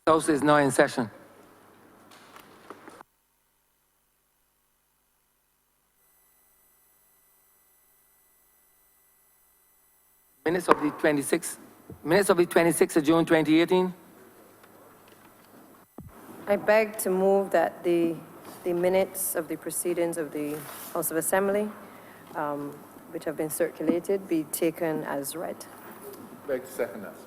House is now in session. Minutes of the 26th of June 2018. I beg to move that the minutes of the proceedings of the House of Assembly, which have been circulated, be taken as read. Beg to second that, sir.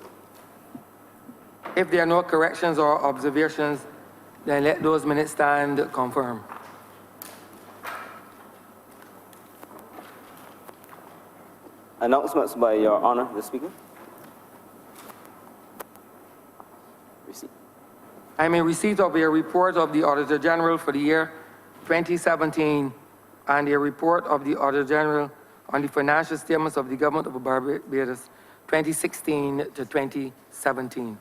If there are no corrections or observations, then let those minutes stand confirmed. Announcements by Your Honor, the Speaker. Receipt. I am in receipt of a report of the Auditor General for the year 2017 and a report of the Auditor General on the financial statements of the Government of Barbados 2016 to 2017.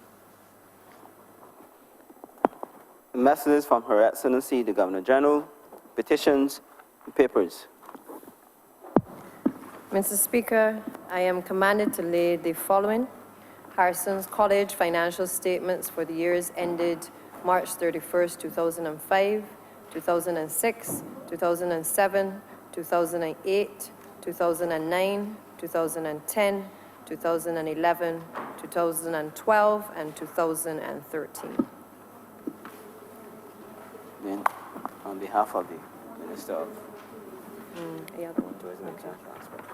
Messages from Her Excellency, the Governor General, petitions, and papers. Mr. Speaker, I am commanded to lay the following: Harrison's College financial statements for the years ended March 31st, 2005, 2006, 2007, 2008, 2009, 2010, 2011, 2012, and 2013. Then, on behalf of the Minister of Tourism and Transport.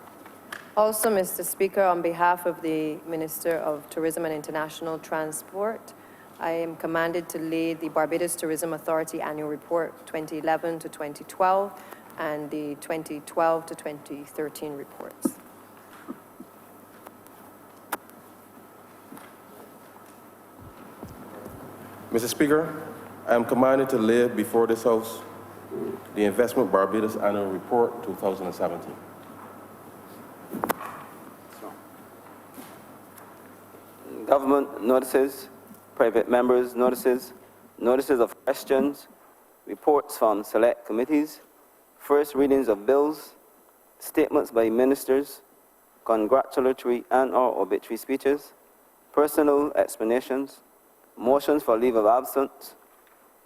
Also, Mr. Speaker, on behalf of the Minister of Tourism and International Transport, I am commanded to lay the Barbados Tourism Authority Annual Report 2011 to 2012 and the 2012 to 2013 reports. Mr. Speaker, I am commanded to lay before this House the Investment Barbados Annual Report 2017. Government notices, private members' notices, notices of questions, reports from select committees, first readings of bills, statements by ministers, congratulatory and/or obituary speeches, personal explanations, motions for leave of absence,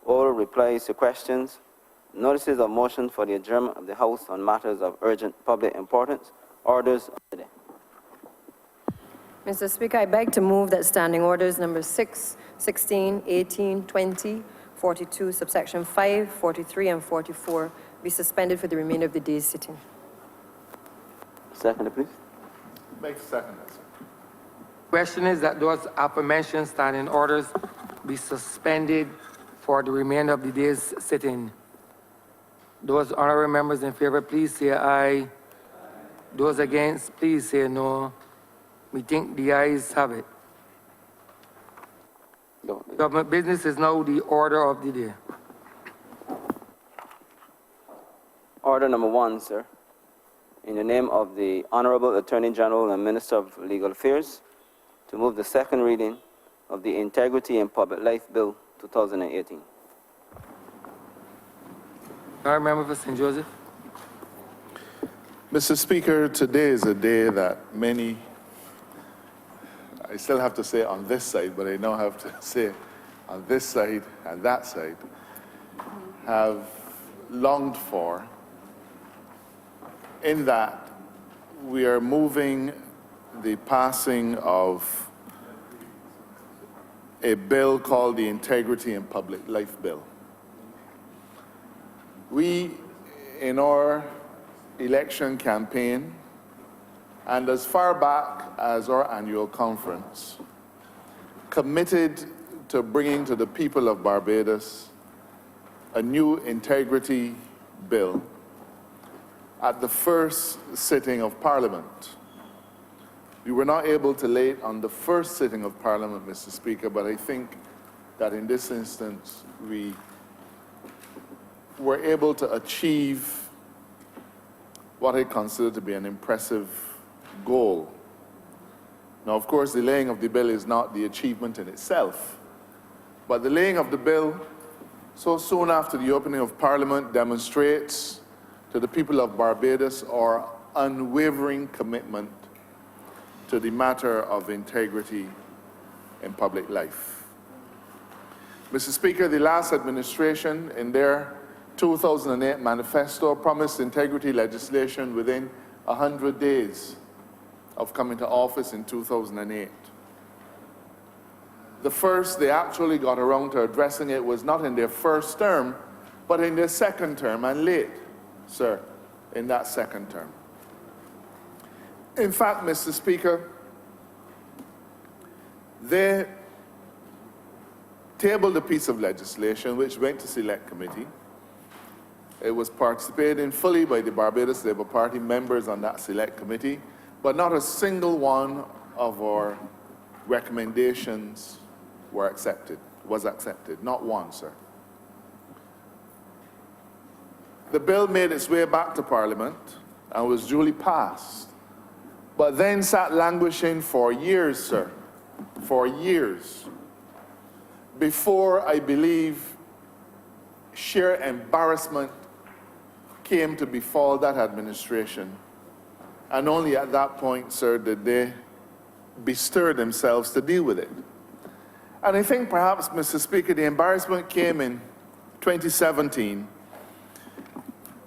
oral replies to questions, notices of motion for the adjournment of the House on matters of urgent public importance, orders of the day. Mr. Speaker, I beg to move that standing orders number 6, 16, 18, 20, 42, subsection 5, 43, and 44 be suspended for the remainder of the day's sitting. Second, please. Beg to second that, sir. Question is that those aforementioned standing orders be suspended for the remainder of the day's sitting. Those honorable members in favor, please say aye. Those against, please say no. We think the ayes have it. Government business is now the order of the day. Order number 1, sir. In the name of the Honourable Attorney General and Minister of Legal Affairs, to move the second reading of the Integrity in Public Life Bill 2018. Honourable member for St. Joseph. Mr. Speaker, today is a day that many, I still have to say on this side, but I now have to say on this side and that side, have longed for, in that we are moving the passing of a bill called the Integrity in Public Life Bill. We, in our election campaign, and as far back as our annual conference, committed to bringing to the people of Barbados a new integrity bill at the first sitting of Parliament. We were not able to lay it on the first sitting of Parliament, Mr. Speaker, but I think that in this instance we were able to achieve what I consider to be an impressive goal. Now, of course, the laying of the bill is not the achievement in itself, but the laying of the bill so soon after the opening of Parliament demonstrates to the people of Barbados our unwavering commitment to the matter of integrity in public life. Mr. Speaker, the last administration, in their 2008 manifesto, promised integrity legislation within 100 days of coming to office in 2008. The first they actually got around to addressing it was not in their first term, but in their second term, and late, sir, in that second term. In fact, Mr. Speaker, they tabled a piece of legislation which went to select committee. It was participated in fully by the Barbados Labour Party members on that select committee, but not a single one of our recommendations was accepted, not one, sir. The bill made its way back to Parliament and was duly passed, but then sat languishing for years, sir, for years, before, I believe, sheer embarrassment came to befall that administration. And only at that point, sir, did they bestir themselves to deal with it. And I think perhaps, Mr. Speaker, the embarrassment came in 2017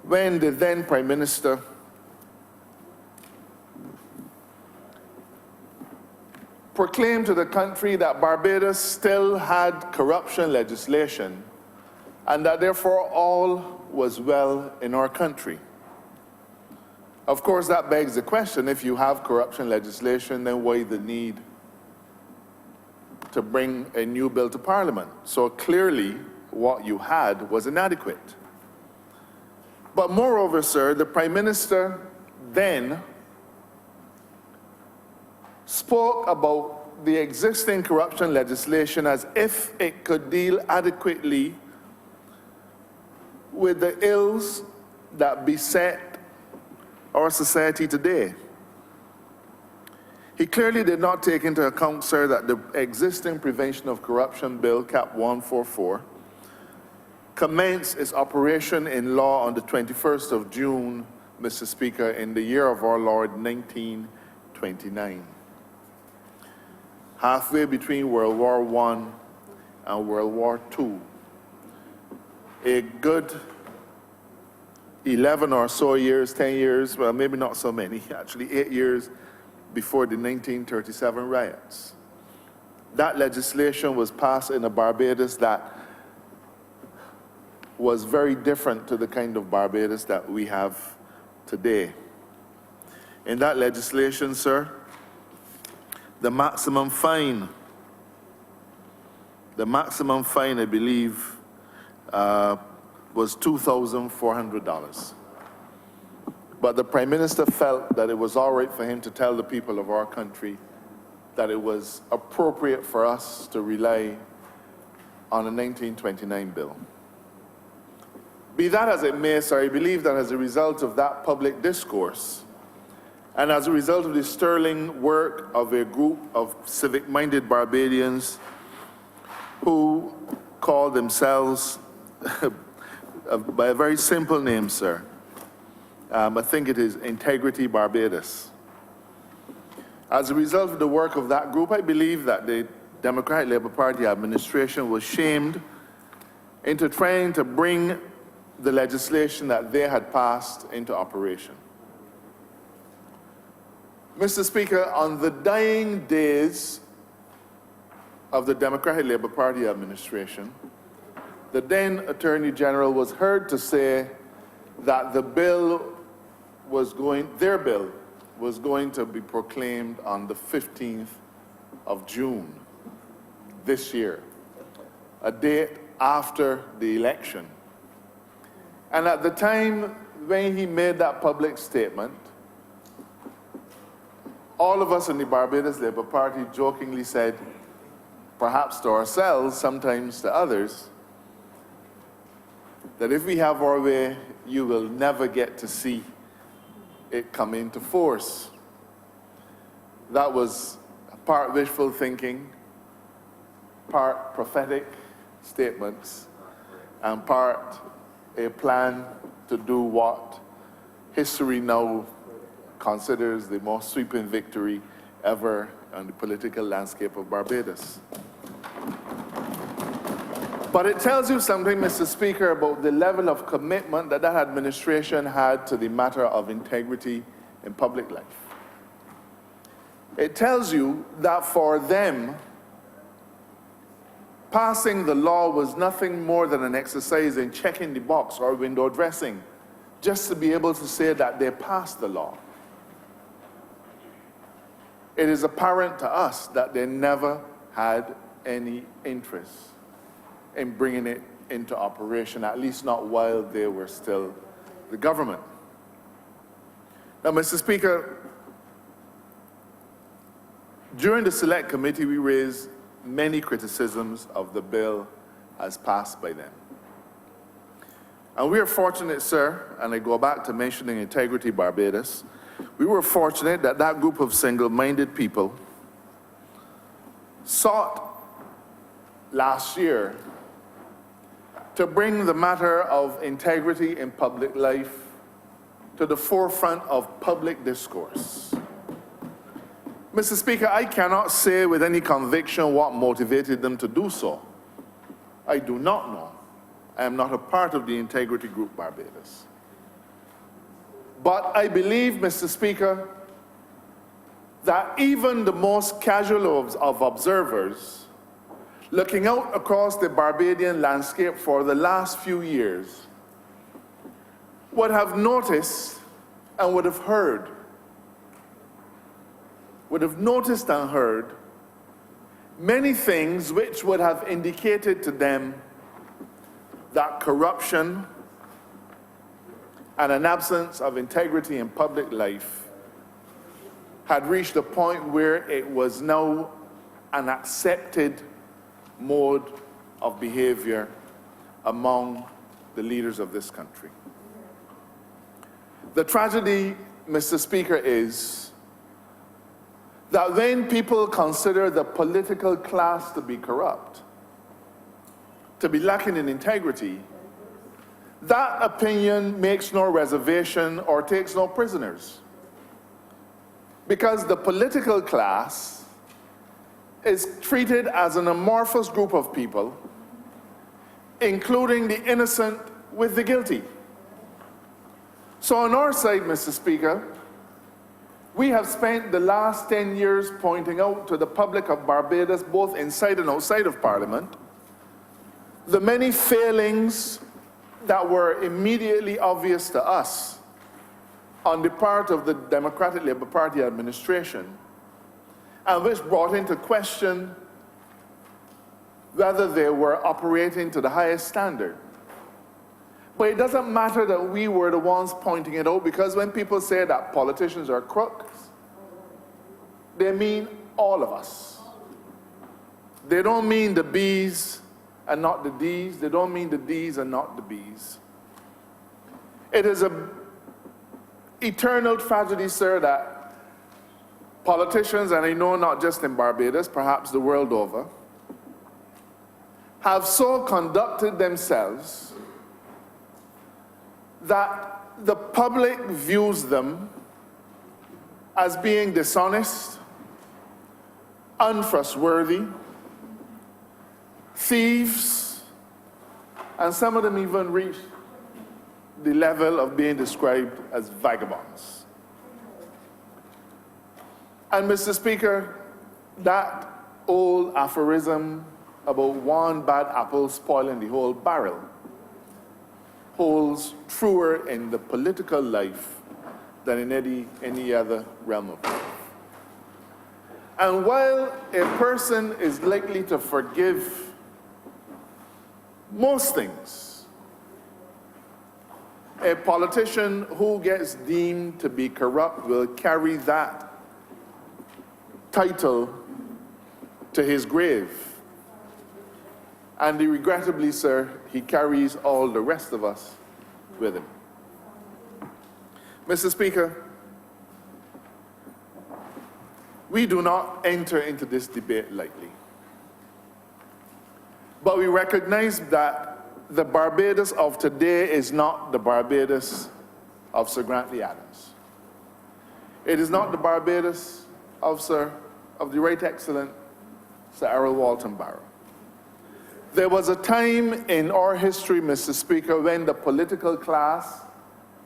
when the then Prime Minister proclaimed to the country that Barbados still had corruption legislation and that therefore all was well in our country. Of course, that begs the question, if you have corruption legislation, then why the need to bring a new bill to Parliament? So clearly, what you had was inadequate. But moreover, sir, the Prime Minister then spoke about the existing corruption legislation as if it could deal adequately with the ills that beset our society today. He clearly did not take into account, sir, that the existing Prevention of Corruption Bill, Cap 144, commenced its operation in law on the 21st of June, Mr. Speaker, in the year of our Lord, 1929. Halfway between World War I and World War II. A good 11 or so years, 10 years, well, maybe not so many, actually 8 years before the 1937 riots. That legislation was passed in a Barbados that was very different to the kind of Barbados that we have today. In that legislation, sir, the maximum fine, I believe, was $2,400. But the Prime Minister felt that it was all right for him to tell the people of our country that it was appropriate for us to rely on a 1929 bill. Be that as it may, sir, I believe that as a result of that public discourse, and as a result of the sterling work of a group of civic-minded Barbadians who call themselves by a very simple name, sir. I think it is Integrity Barbados. As a result of the work of that group, I believe that the Democratic Labour Party administration was shamed into trying to bring the legislation that they had passed into operation. Mr. Speaker, on the dying days of the Democratic Labour Party administration, the then Attorney General was heard to say that their bill was going to be proclaimed on the 15th of June this year, a date after the election. And at the time when he made that public statement, all of us in the Barbados Labour Party jokingly said, perhaps to ourselves, sometimes to others, that if we have our way, you will never get to see it come into force. That was part wishful thinking, part prophetic statements, and part a plan to do what history now considers the most sweeping victory ever on the political landscape of Barbados. But it tells you something, Mr. Speaker, about the level of commitment that that administration had to the matter of integrity in public life. It tells you that for them, passing the law was nothing more than an exercise in checking the box or window dressing, just to be able to say that they passed the law. It is apparent to us that they never had any interest in bringing it into operation, at least not while they were still the government. Now, Mr. Speaker, during the Select Committee, we raised many criticisms of the bill as passed by them. And we are fortunate, sir, and I go back to mentioning Integrity Barbados, we were fortunate that that group of single-minded people sought last year to bring the matter of integrity in public life to the forefront of public discourse. Mr. Speaker, I cannot say with any conviction what motivated them to do so. I do not know. I am not a part of the Integrity Group Barbados. But I believe, Mr. Speaker, that even the most casual of observers, looking out across the Barbadian landscape for the last few years, would have noticed and would have heard, many things which would have indicated to them that corruption and an absence of integrity in public life had reached a point where it was now an accepted mode of behavior among the leaders of this country. The tragedy, Mr. Speaker, is that when people consider the political class to be corrupt, to be lacking in integrity, that opinion makes no reservation or takes no prisoners. Because the political class is treated as an amorphous group of people, including the innocent with the guilty. So on our side, Mr. Speaker, we have spent the last 10 years pointing out to the public of Barbados, both inside and outside of Parliament, the many failings that were immediately obvious to us on the part of the Democratic Labour Party administration, and which brought into question whether they were operating to the highest standard. But it doesn't matter that we were the ones pointing it out, because when people say that politicians are crooks, they mean all of us. They don't mean the B's and not the D's. They don't mean the D's and not the B's. It is an eternal tragedy, sir, that politicians, and I know not just in Barbados, perhaps the world over, have so conducted themselves that the public views them as being dishonest, untrustworthy, thieves, and some of them even reach the level of being described as vagabonds. And Mr. Speaker, that old aphorism about one bad apple spoiling the whole barrel holds truer in the political life than in any other realm of life. And while a person is likely to forgive most things, a politician who gets deemed to be corrupt will carry that title to his grave. And regrettably, sir, he carries all the rest of us with him. Mr. Speaker, we do not enter into this debate lightly. But we recognize that the Barbados of today is not the Barbados of Sir Grantley Adams. It is not the Barbados of the Right Excellent Sir Errol Walton Barrow. There was a time in our history, Mr. Speaker, when the political class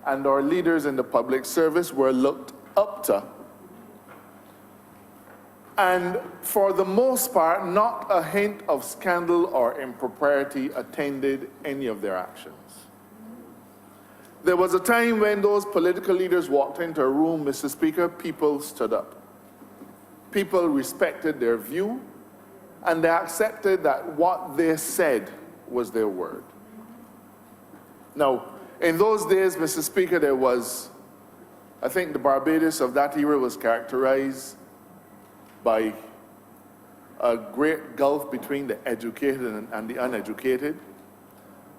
and our leaders in the public service were looked up to. And for the most part, not a hint of scandal or impropriety attended any of their actions. There was a time when those political leaders walked into a room, Mr. Speaker, people stood up. People respected their view, and they accepted that what they said was their word. Now, in those days, Mr. Speaker, there was, I think the Barbados of that era was characterized by a great gulf between the educated and the uneducated,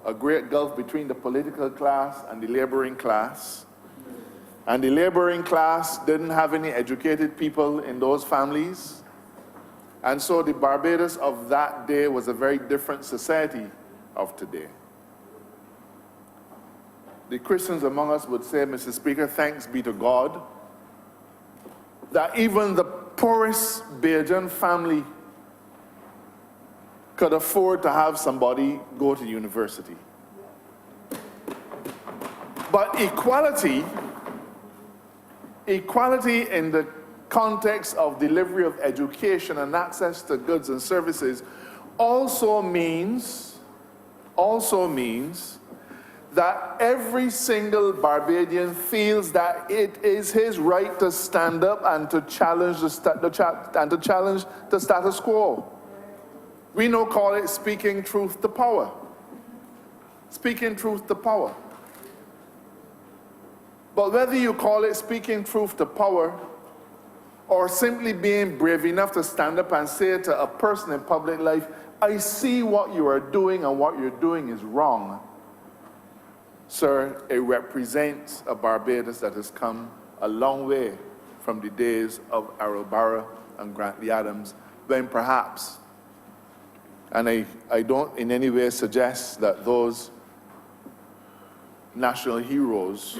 a great gulf between the political class and the laboring class. And the laboring class didn't have any educated people in those families. And so the Barbados of that day was a very different society of today. The Christians among us would say, Mr. Speaker, thanks be to God, that even the poorest Bajan family could afford to have somebody go to university. But equality in the context of delivery of education and access to goods and services also means that every single Barbadian feels that it is his right to stand up and to challenge the status quo. We now call it speaking truth to power. Speaking truth to power. But whether you call it speaking truth to power or simply being brave enough to stand up and say to a person in public life, I see what you are doing and what you're doing is wrong, sir, it represents a Barbados that has come a long way from the days of Errol Barra and Grantley Adams, when perhaps, and I don't in any way suggest that those national heroes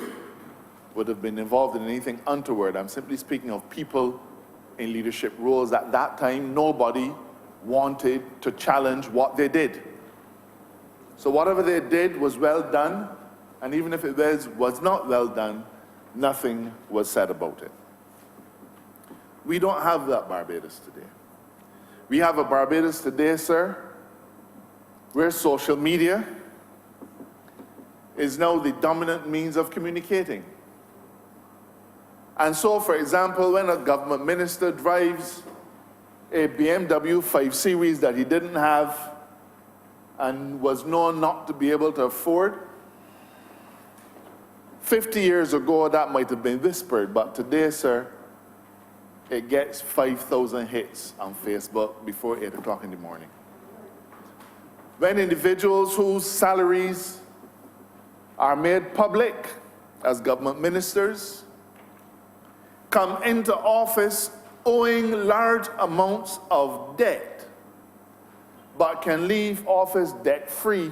would have been involved in anything untoward. I'm simply speaking of people in leadership roles. At that time, nobody wanted to challenge what they did. So whatever they did was well done, and even if it was not well done, nothing was said about it. We don't have that Barbados today. We have a Barbados today, sir, where social media is now the dominant means of communicating. And so, for example, when a government minister drives a BMW 5 Series that he didn't have and was known not to be able to afford, 50 years ago that might have been whispered, but today, sir, it gets 5,000 hits on Facebook before 8 o'clock in the morning. When individuals whose salaries are made public as government ministers come into office owing large amounts of debt, but can leave office debt-free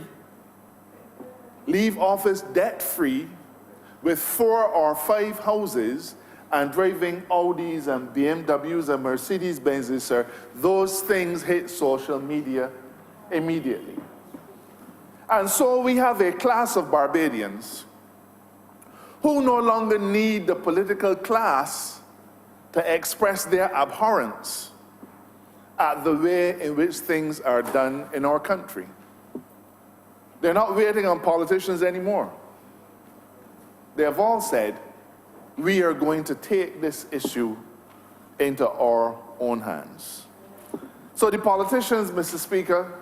with 4 or 5 houses and driving Audis and BMWs and Mercedes-Benzes, sir, those things hit social media immediately. And so we have a class of Barbadians who no longer need the political class to express their abhorrence at the way in which things are done in our country. They're not waiting on politicians anymore. They have all said, we are going to take this issue into our own hands. So the politicians, Mr. Speaker,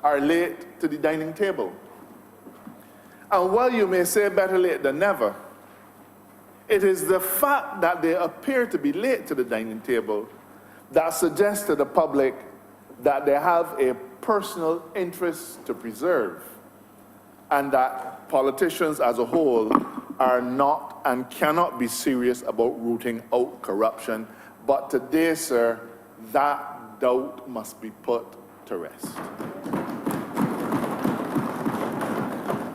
are late to the dining table. And while you may say better late than never, it is the fact that they appear to be late to the dining table that suggests to the public that they have a personal interest to preserve, and that politicians as a whole are not and cannot be serious about rooting out corruption. But today, sir, that doubt must be put to rest.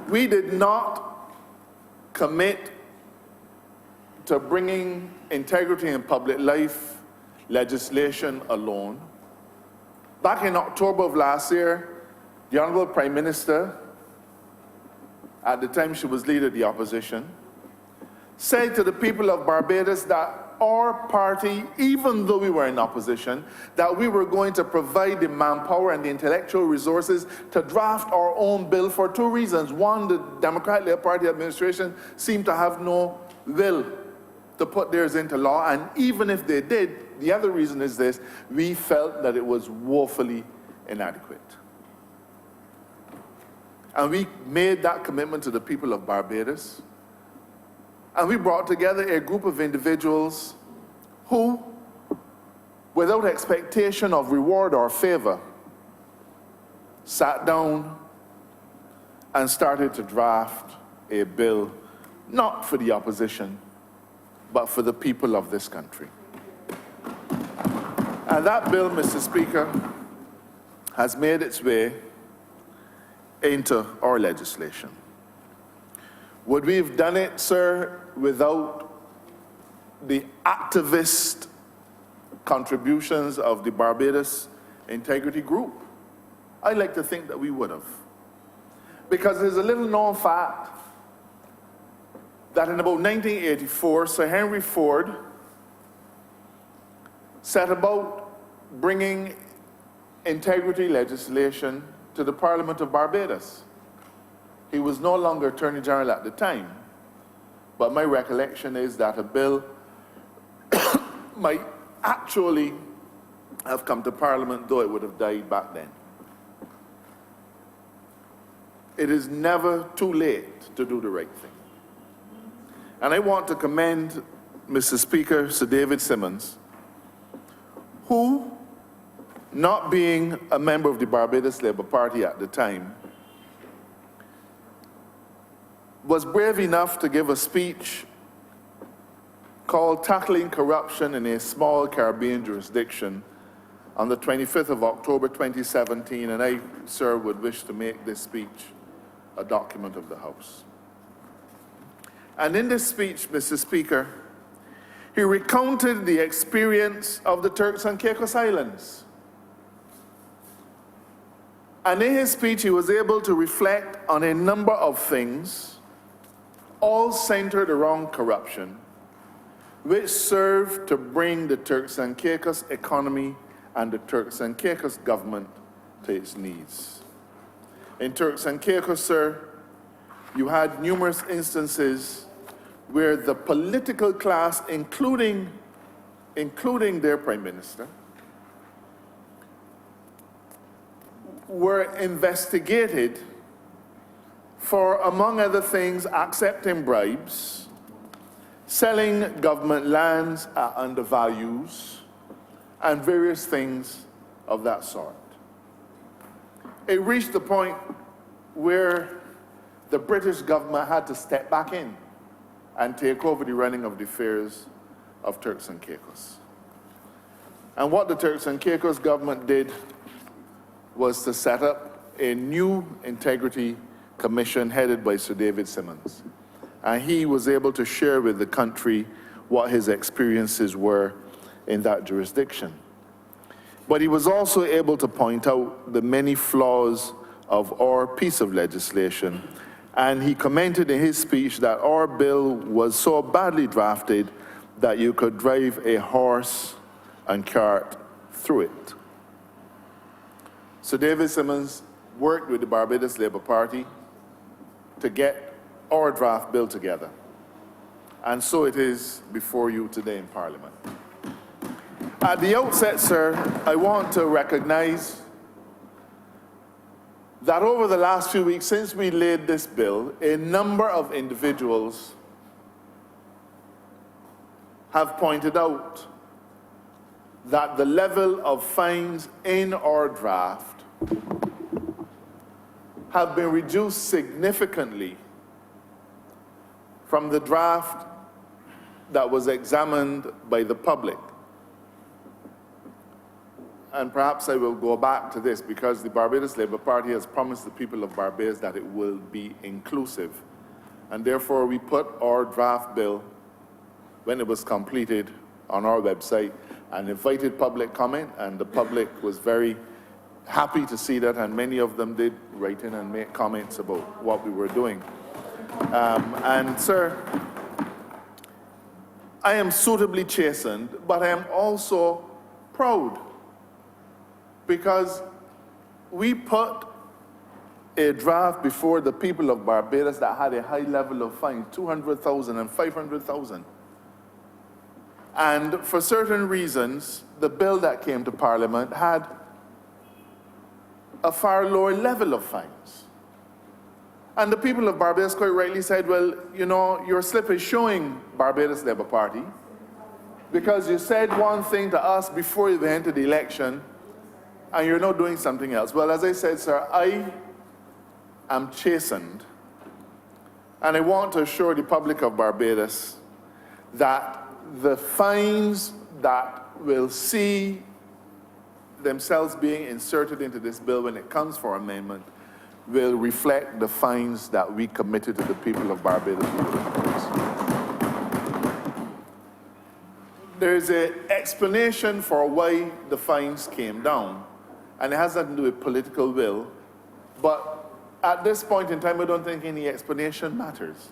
We did not commit to bringing integrity in public life legislation alone. Back in October of last year, The Honourable Prime Minister, at the time she was leader of the opposition, said to the people of Barbados that our party, even though we were in opposition, that we were going to provide the manpower and the intellectual resources to draft our own bill for two reasons. One, the Democratic Labour Party administration seemed to have no will to put theirs into law, and even if they did, the other reason is this: we felt that it was woefully inadequate. And we made that commitment to the people of Barbados. And we brought together a group of individuals who, without expectation of reward or favor, sat down and started to draft a bill, not for the opposition, but for the people of this country. And that bill, Mr. Speaker, has made its way into our legislation. Would we have done it, sir, without the activist contributions of the Barbados Integrity Group? I'd like to think that we would have. Because there's a little known fact that in about 1984, Sir Henry Ford set about bringing integrity legislation to the Parliament of Barbados. He was no longer Attorney General at the time, but my recollection is that a bill might actually have come to Parliament, though it would have died back then. It is never too late to do the right thing. And I want to commend Mr. Speaker, Sir David Simmons, who, not being a member of the Barbados Labour Party at the time, was brave enough to give a speech called Tackling Corruption in a Small Caribbean Jurisdiction on the 25th of October 2017, and I, sir, would wish to make this speech a document of the House. And in this speech, Mr. Speaker, he recounted the experience of the Turks and Caicos Islands. And in his speech, he was able to reflect on a number of things, all centered around corruption, which served to bring the Turks and Caicos economy and the Turks and Caicos government to its knees. In Turks and Caicos, sir, you had numerous instances where the political class, including their Prime Minister, were investigated for, among other things, accepting bribes, selling government lands at undervalues, and various things of that sort. It reached the point where the British government had to step back in and take over the running of the affairs of Turks and Caicos. And what the Turks and Caicos government did was to set up a new integrity commission headed by Sir David Simmons. And he was able to share with the country what his experiences were in that jurisdiction. But he was also able to point out the many flaws of our piece of legislation. And he commented in his speech that our bill was so badly drafted that you could drive a horse and cart through it. Sir David Simmons worked with the Barbados Labour Party to get our draft bill together. And so it is before you today in Parliament. At the outset, sir, I want to recognize that over the last few weeks since we laid this bill, a number of individuals have pointed out that the level of fines in our draft have been reduced significantly from the draft that was examined by the public. And perhaps I will go back to this because the Barbados Labour Party has promised the people of Barbados that it will be inclusive. And therefore we put our draft bill, when it was completed, on our website and invited public comment, and the public was very happy to see that, and many of them did write in and make comments about what we were doing. And sir, I am suitably chastened, but I am also proud because we put a draft before the people of Barbados that had a high level of fines, 200,000 and 500,000. And for certain reasons, the bill that came to Parliament had a far lower level of fines. And the people of Barbados quite rightly said, well, you know, your slip is showing, Barbados Labour Party, because you said one thing to us before you entered the election, and you're now doing something else. Well, as I said, sir, I am chastened, and I want to assure the public of Barbados that the fines that will see themselves being inserted into this bill when it comes for amendment will reflect the fines that we committed to the people of Barbados. There is an explanation for why the fines came down, and it has nothing to do with political will, but at this point in time, I don't think any explanation matters.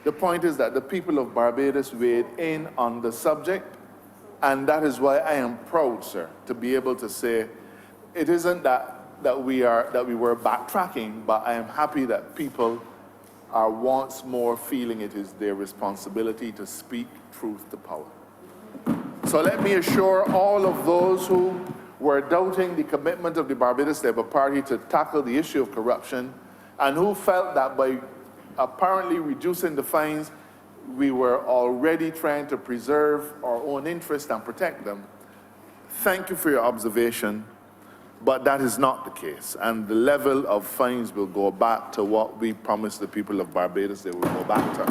The point is that the people of Barbados weighed in on the subject, and that is why I am proud, sir, to be able to say it isn't that we were backtracking, but I am happy that people are once more feeling it is their responsibility to speak truth to power. So let me assure all of those who were doubting the commitment of the Barbados Labour Party to tackle the issue of corruption, and who felt that by apparently reducing the fines, we were already trying to preserve our own interests and protect them. Thank you for your observation, but that is not the case. And the level of fines will go back to what we promised the people of Barbados they will go back to.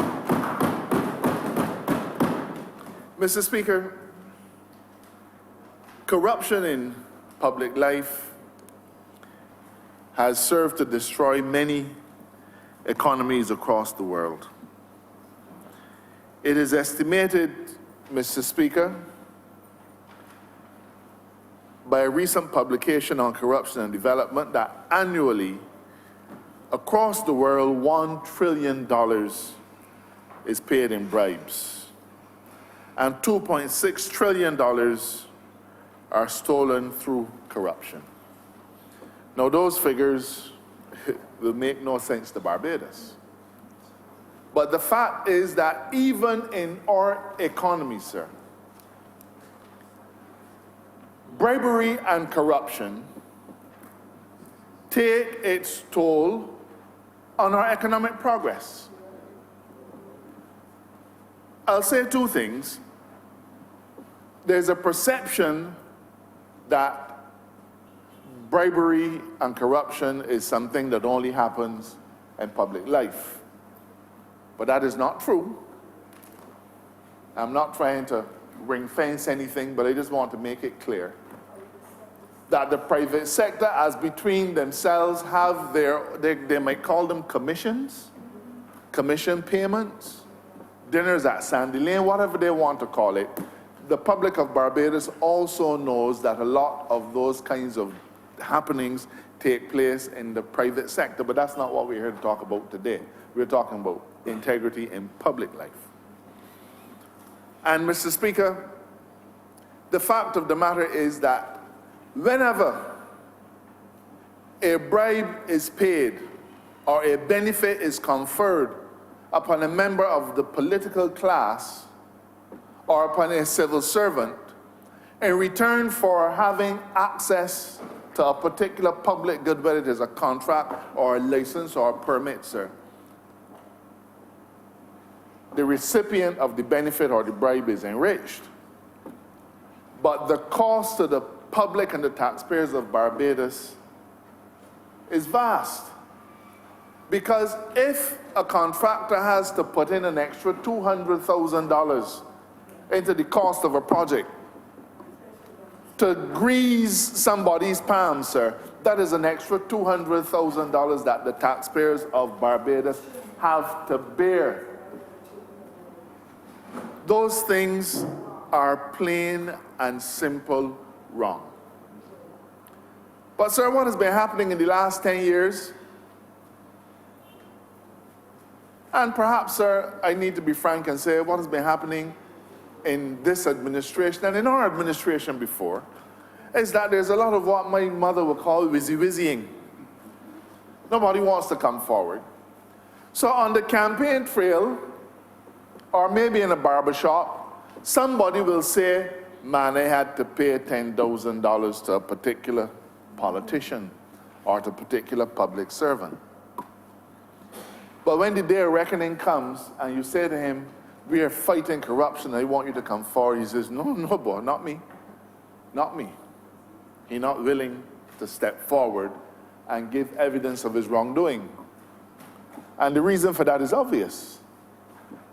Mr. Speaker, corruption in public life has served to destroy many economies across the world. It is estimated, Mr. Speaker, by a recent publication on corruption and development that annually, across the world, $1 trillion is paid in bribes, and $2.6 trillion are stolen through corruption. Now, those figures will make no sense to Barbados. But the fact is that even in our economy, sir, bribery and corruption take its toll on our economic progress. I'll say two things. There's a perception that bribery and corruption is something that only happens in public life. But that is not true. I'm not trying to ring fence anything, but I just want to make it clear that the private sector, as between themselves, have they might call them commissions, commission payments, dinners at Sandy Lane, whatever they want to call it. The public of Barbados also knows that a lot of those kinds of happenings take place in the private sector, but that's not what we're here to talk about today. We're talking about integrity in public life. And Mr. Speaker, the fact of the matter is that whenever a bribe is paid or a benefit is conferred upon a member of the political class or upon a civil servant in return for having access to a particular public good, whether it is a contract or a license or a permit, sir, the recipient of the benefit or the bribe is enriched. But the cost to the public and the taxpayers of Barbados is vast. Because if a contractor has to put in an extra $200,000 into the cost of a project to grease somebody's palms, sir, that is an extra $200,000 that the taxpayers of Barbados have to bear. Those things are plain and simple wrong. But sir, what has been happening in the last 10 years? And perhaps, sir, I need to be frank and say what has been happening in this administration and in our administration before is that there's a lot of what my mother would call wizzy-wizzying. Nobody wants to come forward. So on the campaign trail, or maybe in a barber shop, somebody will say, man, I had to pay $10,000 to a particular politician or to a particular public servant. But when the day of reckoning comes and you say to him, we are fighting corruption, I want you to come forward, he says, no, no, boy, not me. Not me. He's not willing to step forward and give evidence of his wrongdoing. And the reason for that is obvious.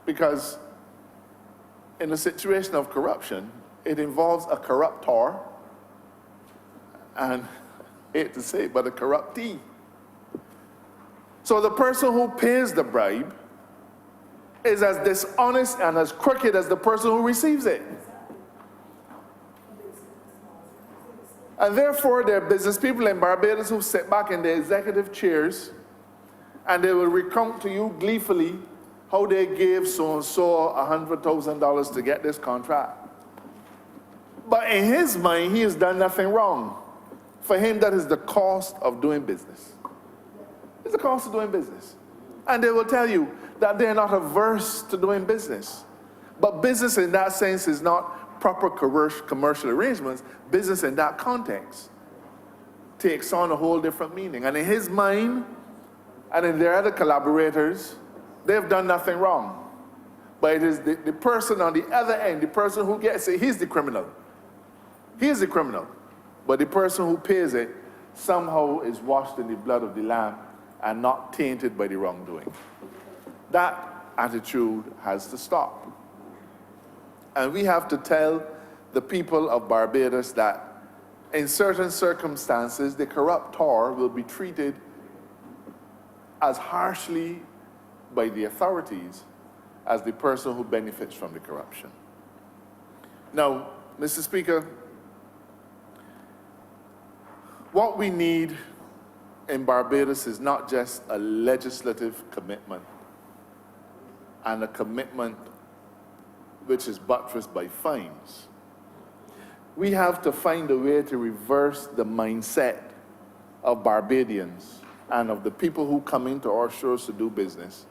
Because in a situation of corruption, it involves a corruptor and, I hate to say it, but a corruptee. So the person who pays the bribe is as dishonest and as crooked as the person who receives it. And therefore, there are business people in Barbados who sit back in their executive chairs and they will recount to you gleefully how they gave so-and-so $100,000 to get this contract. But in his mind, he has done nothing wrong. For him, that is the cost of doing business. It's the cost of doing business. And they will tell you that they're not averse to doing business. But business in that sense is not proper commercial arrangements. Business in that context takes on a whole different meaning. And in his mind, and in their other collaborators, they've done nothing wrong. But it is the person on the other end, the person who gets it, he's the criminal. He's the criminal. But the person who pays it somehow is washed in the blood of the Lamb and not tainted by the wrongdoing. That attitude has to stop. And we have to tell the people of Barbados that in certain circumstances, the corruptor will be treated as harshly by the authorities as the person who benefits from the corruption. Now, Mr. Speaker, what we need in Barbados is not just a legislative commitment and a commitment which is buttressed by fines. We have to find a way to reverse the mindset of Barbadians and of the people who come into our shores to do business,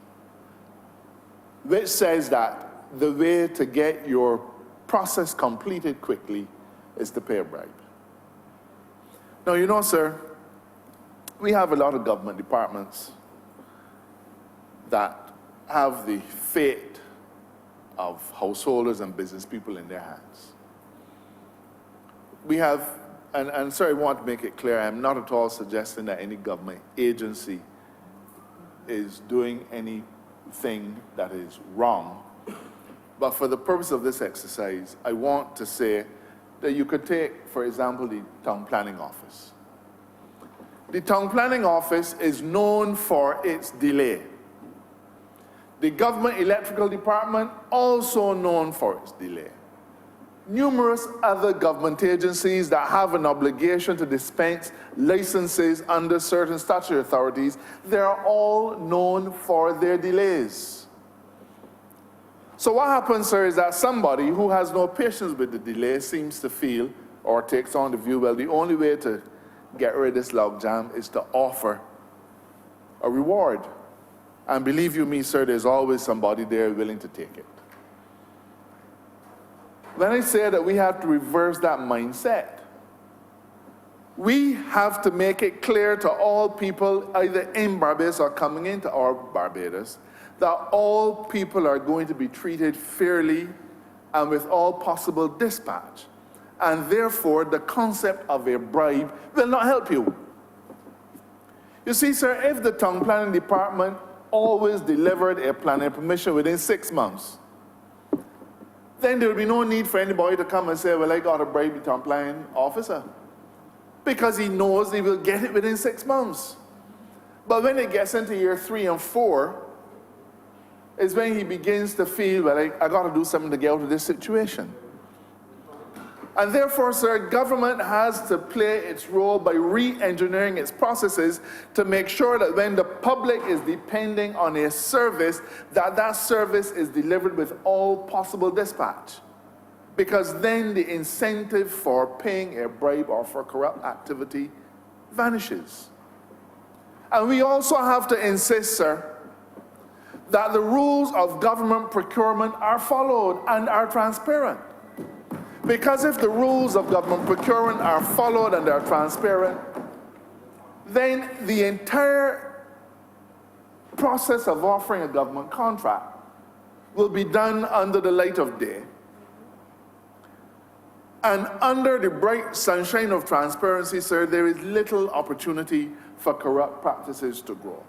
which says that the way to get your process completed quickly is to pay a bribe. Now, you know, sir, we have a lot of government departments that have the fate of householders and business people in their hands. We have, and sir, I want to make it clear, I'm not at all suggesting that any government agency is doing anything that is wrong. But for the purpose of this exercise, I want to say that you could take, for example, the Town Planning Office. The Town Planning Office is known for its delay. The Government Electrical Department, also known for its delay. Numerous other government agencies that have an obligation to dispense licenses under certain statutory authorities, they're all known for their delays. So what happens, sir, is that somebody who has no patience with the delay seems to feel or takes on the view, well, the only way to get rid of this logjam is to offer a reward. And believe you me, sir, there's always somebody there willing to take it. When I say that we have to reverse that mindset, we have to make it clear to all people, either in Barbados or coming into our Barbados, that all people are going to be treated fairly and with all possible dispatch. And therefore, the concept of a bribe will not help you. You see, sir, if the Town Planning Department always delivered a planning permission within 6 months, then there will be no need for anybody to come and say, well, I got to bribe the Town Planning officer. Because he knows he will get it within 6 months. But when it gets into year 3 and 4, is when he begins to feel, well, I got to do something to get out of this situation. And therefore, sir, government has to play its role by re-engineering its processes to make sure that when the public is depending on a service, that service is delivered with all possible dispatch. Because then the incentive for paying a bribe or for corrupt activity vanishes. And we also have to insist, sir, that the rules of government procurement are followed and are transparent. Because if the rules of government procurement are followed and are transparent, then the entire process of offering a government contract will be done under the light of day and under the bright sunshine of transparency, sir. There is little opportunity for corrupt practices to grow.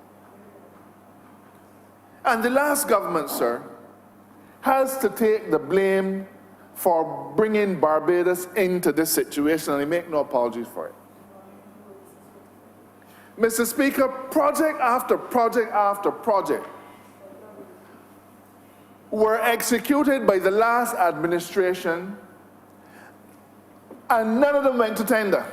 And the last government, sir, has to take the blame for bringing Barbados into this situation, and I make no apologies for it. Mr. Speaker, project after project after project were executed by the last administration, and none of them went to tender.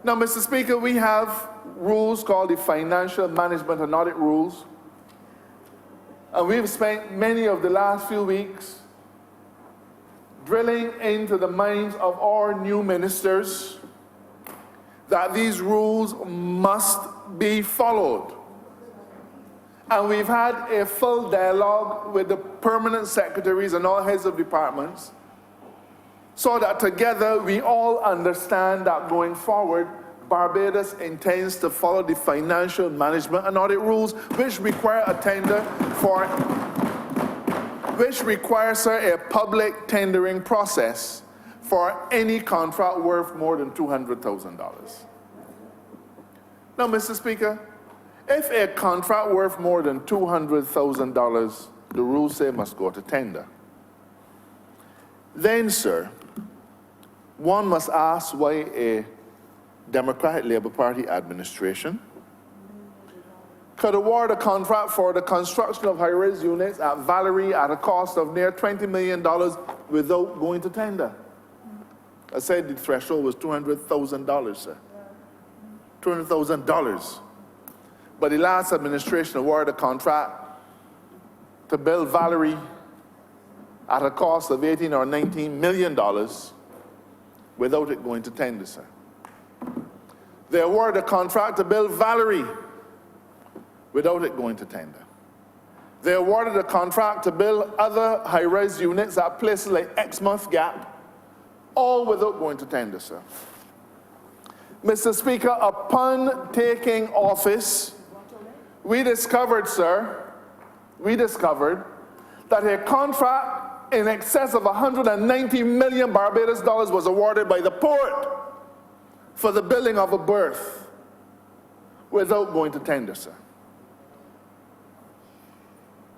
Now, Mr. Speaker, we have rules called the Financial Management and Audit Rules, and we've spent many of the last few weeks drilling into the minds of our new ministers that these rules must be followed. And we've had a full dialogue with the permanent secretaries and all heads of departments so that together we all understand that going forward, Barbados intends to follow the Financial Management and Audit Rules, which require a tender for, which requires, sir, a public tendering process for any contract worth more than $200,000. Now, Mr. Speaker, if a contract worth more than $200,000, the rules say must go to tender, then, sir, one must ask why a Democratic Labour Party administration could award a contract for the construction of high-rise units at Valerie at a cost of near $20 million without going to tender. I said the threshold was $200,000, sir. $200,000. But the last administration awarded a contract to build Valerie at a cost of $18 or $19 million without it going to tender, sir. They awarded a contract to build Valerie without it going to tender. They awarded a contract to build other high-rise units at places like Exmouth Gap, all without going to tender, sir. Mr. Speaker, upon taking office, we discovered, sir, that a contract in excess of 190 million Barbados dollars was awarded by the port for the building of a berth without going to tender, sir.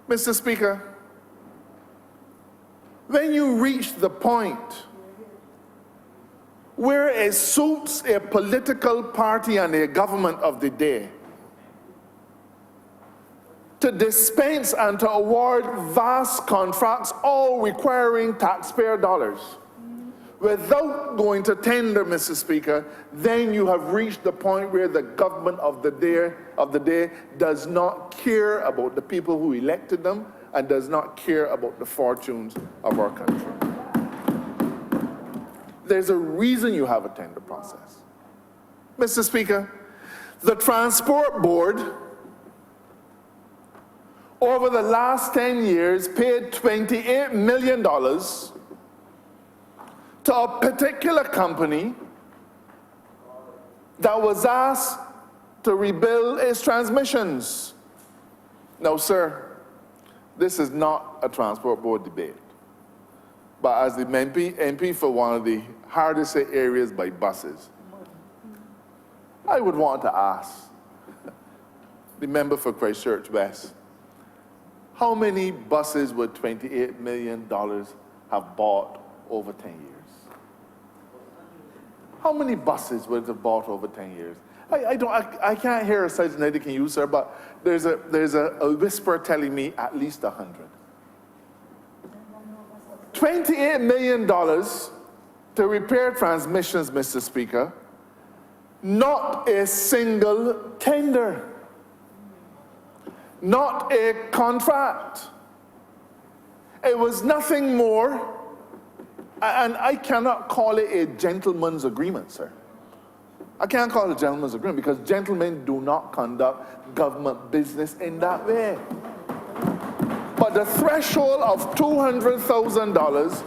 Mr. Speaker, when you reach the point where it suits a political party and a government of the day to dispense and to award vast contracts, all requiring taxpayer dollars, without going to tender, Mr. Speaker, then you have reached the point where the government of the day does not care about the people who elected them and does not care about the fortunes of our country. There's a reason you have a tender process. Mr. Speaker, the Transport Board over the last 10 years paid $28 million to a particular company that was asked to rebuild its transmissions. Now, sir, this is not a Transport Board debate. But as the MP for one of the hardest hit areas by buses, I would want to ask the member for Christchurch West, how many buses would $28 million have bought over 10 years? How many buses would it have bought over 10 years? I can't hear a Sergeant can use, sir, but there's a whisper telling me at least 100. $28 million to repair transmissions, Mr. Speaker. Not a single tender. Not a contract. It was nothing more, and I cannot call it a gentleman's agreement, sir. I can't call it a gentleman's agreement because gentlemen do not conduct government business in that way. But the threshold of $200,000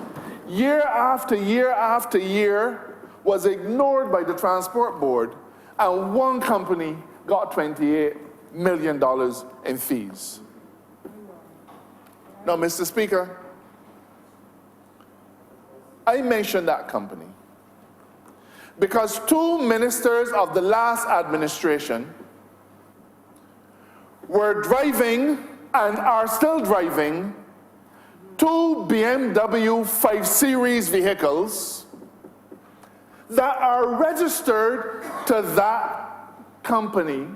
year after year after year was ignored by the Transport Board, and one company got $28 million in fees. Now, Mr. Speaker, I mentioned that company because two ministers of the last administration were driving and are still driving two BMW 5 Series vehicles that are registered to that company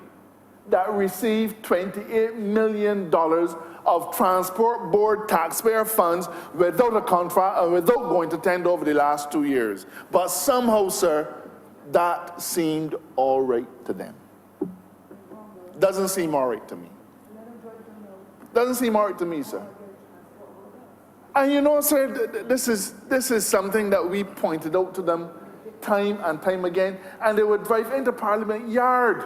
that received $28 million of Transport Board taxpayer funds without a contract and without going to tender over the last 2 years. But somehow, sir, that seemed all right to them. Doesn't seem all right to me. Doesn't seem all right to me, sir. And you know, sir, this is something that we pointed out to them time and time again, and they would drive into Parliament Yard.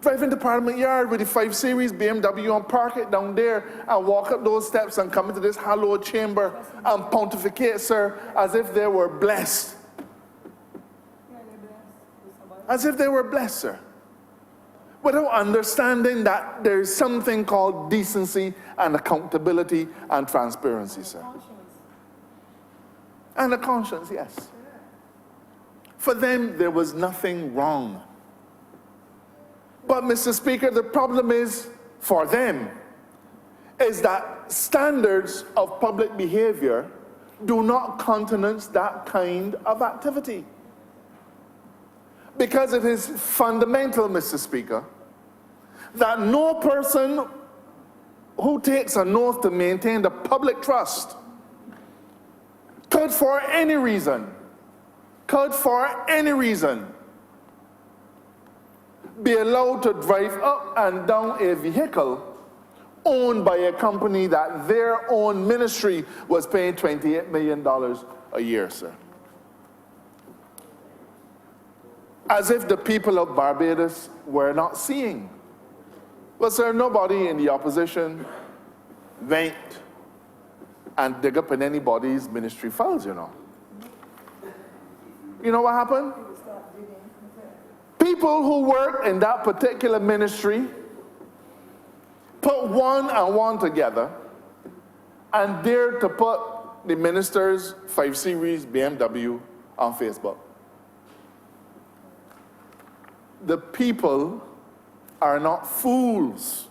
Drive into Parliament Yard with the 5 Series BMW and park it down there and walk up those steps and come into this hallowed chamber and pontificate, sir, as if they were blessed. As if they were blessed, sir. Without understanding that there is something called decency and accountability and transparency, sir. And a conscience, yes. For them, there was nothing wrong. But, Mr. Speaker, the problem is, for them, is that standards of public behavior do not countenance that kind of activity. Because it is fundamental, Mr. Speaker, that no person who takes an oath to maintain the public trust could for any reason be allowed to drive up and down a vehicle owned by a company that their own ministry was paying $28 million a year, sir. As if the people of Barbados were not seeing. Well, sir, nobody in the opposition went and dig up in anybody's ministry files, you know. You know what happened? People who work in that particular ministry put one and one together and dared to put the minister's 5 Series BMW on Facebook. The people are not fools.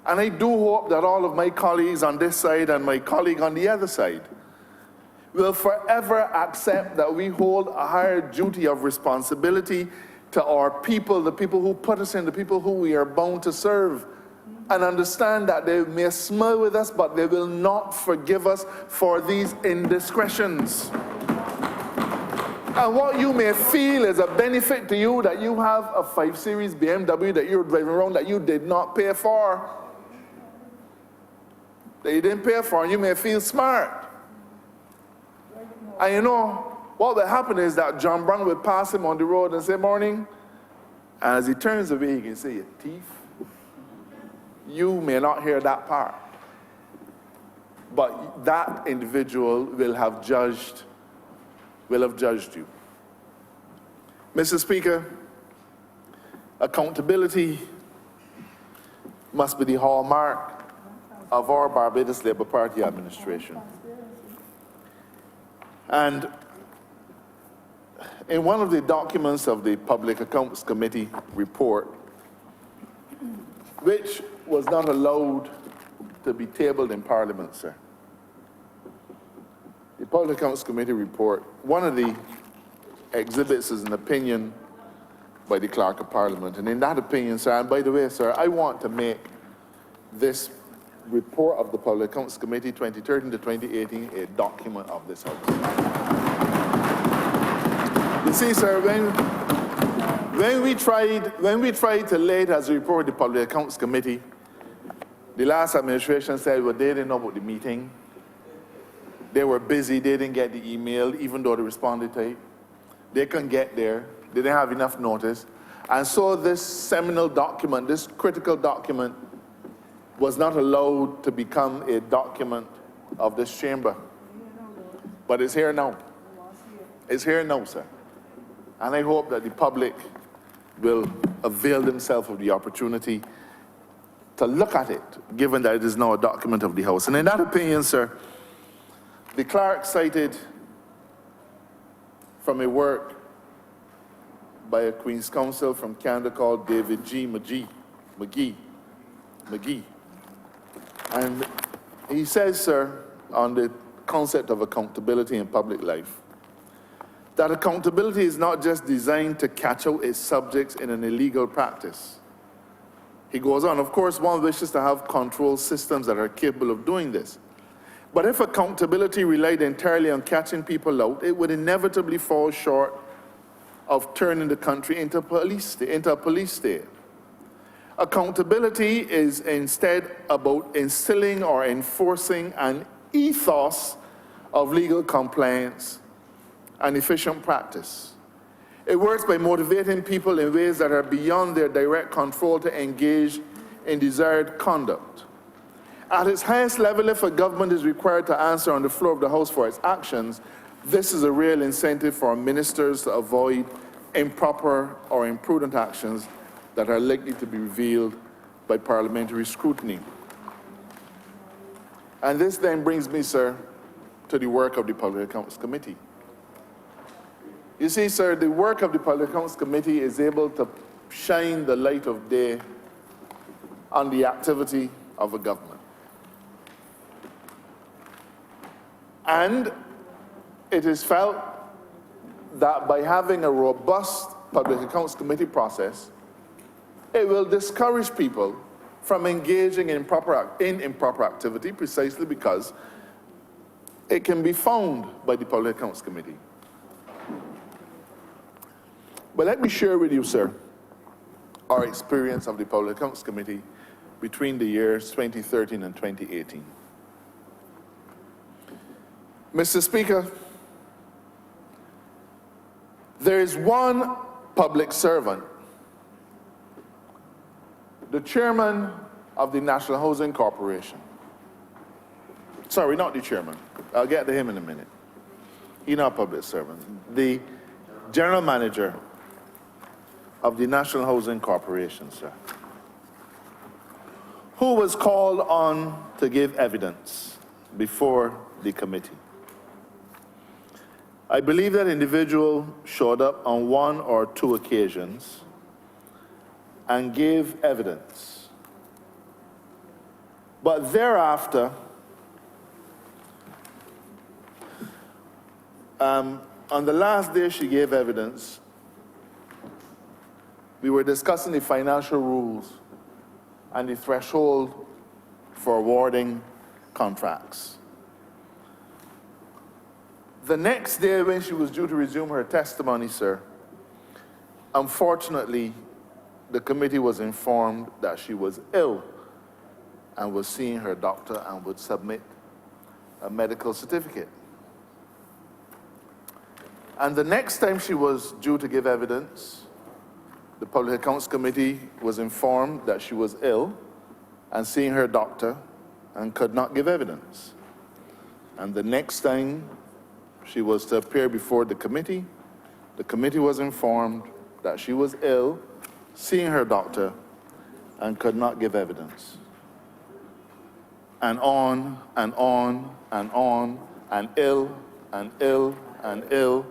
And I do hope that all of my colleagues on this side and my colleague on the other side will forever accept that we hold a higher duty of responsibility to our people, the people who put us in, the people who we are bound to serve, and understand that they may smile with us, but they will not forgive us for these indiscretions. And what you may feel is a benefit to you that you have a 5 Series BMW that you're driving around that you did not pay for. That you didn't pay for, and you may feel smart. And you know, what will happen is that John Brown will pass him on the road and say, "Morning." And as he turns away, he can say, "You thief." You may not hear that part. But that individual will have judged you. Mr. Speaker, accountability must be the hallmark of our Barbados Labour Party administration. And in one of the documents of the Public Accounts Committee report, which was not allowed to be tabled in Parliament, sir, the Public Accounts Committee report, one of the exhibits is an opinion by the Clerk of Parliament. And in that opinion, sir, and by the way, sir, I want to make this report of the Public Accounts Committee 2013 to 2018 a document of this House. You see, sir, when we tried to lay it as a report of the Public Accounts Committee, the last administration said, well, they didn't know about the meeting. They were busy, they didn't get the email, even though they responded to it. They couldn't get there, they didn't have enough notice. And so this seminal document, this critical document, was not allowed to become a document of this chamber. But it's here now. It's here now, sir. And I hope that the public will avail themselves of the opportunity to look at it, given that it is now a document of the House. And in that opinion, sir, the clerk cited from a work by a Queen's Counsel from Canada called David G. McGee. And he says, sir, on the concept of accountability in public life, that accountability is not just designed to catch out its subjects in an illegal practice. He goes on, of course, one wishes to have control systems that are capable of doing this. But if accountability relied entirely on catching people out, it would inevitably fall short of turning the country into a police state. Accountability is instead about instilling or enforcing an ethos of legal compliance and efficient practice. It works by motivating people in ways that are beyond their direct control to engage in desired conduct. At its highest level, if a government is required to answer on the floor of the House for its actions, this is a real incentive for ministers to avoid improper or imprudent actions that are likely to be revealed by parliamentary scrutiny. And this then brings me, sir, to the work of the Public Accounts Committee. You see, sir, the work of the Public Accounts Committee is able to shine the light of day on the activity of a government. And it is felt that by having a robust Public Accounts Committee process, it will discourage people from engaging in improper activity precisely because it can be found by the Public Accounts Committee. But let me share with you, sir, our experience of the Public Accounts Committee between the years 2013 and 2018. Mr. Speaker, there is one public servant, the chairman of the National Housing Corporation. Sorry, not the chairman. I'll get to him in a minute. He's not a public servant. The general manager of the National Housing Corporation, sir, who was called on to give evidence before the committee. I believe that individual showed up on 1 or 2 occasions and gave evidence. But thereafter, on the last day she gave evidence, we were discussing the financial rules and the threshold for awarding contracts. The next day when she was due to resume her testimony, sir, unfortunately, the committee was informed that she was ill and was seeing her doctor and would submit a medical certificate. And the next time she was due to give evidence, the Public Accounts Committee was informed that she was ill and seeing her doctor and could not give evidence. And the next time she was to appear before the committee was informed that she was ill, seeing her doctor, and could not give evidence. And on and on and on, and ill and ill and ill,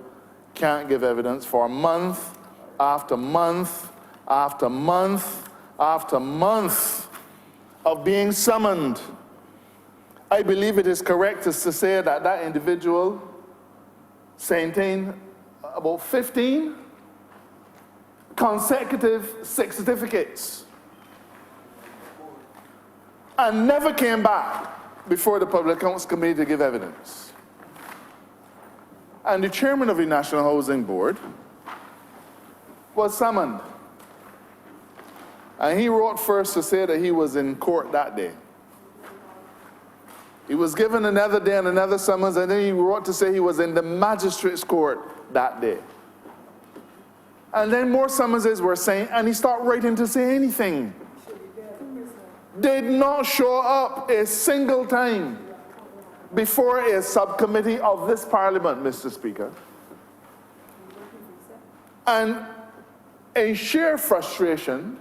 can't give evidence for month after month after month after month of being summoned. I believe it is correct to say that that individual maintained about 15 consecutive 6 certificates. and never came back before the Public Accounts Committee to give evidence. And the chairman of the National Housing Board was summoned. And he wrote first to say that he was in court that day. He was given another day and another summons, and then he wrote to say he was in the magistrate's court that day. And then more summonses were sent, and he started writing to say anything. Did not show up a single time before a subcommittee of this parliament, Mr. Speaker. And in sheer frustration,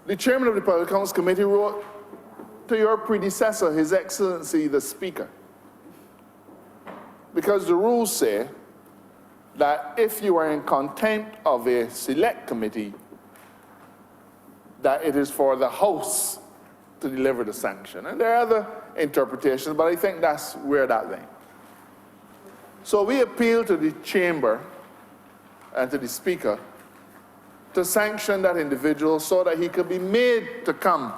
the chairman of the Public Accounts Committee wrote to your predecessor, His Excellency the Speaker, because the rules say that if you are in contempt of a select committee, that it is for the House to deliver the sanction. And there are other interpretations, but I think that's where that went. So we appeal to the chamber and to the Speaker to sanction that individual so that he could be made to come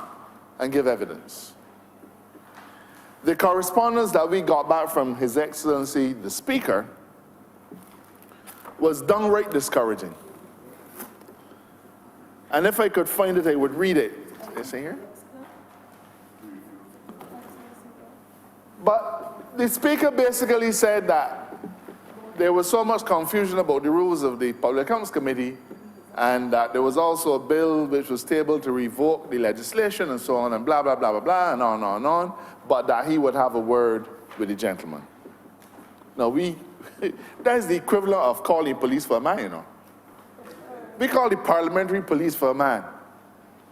and give evidence. The correspondence that we got back from His Excellency the Speaker was downright discouraging. And if I could find it, I would read it. Is it here? But the Speaker basically said that there was so much confusion about the rules of the Public Accounts Committee, and that there was also a bill which was tabled to revoke the legislation and so on, and blah, blah, blah, blah, blah, and on and on, but that he would have a word with the gentleman. Now that's the equivalent of calling police for a man, you know. We called the parliamentary police for a man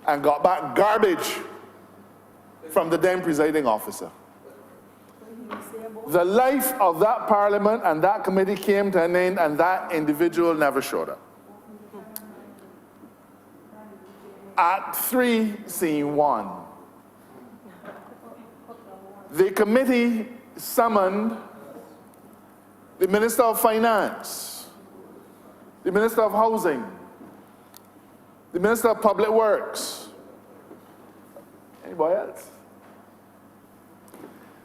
and got back garbage from the then presiding officer. The life of that parliament and that committee came to an end, and that individual never showed up. At 3 scene 1, the committee summoned the Minister of Finance, the Minister of Housing, the Minister of Public Works. Anybody else?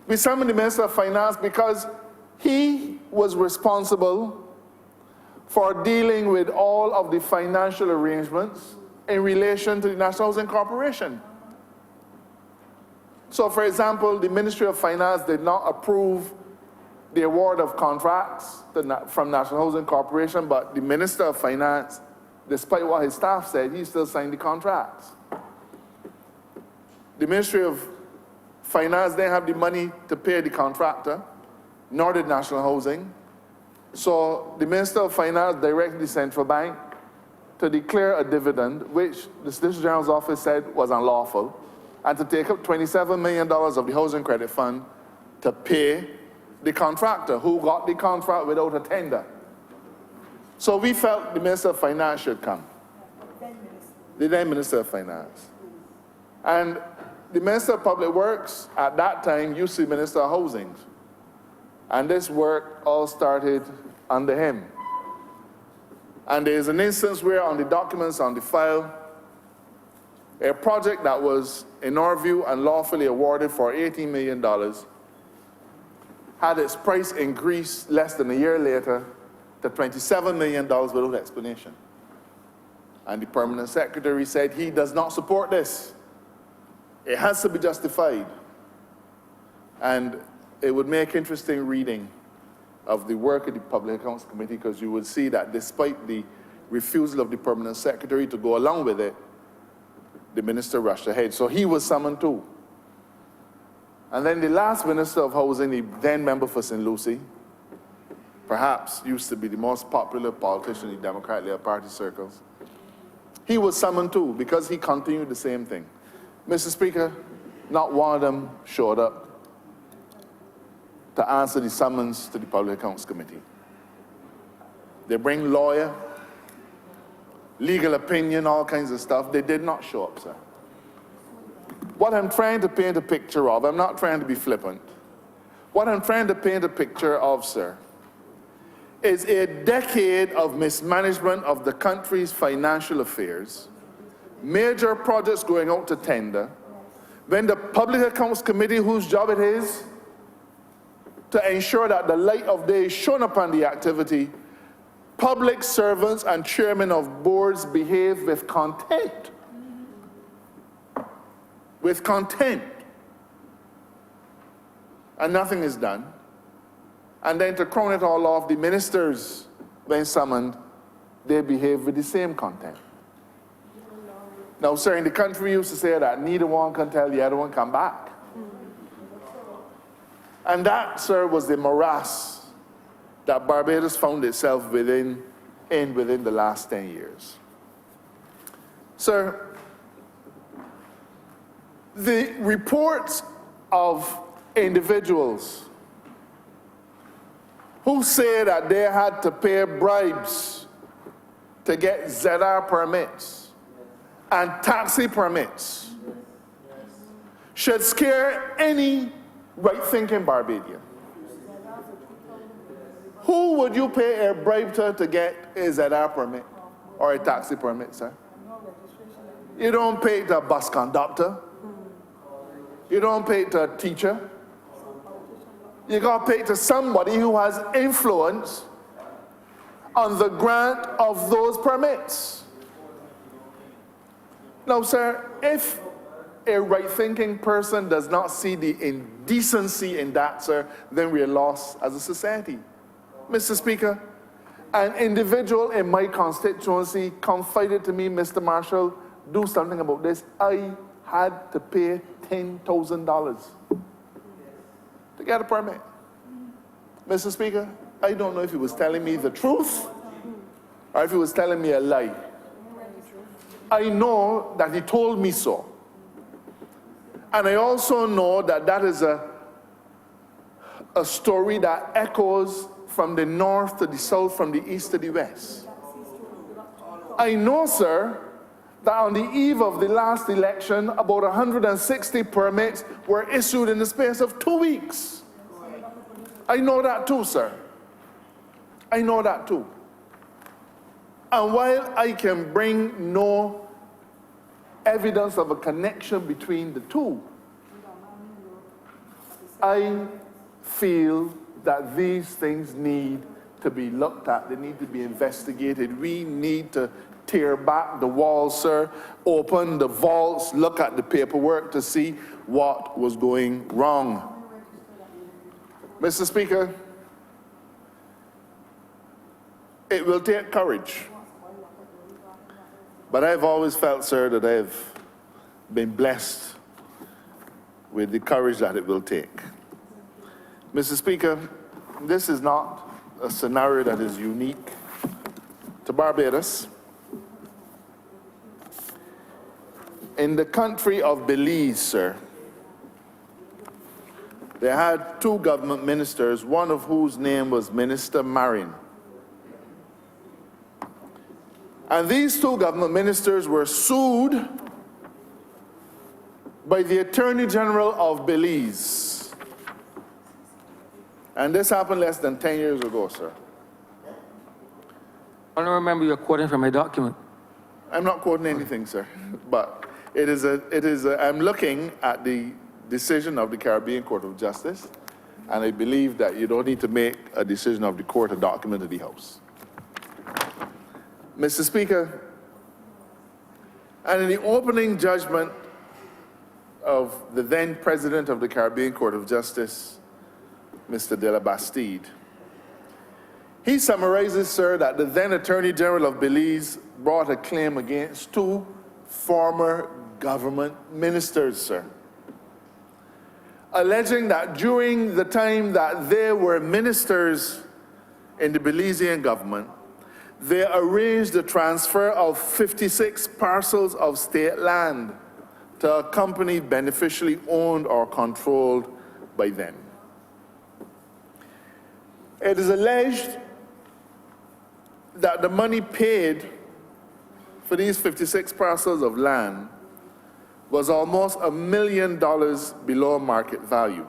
We summoned the Minister of Finance because he was responsible for dealing with all of the financial arrangements in relation to the National Housing Corporation. So, for example, the Ministry of Finance did not approve the award of contracts from National Housing Corporation, but the Minister of Finance, despite what his staff said, he still signed the contracts. The Ministry of Finance didn't have the money to pay the contractor, nor did National Housing. So the Minister of Finance directed the Central Bank to declare a dividend, which the Solicitor General's office said was unlawful, and to take up $27 million of the Housing Credit Fund to pay the contractor who got the contract without a tender. So we felt the Minister of Finance should come. The then Minister of Finance. And the Minister of Public Works at that time used to be Minister of Housing. And this work all started under him. And there's an instance where on the documents on the file, a project that was, in our view, unlawfully awarded for $18 million had its price increased less than a year later to $27 million without explanation. And the permanent secretary said he does not support this. It has to be justified. And it would make interesting reading of the work of the Public Accounts Committee, because you would see that despite the refusal of the permanent secretary to go along with it, the minister rushed ahead. So he was summoned too. And then the last Minister of Housing, the then member for St. Lucie, perhaps used to be the most popular politician in the Democratic Labour Party circles, he was summoned too because he continued the same thing. Mr. Speaker, not one of them showed up to answer the summons to the Public Accounts Committee. They bring lawyer, legal opinion, all kinds of stuff. They did not show up, sir. What I'm trying to paint a picture of, I'm not trying to be flippant. What I'm trying to paint a picture of, sir, is a decade of mismanagement of the country's financial affairs, major projects going out to tender, when the Public Accounts Committee, whose job it is to ensure that the light of day is shone upon the activity, public servants and chairmen of boards behave with contempt. With contempt. And nothing is done. And then to crown it all off, the ministers, when summoned, they behave with the same contempt. Now, sir, in the country we used to say that neither one can tell the other one come back. And that, sir, was the morass that Barbados found itself within the last 10 years. Sir, the reports of individuals who say that they had to pay bribes to get ZR permits and taxi permits should scare any right-thinking Barbadian. Who would you pay a bribe to get a ZR permit or a taxi permit, sir? You don't pay it to a bus conductor. You don't pay it to a teacher. You got to pay it to somebody who has influence on the grant of those permits. Now, sir, if a right-thinking person does not see the indecency in that, sir, then we are lost as a society. Mr. Speaker, an individual in my constituency confided to me, Mr. Marshall, do something about this. I had to pay $10,000 to get a permit. Mr. Speaker, I don't know if he was telling me the truth or if he was telling me a lie. I know that he told me so. And I also know that that is a story that echoes from the north to the south, from the east to the west. I know, sir, that on the eve of the last election, about 160 permits were issued in the space of 2 weeks. I know that too, sir. I know that too. And while I can bring no evidence of a connection between the two, I feel that these things need to be looked at. They need to be investigated. We need to tear back the walls, sir, open the vaults, look at the paperwork to see what was going wrong. Mr. Speaker, it will take courage. But I've always felt, sir, that I've been blessed with the courage that it will take. Mr. Speaker, this is not a scenario that is unique to Barbados. In the country of Belize, sir, they had two government ministers, one of whose name was Minister Marin. And these two government ministers were sued by the Attorney General of Belize. And this happened less than 10 years ago, sir. I don't remember you're quoting from a document. I'm not quoting anything, sir, but I'm looking at the decision of the Caribbean Court of Justice, and I believe that you don't need to make a decision of the court a document of the House. Mr. Speaker, and in the opening judgment of the then President of the Caribbean Court of Justice, Mr. de la Bastide, he summarizes, sir, that the then Attorney General of Belize brought a claim against two former government ministers, sir, alleging that during the time that they were ministers in the Belizean government, they arranged the transfer of 56 parcels of state land to a company beneficially owned or controlled by them. It is alleged that the money paid for these 56 parcels of land was almost $1 million below market value,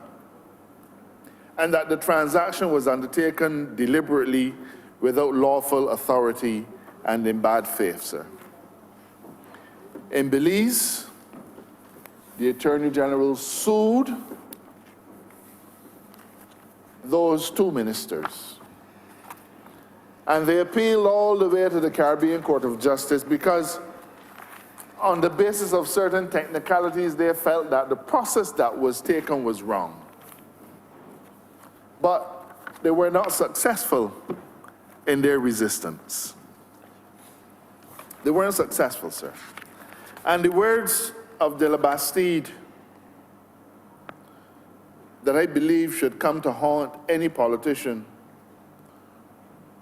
and that the transaction was undertaken deliberately without lawful authority and in bad faith, sir. In Belize, the Attorney General sued those two ministers. And they appealed all the way to the Caribbean Court of Justice because on the basis of certain technicalities, they felt that the process that was taken was wrong. But they were not successful in their resistance. They weren't successful, sir. And the words of de la Bastide that I believe should come to haunt any politician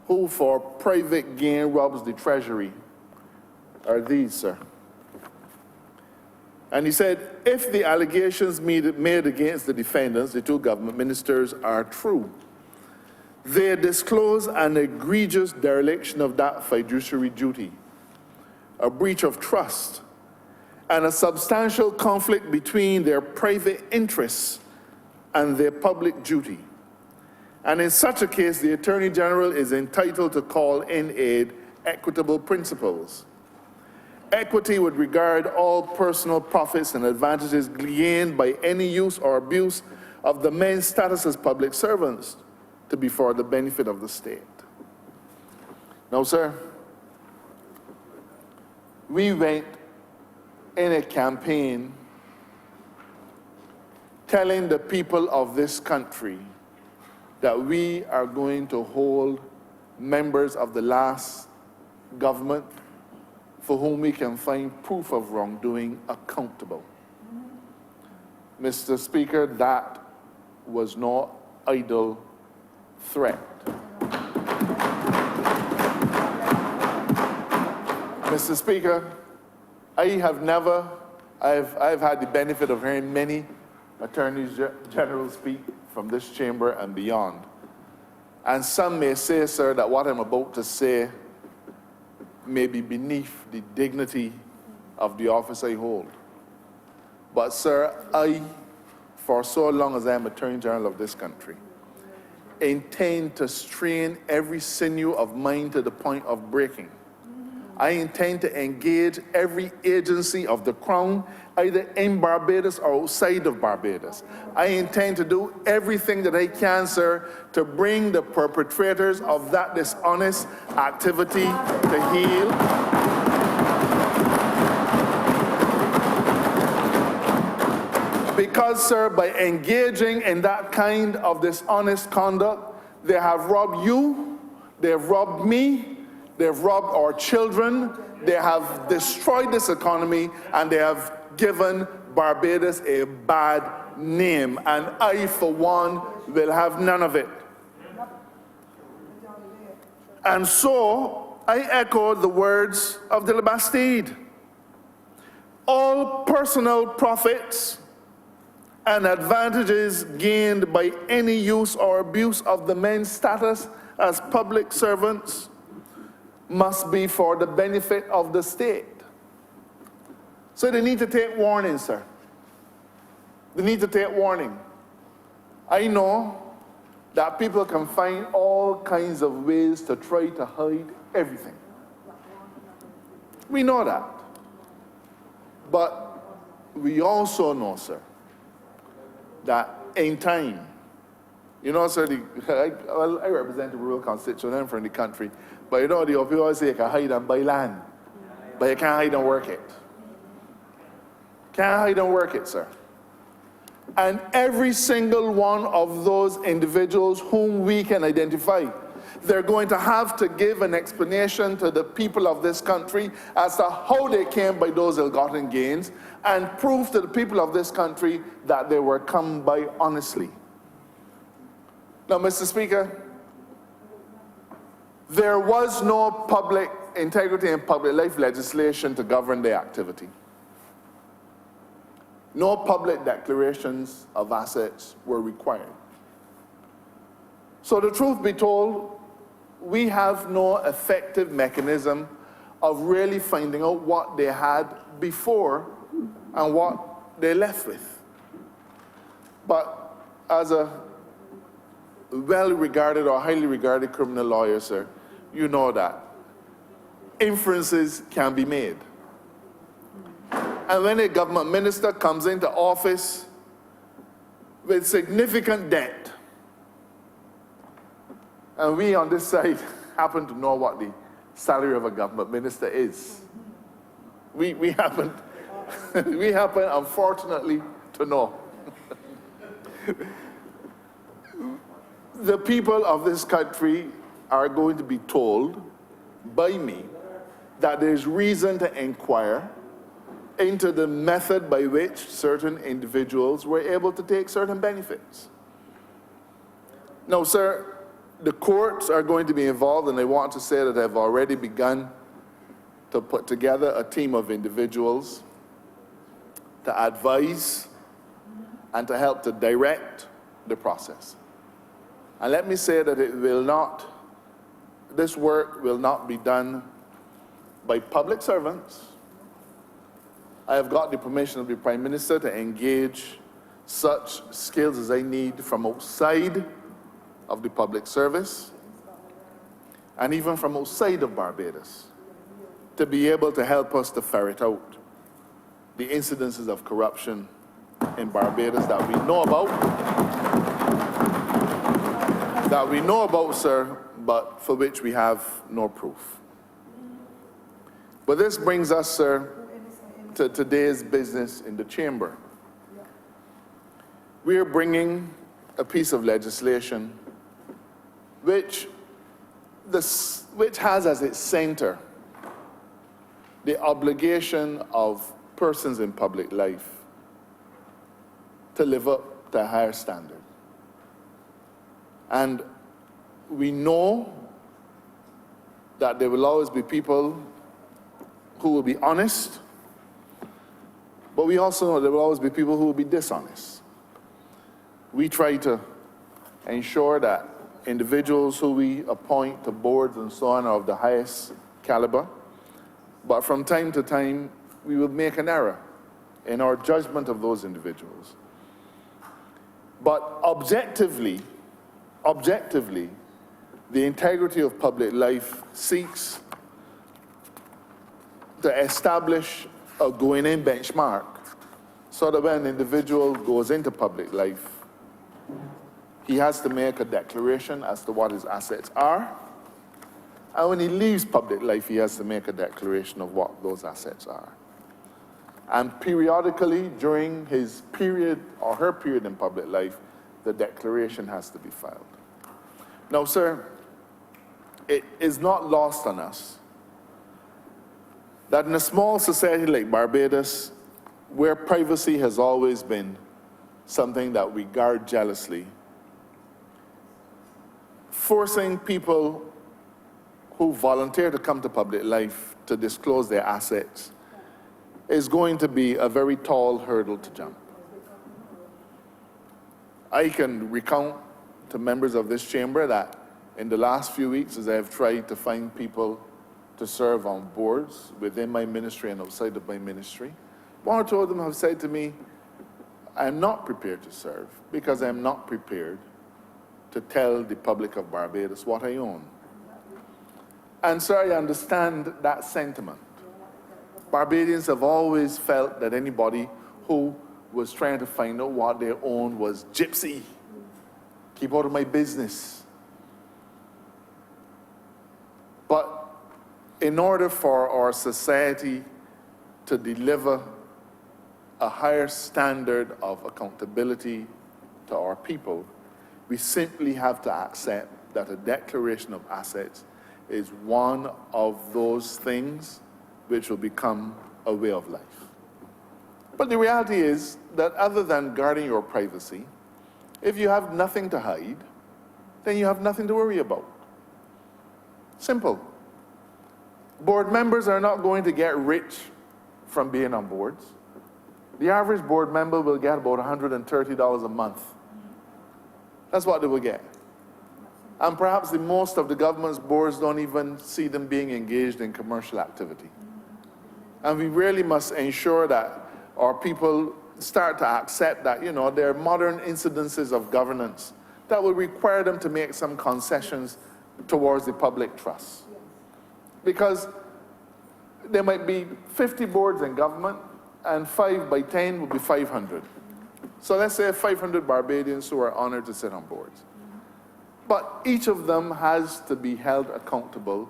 who for private gain robs the treasury are these, sir. And he said, if the allegations made against the defendants, the two government ministers, are true, they disclose an egregious dereliction of that fiduciary duty, a breach of trust, and a substantial conflict between their private interests and their public duty. And in such a case, the Attorney General is entitled to call in aid equitable principles. Equity would regard all personal profits and advantages gained by any use or abuse of the men's status as public servants to be for the benefit of the state. Now, sir, we went in a campaign telling the people of this country that we are going to hold members of the last government for whom we can find proof of wrongdoing accountable. Mr. Speaker, that was no idle threat. Mr. Speaker, I've had the benefit of hearing many attorneys general speak from this chamber and beyond. And some may say, sir, that what I'm about to say may be beneath the dignity of the office I hold. But, sir, I, for so long as I am Attorney General of this country, intend to strain every sinew of mine to the point of breaking. I intend to engage every agency of the Crown, either in Barbados or outside of Barbados. I intend to do everything that I can, sir, to bring the perpetrators of that dishonest activity to heel. Because, sir, by engaging in that kind of dishonest conduct, they have robbed you, they have robbed me, they've robbed our children, they have destroyed this economy, and they have given Barbados a bad name. And I, for one, will have none of it. And so, I echo the words of de la Bastide. All personal profits and advantages gained by any use or abuse of the men's status as public servants must be for the benefit of the state. So they need to take warning, sir. They need to take warning. I know that people can find all kinds of ways to try to hide everything. We know that. But we also know, sir, that in time, you know, sir, I represent the rural constituent, I'm from the country, but you know, the people always say you can hide and buy land, but you can't hide and work it. Can't hide and work it, sir. And every single one of those individuals whom we can identify, they're going to have to give an explanation to the people of this country as to how they came by those ill-gotten gains, and prove to the people of this country that they were come by honestly. Now, Mr. Speaker, there was no public integrity and public life legislation to govern their activity. No public declarations of assets were required. So the truth be told, we have no effective mechanism of really finding out what they had before and what they left with. But as a well-regarded or highly regarded criminal lawyer, sir, you know that inferences can be made. And when a government minister comes into office with significant debt, and we on this side happen to know what the salary of a government minister is. We happen, we happen, unfortunately, to know. The people of this country are going to be told by me that there's reason to inquire into the method by which certain individuals were able to take certain benefits. Now, sir, the courts are going to be involved, and I want to say that I've already begun to put together a team of individuals to advise and to help to direct the process. And let me say that this work will not be done by public servants. I have got the permission of the Prime Minister to engage such skills as I need from outside of the public service and even from outside of Barbados to be able to help us to ferret out the incidences of corruption in Barbados that we know about, sir, but for which we have no proof. But this brings us, sir, to today's business in the chamber. We are bringing a piece of legislation which has as its center the obligation of persons in public life to live up to a higher standard. And we know that there will always be people who will be honest, but we also know there will always be people who will be dishonest. We try to ensure that individuals who we appoint to boards and so on are of the highest caliber, but from time to time, we will make an error in our judgment of those individuals. But objectively, the integrity of public life seeks to establish a going-in benchmark so that when an individual goes into public life, he has to make a declaration as to what his assets are. And when he leaves public life, he has to make a declaration of what those assets are. And periodically, during his period or her period in public life, the declaration has to be filed. Now, sir, it is not lost on us that in a small society like Barbados, where privacy has always been something that we guard jealously, forcing people who volunteer to come to public life to disclose their assets is going to be a very tall hurdle to jump. I can recount to members of this chamber that in the last few weeks, as I have tried to find people to serve on boards within my ministry and outside of my ministry, one or two of them have said to me, I am not prepared to serve because I am not prepared to tell the public of Barbados what I own. And so I understand that sentiment. Barbadians have always felt that anybody who was trying to find out what they owned was gypsy. Keep out of my business. But in order for our society to deliver a higher standard of accountability to our people, we simply have to accept that a declaration of assets is one of those things which will become a way of life. But the reality is that other than guarding your privacy, if you have nothing to hide, then you have nothing to worry about. Simple. Board members are not going to get rich from being on boards. The average board member will get about $130 a month. That's what they will get. And perhaps the most of the government's boards don't even see them being engaged in commercial activity. And we really must ensure that our people start to accept that, you know, there are modern incidences of governance that will require them to make some concessions towards the public trust. Because there might be 50 boards in government, and 5 by 10 would be 500. So let's say 500 Barbadians who are honored to sit on boards. But each of them has to be held accountable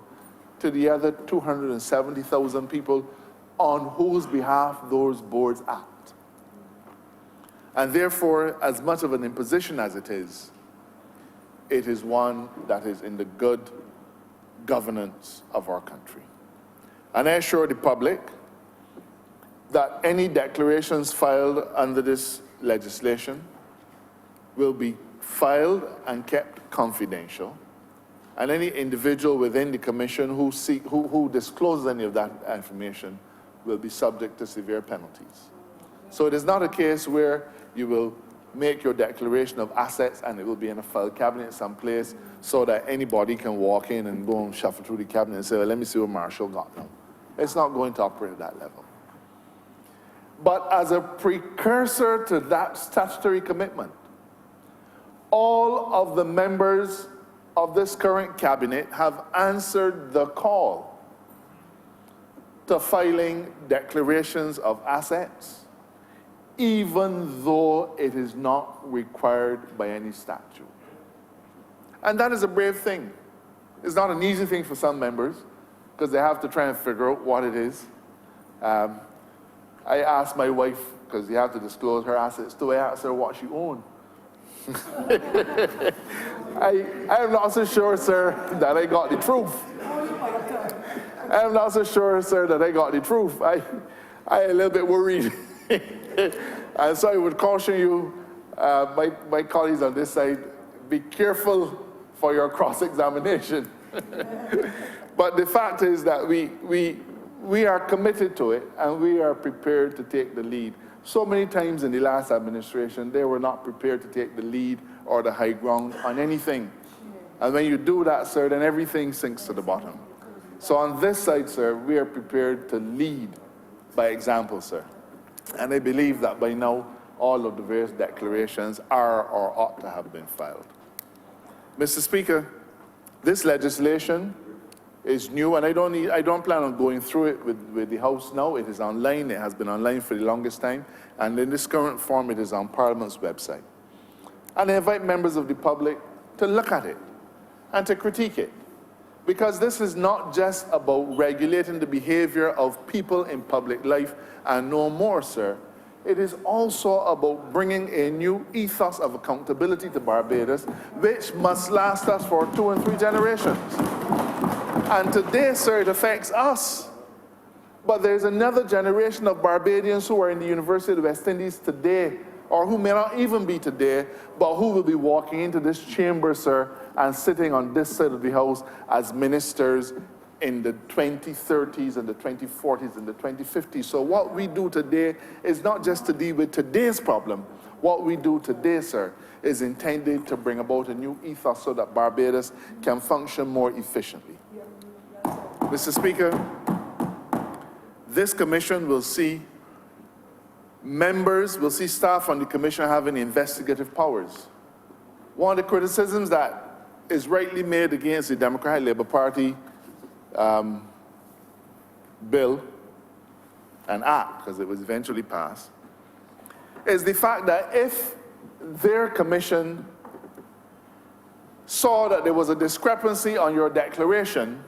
to the other 270,000 people on whose behalf those boards act. And therefore, as much of an imposition as it is one that is in the good governance of our country. And I assure the public that any declarations filed under this legislation will be filed and kept confidential, and any individual within the commission who discloses any of that information will be subject to severe penalties. So it is not a case where you will make your declaration of assets and it will be in a file cabinet someplace so that anybody can walk in and go and shuffle through the cabinet and say, well, let me see what Marshall got now. It's not going to operate at that level. But as a precursor to that statutory commitment, all of the members of this current cabinet have answered the call to filing declarations of assets, even though it is not required by any statute. And that is a brave thing. It's not an easy thing for some members, because they have to try and figure out what it is. I asked my wife, because you have to disclose her assets, so I asked her what she owned. I am not so sure, sir, that I got the truth. I am not so sure, sir, that I got the truth. I am a little bit worried. And so I would caution you, my colleagues on this side, be careful for your cross-examination. But the fact is that we are committed to it, and we are prepared to take the lead. So many times in the last administration, they were not prepared to take the lead or the high ground on anything. And when you do that, sir, then everything sinks to the bottom. So on this side, sir, we are prepared to lead by example, sir. And I believe that by now, all of the various declarations are or ought to have been filed. Mr. Speaker, this legislation is new, and I don't plan on going through it with the House now. It is online. It has been online for the longest time. And in this current form, it is on Parliament's website. And I invite members of the public to look at it and to critique it. Because this is not just about regulating the behavior of people in public life and no more, sir. It is also about bringing a new ethos of accountability to Barbados, which must last us for 2 and 3 generations. And today, sir, it affects us. But there's another generation of Barbadians who are in the University of the West Indies today, or who may not even be today, but who will be walking into this chamber, sir, and sitting on this side of the House as ministers in the 2030s and the 2040s and the 2050s. So what we do today is not just to deal with today's problem. What we do today, sir, is intended to bring about a new ethos so that Barbados can function more efficiently. Mr. Speaker, this commission will see members, will see staff on the commission having investigative powers. One of the criticisms that is rightly made against the Democratic Labour Party bill and act, because it was eventually passed, is the fact that if their commission saw that there was a discrepancy on your declaration,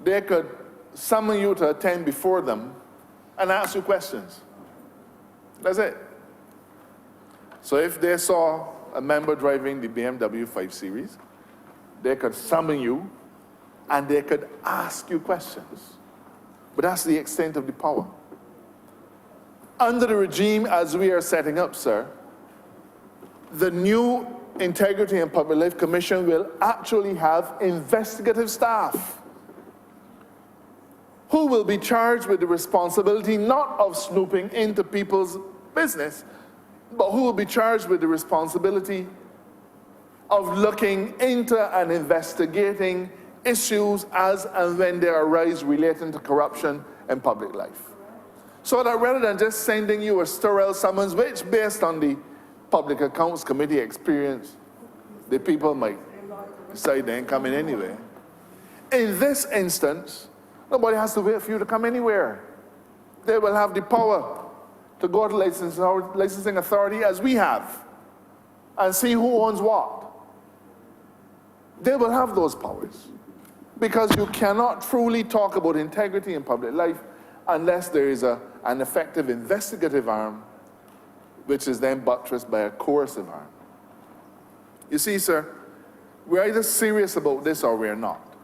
they could summon you to attend before them and ask you questions. That's it. So if they saw a member driving the BMW 5 Series, they could summon you and they could ask you questions. But that's the extent of the power. Under the regime as we are setting up, sir, the new Integrity and Public Life Commission will actually have investigative staff who will be charged with the responsibility not of snooping into people's business, but who will be charged with the responsibility of looking into and investigating issues as and when they arise relating to corruption in public life. So that rather than just sending you a sterile summons, which based on the Public Accounts Committee experience, the people might decide they ain't coming anyway. In this instance, nobody has to wait for you to come anywhere. They will have the power to go to licensing authority as we have and see who owns what. They will have those powers because you cannot truly talk about integrity in public life unless there is an effective investigative arm which is then buttressed by a coercive arm. You see, sir, we're either serious about this or we're not.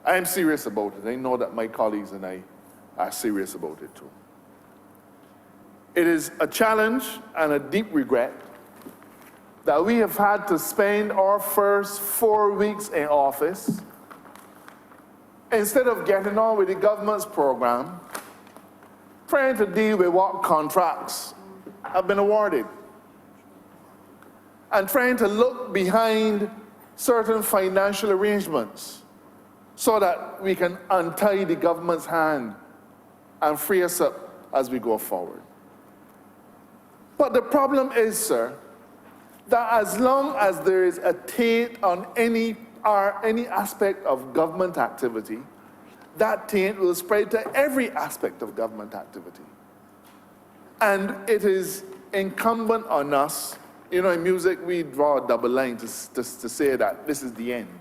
I'm serious about it. I know that my colleagues and I are serious about it too. It is a challenge and a deep regret that we have had to spend our first 4 weeks in office, instead of getting on with the government's program, trying to deal with what contracts have been awarded, and trying to look behind certain financial arrangements so that we can untie the government's hand and free us up as we go forward. But the problem is, sir, that as long as there is a taint on any aspect of government activity, that taint will spread to every aspect of government activity. And it is incumbent on us, you know, in music we draw a double line to say that this is the end.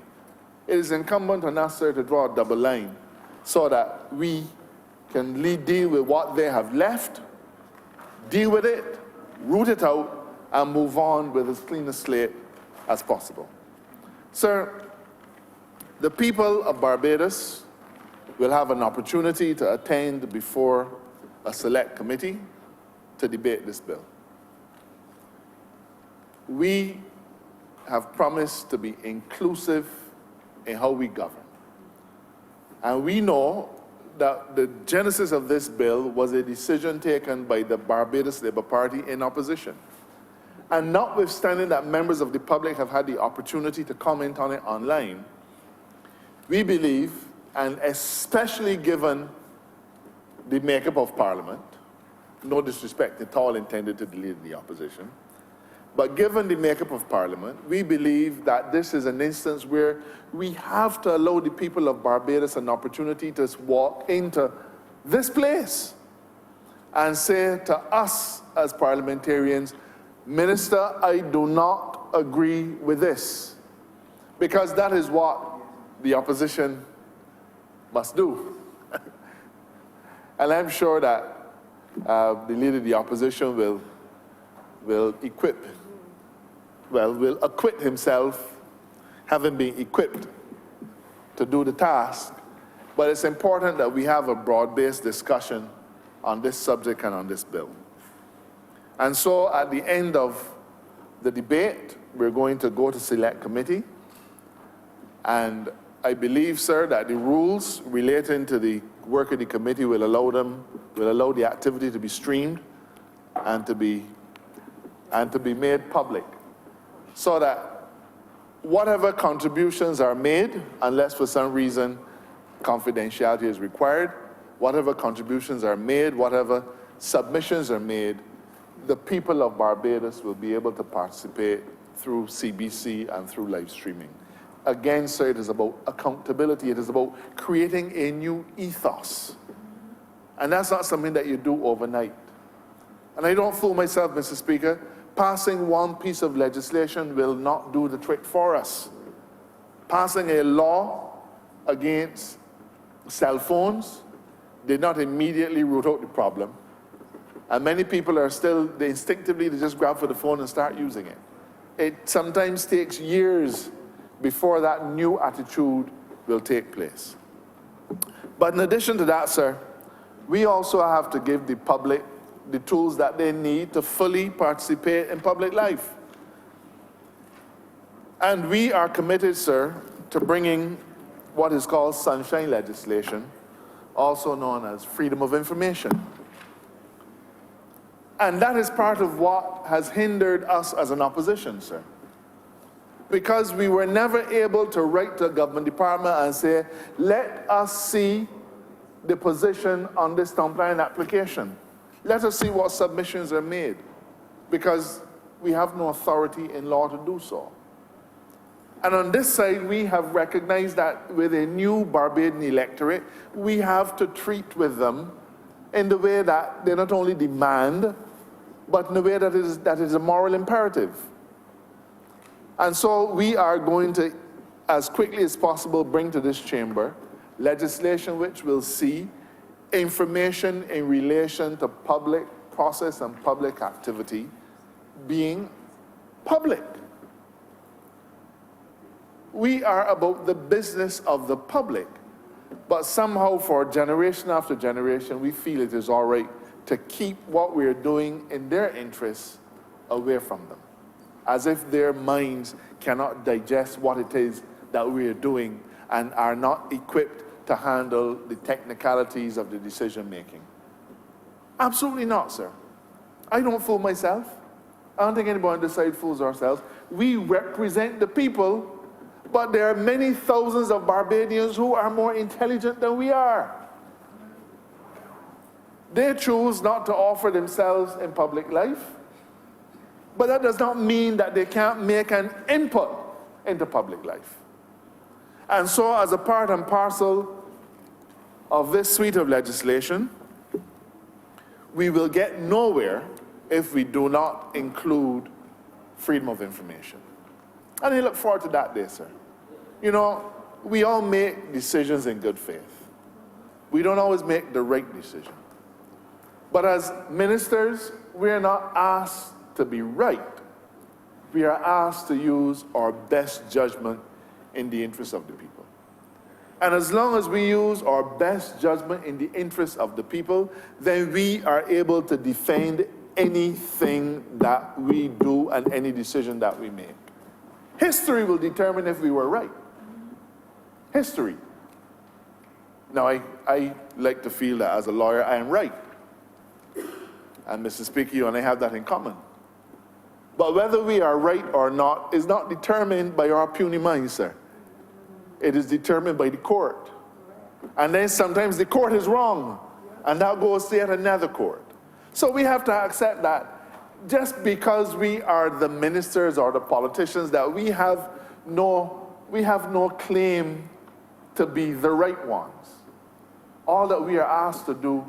It is incumbent on us, sir, to draw a double line so that we can deal with what they have left, deal with it, root it out, and move on with as clean a slate as possible. Sir, the people of Barbados will have an opportunity to attend before a select committee to debate this bill. We have promised to be inclusive in how we govern. And we know that the genesis of this bill was a decision taken by the Barbados Labour Party in opposition. And notwithstanding that members of the public have had the opportunity to comment on it online, we believe, and especially given the makeup of Parliament, no disrespect at all intended to the leader of the opposition, but given the makeup of Parliament, we believe that this is an instance where we have to allow the people of Barbados an opportunity to walk into this place and say to us as parliamentarians, Minister, I do not agree with this, because that is what the opposition must do. And I'm sure that the leader of the opposition will acquit himself, having been equipped to do the task. But it's important that we have a broad-based discussion on this subject and on this bill. And so at the end of the debate, we're going to go to select committee. And I believe, sir, that the rules relating to the work of the committee will allow the activity to be streamed and to be made public, so that whatever contributions are made, unless for some reason confidentiality is required, whatever contributions are made, whatever submissions are made, the people of Barbados will be able to participate through CBC and through live streaming. Again, sir, it is about accountability. It is about creating a new ethos. And that's not something that you do overnight. And I don't fool myself, Mr. Speaker. Passing one piece of legislation will not do the trick for us. Passing a law against cell phones did not immediately root out the problem. And many people are still, they just grab for the phone and start using it. It sometimes takes years before that new attitude will take place. But in addition to that, sir, we also have to give the public the tools that they need to fully participate in public life. And we are committed, sir, to bringing what is called sunshine legislation, also known as freedom of information. And that is part of what has hindered us as an opposition, sir. Because we were never able to write to a government department and say, let us see the position on this compliant application. Let us see what submissions are made, because we have no authority in law to do so. And on this side, we have recognized that with a new Barbadian electorate, we have to treat with them in the way that they not only demand, but in a way that is a moral imperative. And so we are going to, as quickly as possible, bring to this chamber legislation which will see information in relation to public process and public activity being public. We are about the business of the public, but somehow for generation after generation, we feel it is all right to keep what we're doing in their interests away from them, as if their minds cannot digest what it is that we're doing and are not equipped to handle the technicalities of the decision making. Absolutely not, sir. I don't fool myself. I don't think anybody on this side fools ourselves. We represent the people, but there are many thousands of Barbadians who are more intelligent than we are. They choose not to offer themselves in public life, but that does not mean that they can't make an input into public life. And so, as a part and parcel of this suite of legislation, we will get nowhere if we do not include freedom of information. And I look forward to that day, sir. You know, we all make decisions in good faith. We don't always make the right decision. But as ministers, we are not asked to be right. We are asked to use our best judgment in the interest of the people. And as long as we use our best judgment in the interest of the people, then we are able to defend anything that we do and any decision that we make. History will determine if we were right. History. Now, I like to feel that as a lawyer, I am right. And Mr. Speaker, you and I have that in common. But whether we are right or not is not determined by our puny minds, sir. It is determined by the court. And then sometimes the court is wrong, and that goes to yet another court. So we have to accept that just because we are the ministers or the politicians, that we have no claim to be the right ones. All that we are asked to do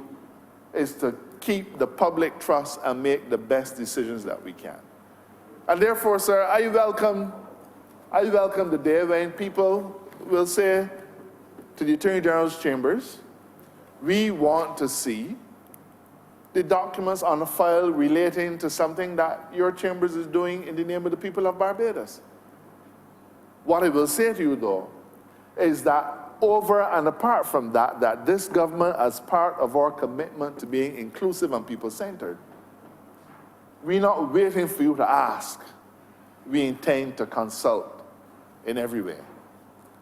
is to keep the public trust and make the best decisions that we can. And therefore, sir, I welcome the day when people will say to the Attorney General's chambers, we want to see the documents on the file relating to something that your chambers is doing in the name of the people of Barbados. What I will say to you, though, is that over and apart from that, that this government, as part of our commitment to being inclusive and people-centered, we're not waiting for you to ask. We intend to consult in every way.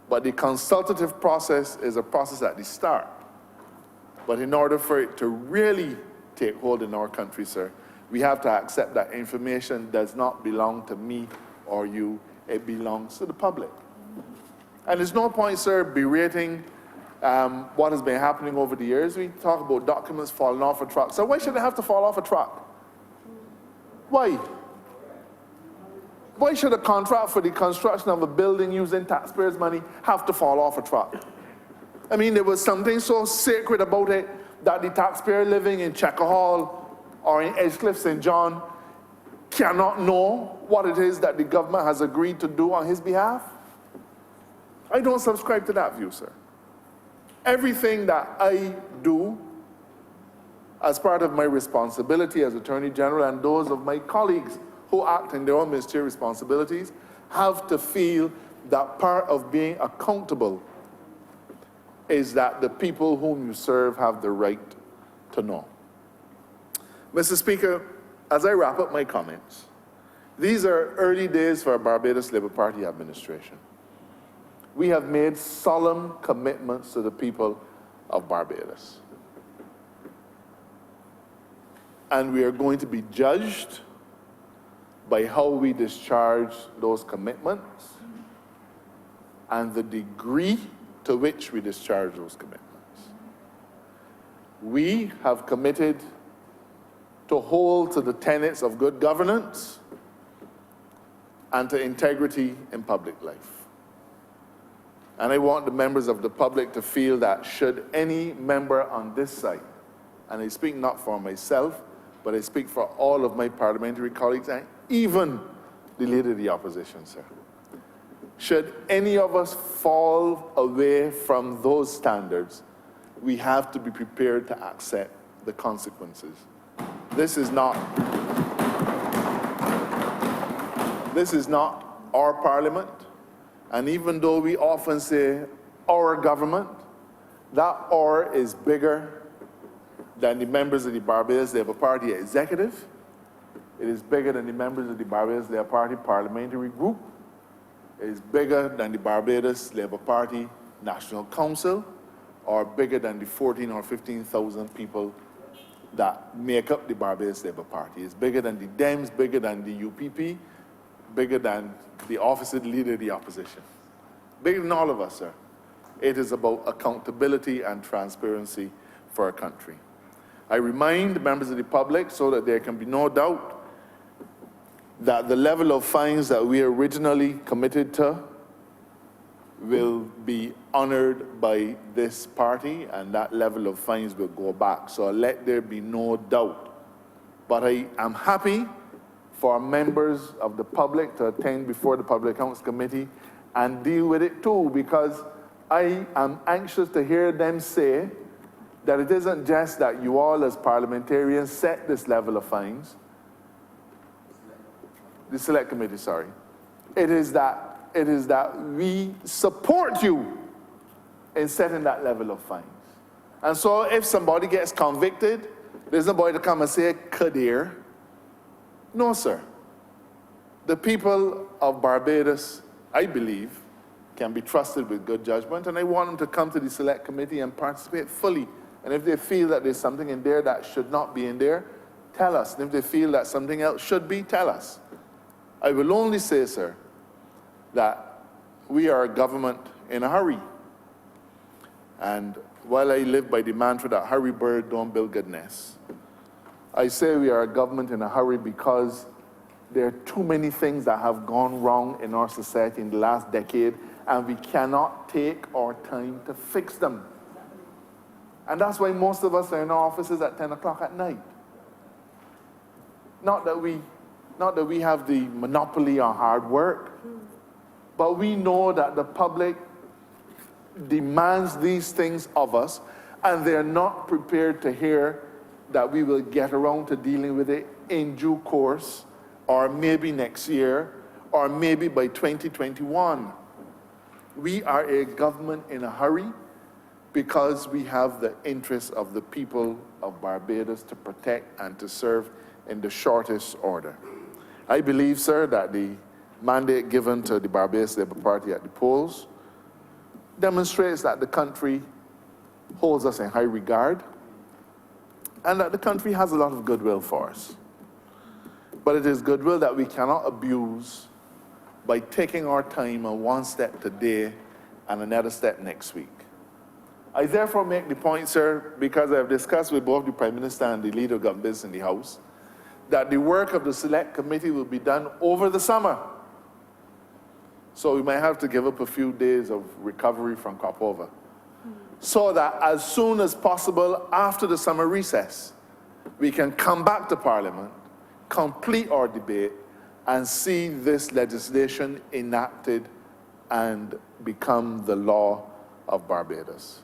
But the consultative process is a process at the start. But in order for it to really take hold in our country, sir, we have to accept that information does not belong to me or you. It belongs to the public. And there's no point, sir, berating what has been happening over the years. We talk about documents falling off a truck. So why should they have to fall off a truck? Why? Why should a contract for the construction of a building using taxpayers' money have to fall off a truck? I mean, there was something so sacred about it that the taxpayer living in Checker Hall or in Edgecliff St. John cannot know what it is that the government has agreed to do on his behalf? I don't subscribe to that view, sir. Everything that I do as part of my responsibility as Attorney General and those of my colleagues who act in their own ministerial responsibilities have to feel that part of being accountable is that the people whom you serve have the right to know. Mr. Speaker, as I wrap up my comments, these are early days for a Barbados Labour Party administration. We have made solemn commitments to the people of Barbados. And we are going to be judged by how we discharge those commitments and the degree to which we discharge those commitments. We have committed to hold to the tenets of good governance and to integrity in public life. And I want the members of the public to feel that should any member on this side and I speak not for myself, but I speak for all of my parliamentary colleagues and even the Leader of the Opposition, sir. Should any of us fall away from those standards, we have to be prepared to accept the consequences. This is not our parliament, and even though we often say our government, that "our" is bigger than the members of the Barbados Labour Party executive. It is bigger than the members of the Barbados Labour Party parliamentary group. It is bigger than the Barbados Labour Party National Council, or bigger than the 14 or 15,000 people that make up the Barbados Labour Party. It's bigger than the Dems, bigger than the UPP, bigger than the office of the Leader of the Opposition. Bigger than all of us, sir. It is about accountability and transparency for our country. I remind members of the public, so that there can be no doubt, that the level of fines that we originally committed to will be honored by this party, and that level of fines will go back. So let there be no doubt. But I am happy for members of the public to attend before the Public Accounts Committee and deal with it too, because I am anxious to hear them say that it isn't just that you all as parliamentarians set this level of fines. The Select Committee, sorry. It is that we support you in setting that level of fines. And so if somebody gets convicted, there's nobody to come and say, Kadir. No, sir. The people of Barbados, I believe, can be trusted with good judgment, and I want them to come to the Select Committee and participate fully. And if they feel that there's something in there that should not be in there, tell us. And if they feel that something else should be, tell us. I will only say, sir, that we are a government in a hurry. And while I live by the mantra that hurry bird don't build good nest, I say we are a government in a hurry because there are too many things that have gone wrong in our society in the last decade, and we cannot take our time to fix them. And that's why most of us are in our offices at 10 o'clock at night. Not that we have the monopoly on hard work, but we know that the public demands these things of us, and they're not prepared to hear that we will get around to dealing with it in due course, or maybe next year, or maybe by 2021. We are a government in a hurry because we have the interests of the people of Barbados to protect and to serve in the shortest order. I believe, sir, that the mandate given to the Barbados Labour Party at the polls demonstrates that the country holds us in high regard and that the country has a lot of goodwill for us. But it is goodwill that we cannot abuse by taking our time on one step today and another step next week. I therefore make the point, sir, because I have discussed with both the Prime Minister and the Leader of Government in the House, that the work of the Select Committee will be done over the summer. So we might have to give up a few days of recovery from Copover. So that as soon as possible after the summer recess, we can come back to Parliament, complete our debate, and see this legislation enacted and become the law of Barbados.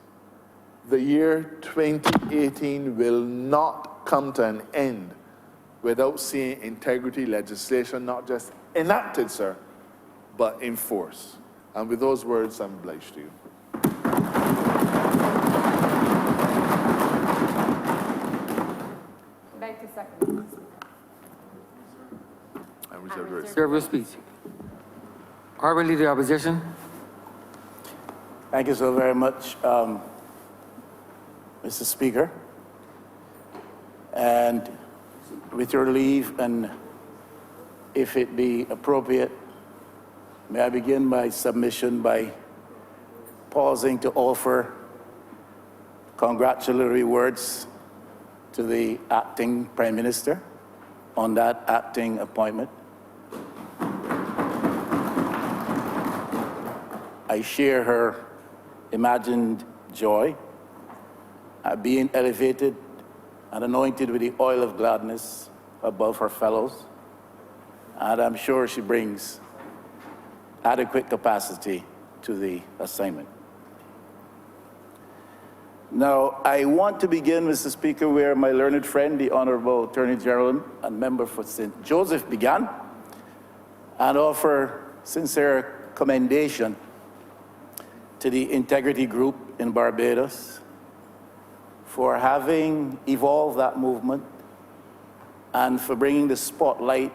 The year 2018 will not come to an end without seeing integrity legislation not just enacted, sir, but enforced. And with those words, I'm obliged to you. Beg to second. I reserve the rest. Reserve your speech. Honourable Leader of the Opposition. Thank you so very much, Mr. Speaker. And with your leave, and if it be appropriate, may I begin my submission by pausing to offer congratulatory words to the acting Prime Minister on that acting appointment. I share her imagined joy at being elevated and anointed with the oil of gladness above her fellows. And I'm sure she brings adequate capacity to the assignment. Now, I want to begin, Mr. Speaker, where my learned friend, the Honourable Attorney General and member for St. Joseph began, and offer sincere commendation to the Integrity Group in Barbados for having evolved that movement and for bringing the spotlight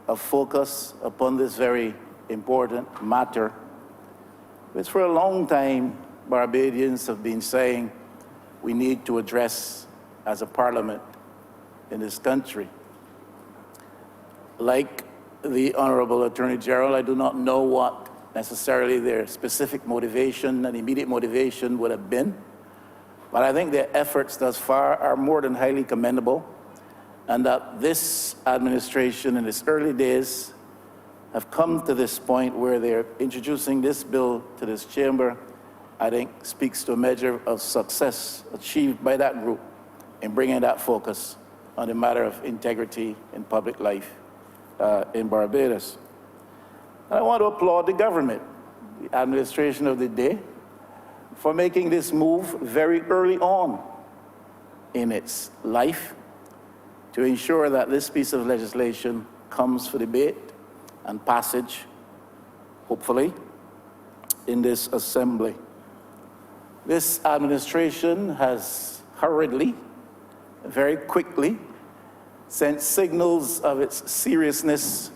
of focus upon this very important matter, which for a long time Barbadians have been saying we need to address as a parliament in this country. Like the Honourable Attorney General, I do not know what necessarily their specific motivation and immediate motivation would have been, but I think their efforts thus far are more than highly commendable, and that this administration in its early days have come to this point where they're introducing this bill to this chamber, I think speaks to a measure of success achieved by that group in bringing that focus on the matter of integrity in public life in Barbados. And I want to applaud the government, the administration of the day, for making this move very early on in its life to ensure that this piece of legislation comes for debate and passage, hopefully, in this assembly. This administration has hurriedly, very quickly, sent signals of its seriousness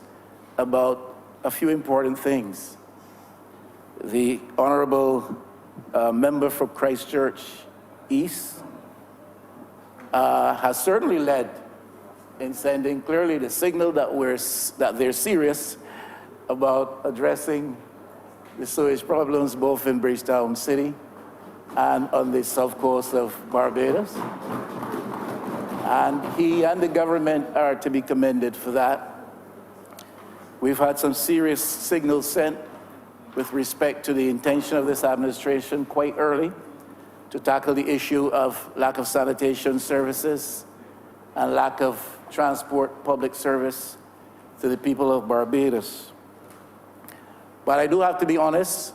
about a few important things. The Honourable member for Christchurch East has certainly led in sending clearly the signal that they're serious about addressing the sewage problems both in Bridgetown City and on the south coast of Barbados. And he and the government are to be commended for that. We've had some serious signals sent with respect to the intention of this administration quite early to tackle the issue of lack of sanitation services and lack of transport public service to the people of Barbados. But I do have to be honest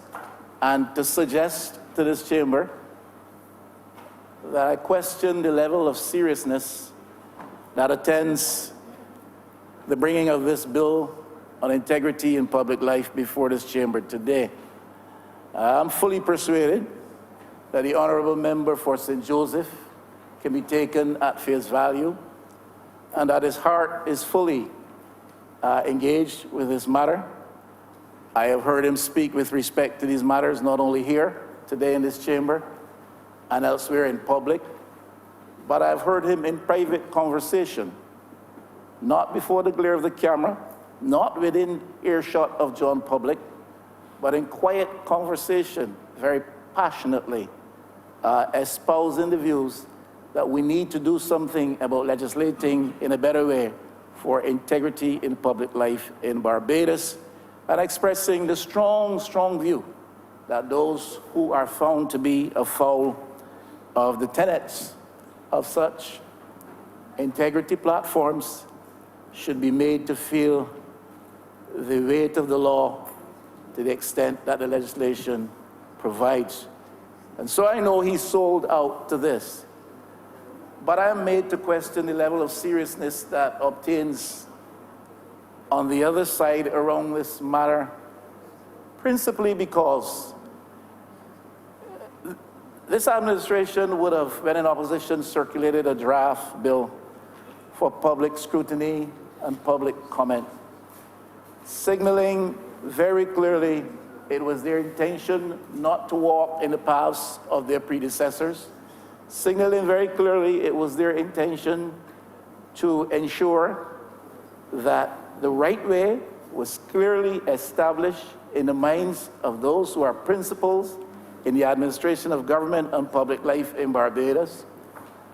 and to suggest to this chamber that I question the level of seriousness that attends the bringing of this bill on integrity in public life before this chamber today. I'm fully persuaded that the Honourable member for St. Joseph can be taken at face value and that his heart is fully engaged with this matter. I have heard him speak with respect to these matters not only here today in this chamber and elsewhere in public, but I've heard him in private conversation, not before the glare of the camera, not within earshot of John Public, but in quiet conversation, very passionately, espousing the views that we need to do something about legislating in a better way for integrity in public life in Barbados, and expressing the strong, strong view that those who are found to be afoul of the tenets of such integrity platforms should be made to feel the weight of the law to the extent that the legislation provides. And so I know he's sold out to this. But I am made to question the level of seriousness that obtains on the other side around this matter, principally because this administration would have, when in opposition, circulated a draft bill for public scrutiny and public comment, signaling very clearly it was their intention not to walk in the paths of their predecessors, signaling very clearly it was their intention to ensure that the right way was clearly established in the minds of those who are principals in the administration of government and public life in Barbados,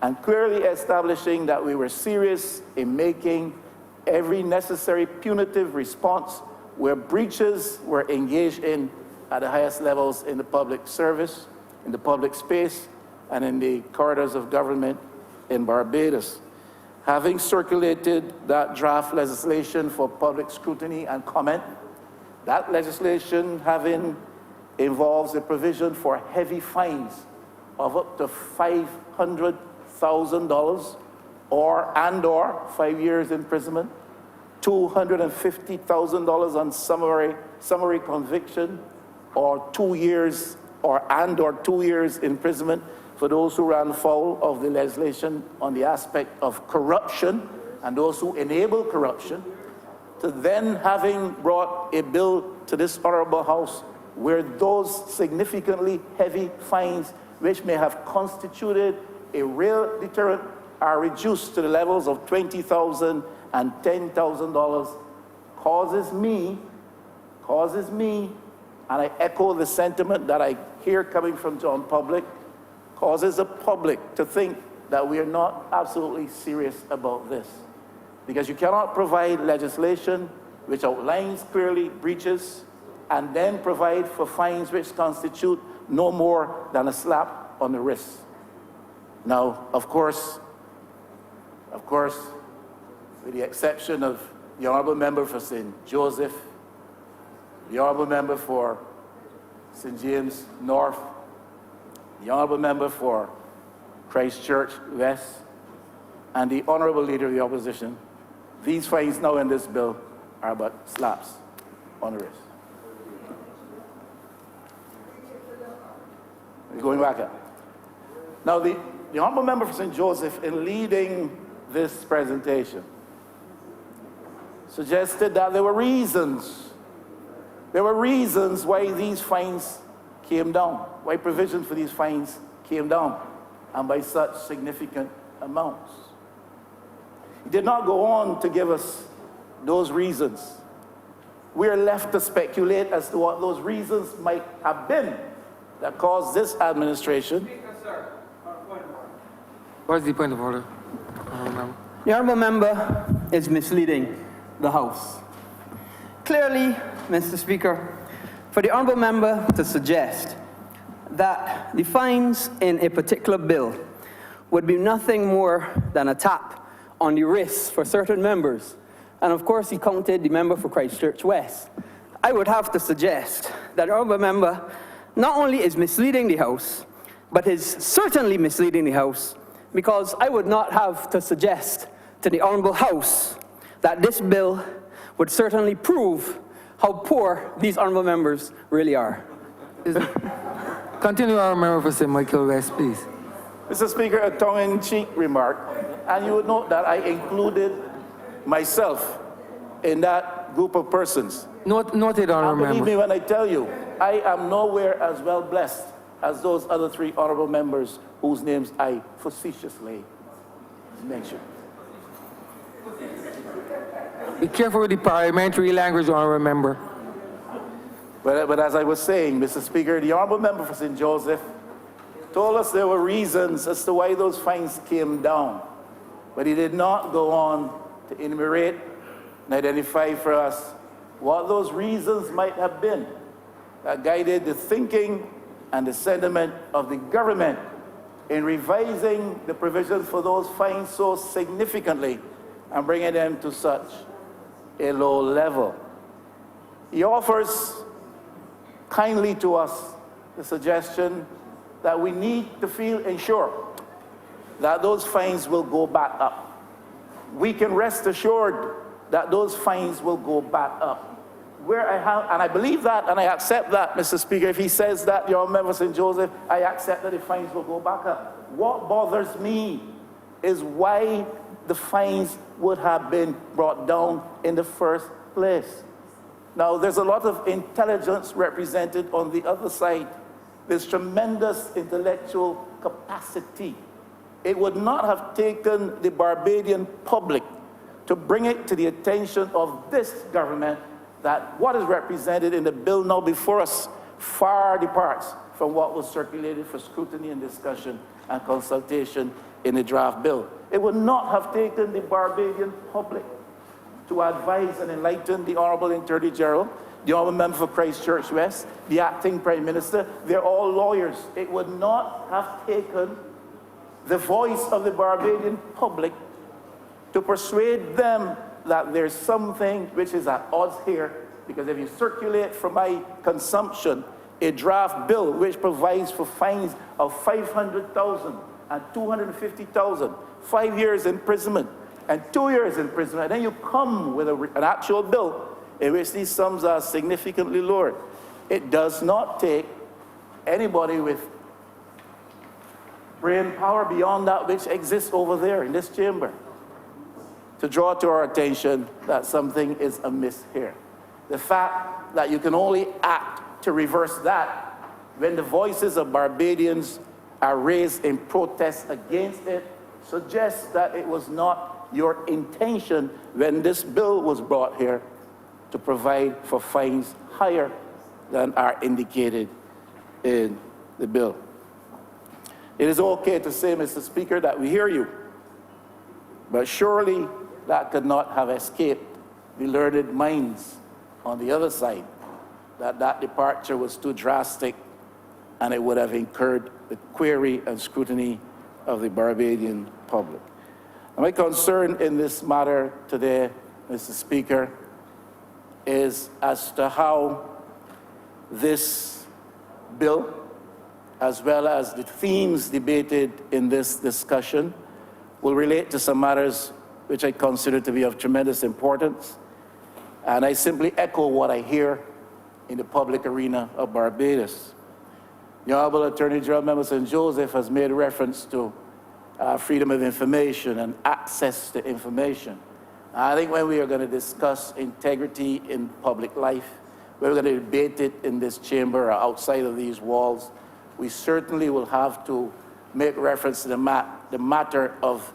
and clearly establishing that we were serious in making every necessary punitive response where breaches were engaged in at the highest levels in the public service, in the public space, and in the corridors of government in Barbados. Having circulated that draft legislation for public scrutiny and comment, that legislation involves a provision for heavy fines of up to $500,000 or 5 years imprisonment, $250,000 on summary conviction, or 2 years or 2 years imprisonment for those who ran foul of the legislation on the aspect of corruption and those who enable corruption, to then having brought a bill to this honorable House where those significantly heavy fines, which may have constituted a real deterrent, are reduced to the levels of $20,000 and $10,000, causes me, and I echo the sentiment that I hear coming from John Public, causes the public to think that we are not absolutely serious about this. Because you cannot provide legislation which outlines clearly breaches and then provide for fines which constitute no more than a slap on the wrist. Now, of course, with the exception of the Honourable Member for St. Joseph, the Honourable Member for St. James North, the Honourable Member for Christchurch West, and the Honourable Leader of the Opposition, these fines now in this bill are but slaps on the wrist. Going back up. Now, the Honourable Member for St. Joseph, in leading this presentation, suggested that there were reasons why these fines came down, why provision for these fines came down, and by such significant amounts. He did not go on to give us those reasons. We are left to speculate as to what those reasons might have been that caused this administration. What is the point of order? The honourable member is misleading the House. Clearly, Mr. Speaker, for the honourable member to suggest that the fines in a particular bill would be nothing more than a tap on the wrist for certain members, and of course he counted the member for Christchurch West, I would have to suggest that the honourable member not only is misleading the House, but is certainly misleading the House, because I would not have to suggest to the honourable House that this bill would certainly prove how poor these honourable members really are. Continue, Honourable Member for St. Michael West, please. Mr. Speaker, a tongue-in-cheek remark, and you would note that I included myself in that group of persons. Noted, Honourable And believe Member. me when I tell you, I am nowhere as well blessed as those other three honourable members whose names I facetiously mentioned. Be careful with the parliamentary language, Honourable Member. But as I was saying, Mr. Speaker, the honourable member for St. Joseph told us there were reasons as to why those fines came down. But he did not go on to enumerate and identify for us what those reasons might have been that guided the thinking and the sentiment of the government in revising the provisions for those fines so significantly and bringing them to such a low level. He offers kindly to us the suggestion that we need to feel ensured that those fines will go back up. We can rest assured that those fines will go back up. Where I have, and I believe that, and I accept that, Mr. Speaker, if he says that, your member St. Joseph, I accept that the fines will go back up. What bothers me is why the fines would have been brought down in the first place. Now, there's a lot of intelligence represented on the other side. There's tremendous intellectual capacity. It would not have taken the Barbadian public to bring it to the attention of this government that what is represented in the bill now before us far departs from what was circulated for scrutiny and discussion and consultation in the draft bill. It would not have taken the Barbadian public to advise and enlighten the Honourable Attorney General, the Honourable Member for Christchurch West, the Acting Prime Minister. They're all lawyers. It would not have taken the voice of the Barbadian public, to persuade them that there's something which is at odds here, because if you circulate for my consumption a draft bill which provides for fines of $500,000 and $250,000, 5 years imprisonment and 2 years imprisonment, and then you come with an actual bill in which these sums are significantly lower. It does not take anybody with brain power beyond that which exists over there in this chamber to draw to our attention that something is amiss here. The fact that you can only act to reverse that when the voices of Barbadians are raised in protest against it suggests that it was not your intention when this bill was brought here to provide for fines higher than are indicated in the bill. It is okay to say, Mr. Speaker, that we hear you, but surely that could not have escaped the learned minds on the other side, that that departure was too drastic and it would have incurred the query and scrutiny of the Barbadian public. And my concern in this matter today, Mr. Speaker, is as to how this bill, as well as the themes debated in this discussion, will relate to some matters which I consider to be of tremendous importance. And I simply echo what I hear in the public arena of Barbados. The Honourable Attorney General Member St. Joseph has made reference to freedom of information and access to information. I think when we are going to discuss integrity in public life, we're going to debate it in this chamber or outside of these walls, we certainly will have to make reference to the matter of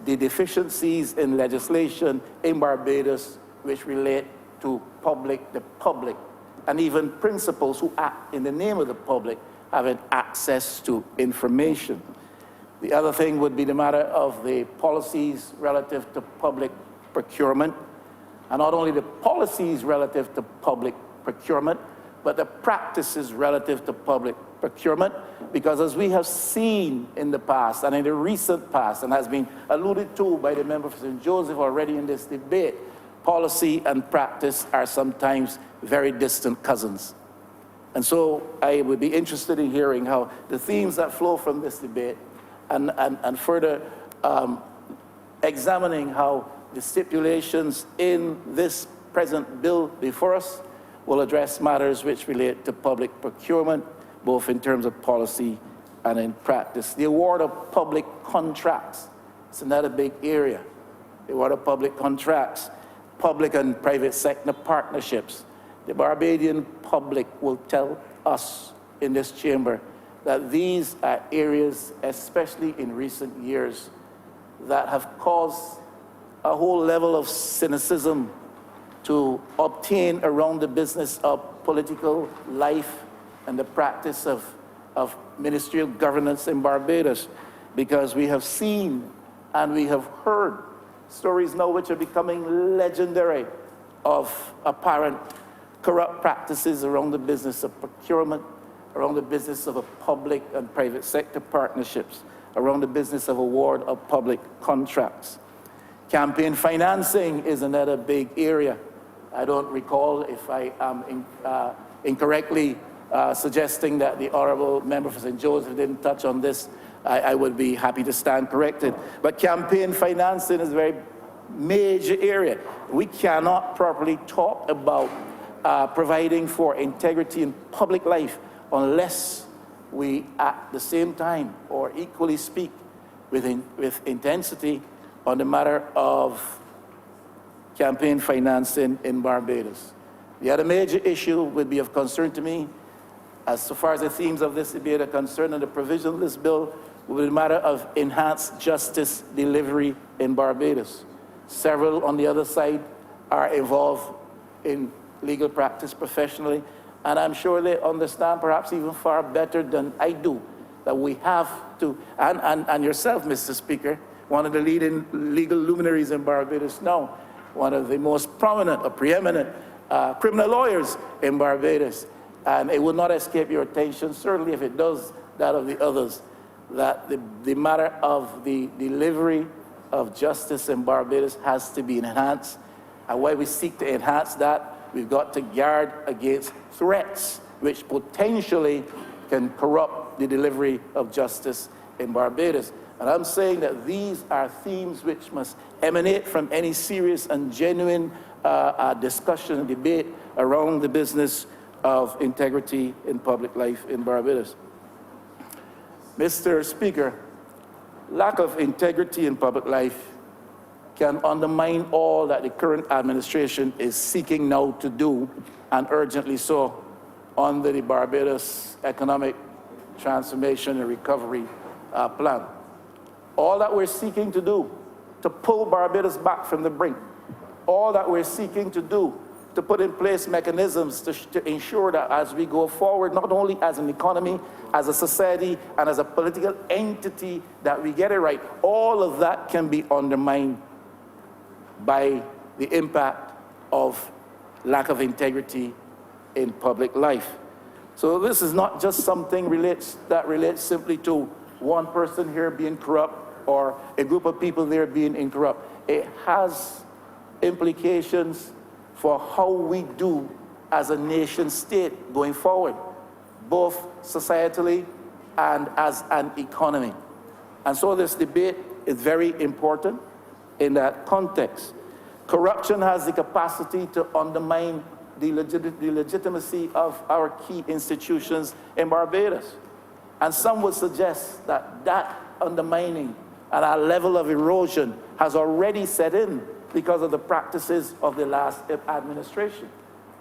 the deficiencies in legislation in Barbados which relate to the public, and even principals who act in the name of the public having access to information. The other thing would be the matter of the policies relative to public procurement, and not only the policies relative to public procurement, but the practices relative to public procurement, because as we have seen in the past and in the recent past, and has been alluded to by the member for St. Joseph already in this debate, policy and practice are sometimes very distant cousins. And so I would be interested in hearing how the themes that flow from this debate and further examining how the stipulations in this present bill before us will address matters which relate to public procurement, both in terms of policy and in practice. The award of public contracts is another big area. The award of public contracts, public and private sector partnerships. The Barbadian public will tell us in this chamber that these are areas, especially in recent years, that have caused a whole level of cynicism to obtain around the business of political life and the practice of ministerial governance in Barbados, because we have seen and we have heard stories now which are becoming legendary of apparent corrupt practices around the business of procurement, around the business of a public and private sector partnerships, around the business of award of public contracts. Campaign financing is another big area. I don't recall if I am incorrectly suggesting that the Honourable Member for St. Joseph didn't touch on this. I would be happy to stand corrected. But campaign financing is a very major area. We cannot properly talk about providing for integrity in public life unless we at the same time or equally speak with intensity on the matter of campaign financing in Barbados. The other major issue would be of concern to me, as so far as the themes of this debate are concerned, and the provision of this bill will be the matter of enhanced justice delivery in Barbados. Several on the other side are involved in legal practice professionally, and I'm sure they understand perhaps even far better than I do that we have to, and yourself, Mr. Speaker, one of the leading legal luminaries in Barbados now, one of the most prominent or preeminent criminal lawyers in Barbados. And it will not escape your attention, certainly if it does that of the others, that the matter of the delivery of justice in Barbados has to be enhanced. And while we seek to enhance that, we've got to guard against threats which potentially can corrupt the delivery of justice in Barbados. And I'm saying that these are themes which must emanate from any serious and genuine discussion and debate around the business of integrity in public life in Barbados. Mr. Speaker, lack of integrity in public life can undermine all that the current administration is seeking now to do, and urgently so, under the Barbados Economic Transformation and Recovery Plan. All that we're seeking to do to pull Barbados back from the brink, all that we're seeking to do to put in place mechanisms to ensure that as we go forward, not only as an economy, as a society, and as a political entity, that we get it right, all of that can be undermined by the impact of lack of integrity in public life. So this is not just something that relates simply to one person here being corrupt or a group of people there being incorrupt. It has implications for how we do as a nation state going forward, both societally and as an economy. And so this debate is very important in that context. Corruption has the capacity to undermine the legitimacy of our key institutions in Barbados. And some would suggest that that undermining and our level of erosion has already set in because of the practices of the last administration.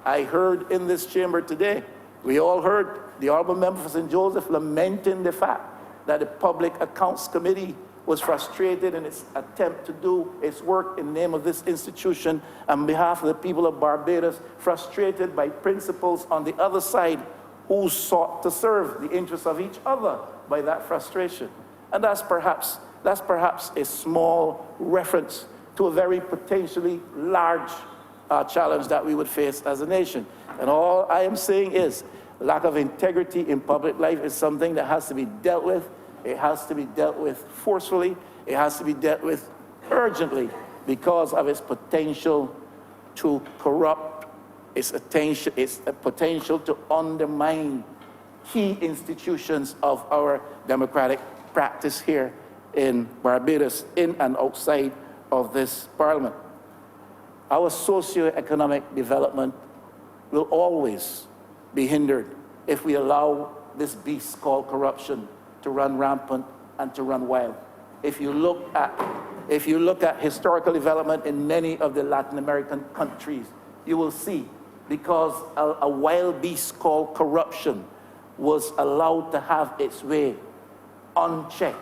I heard in this chamber today, we all heard the Honourable Member for St. Joseph lamenting the fact that the Public Accounts Committee was frustrated in its attempt to do its work in the name of this institution on behalf of the people of Barbados, frustrated by principals on the other side who sought to serve the interests of each other by that frustration. And that's perhaps a small reference to a very potentially large challenge that we would face as a nation. And all I am saying is lack of integrity in public life is something that has to be dealt with. It has to be dealt with forcefully. It has to be dealt with urgently because of its potential to corrupt, its potential to undermine key institutions of our democratic practice here in Barbados, in and outside of this parliament. Our socio-economic development will always be hindered if we allow this beast called corruption to run rampant and to run wild. If you look at historical development in many of the Latin American countries, you will see because a wild beast called corruption was allowed to have its way unchecked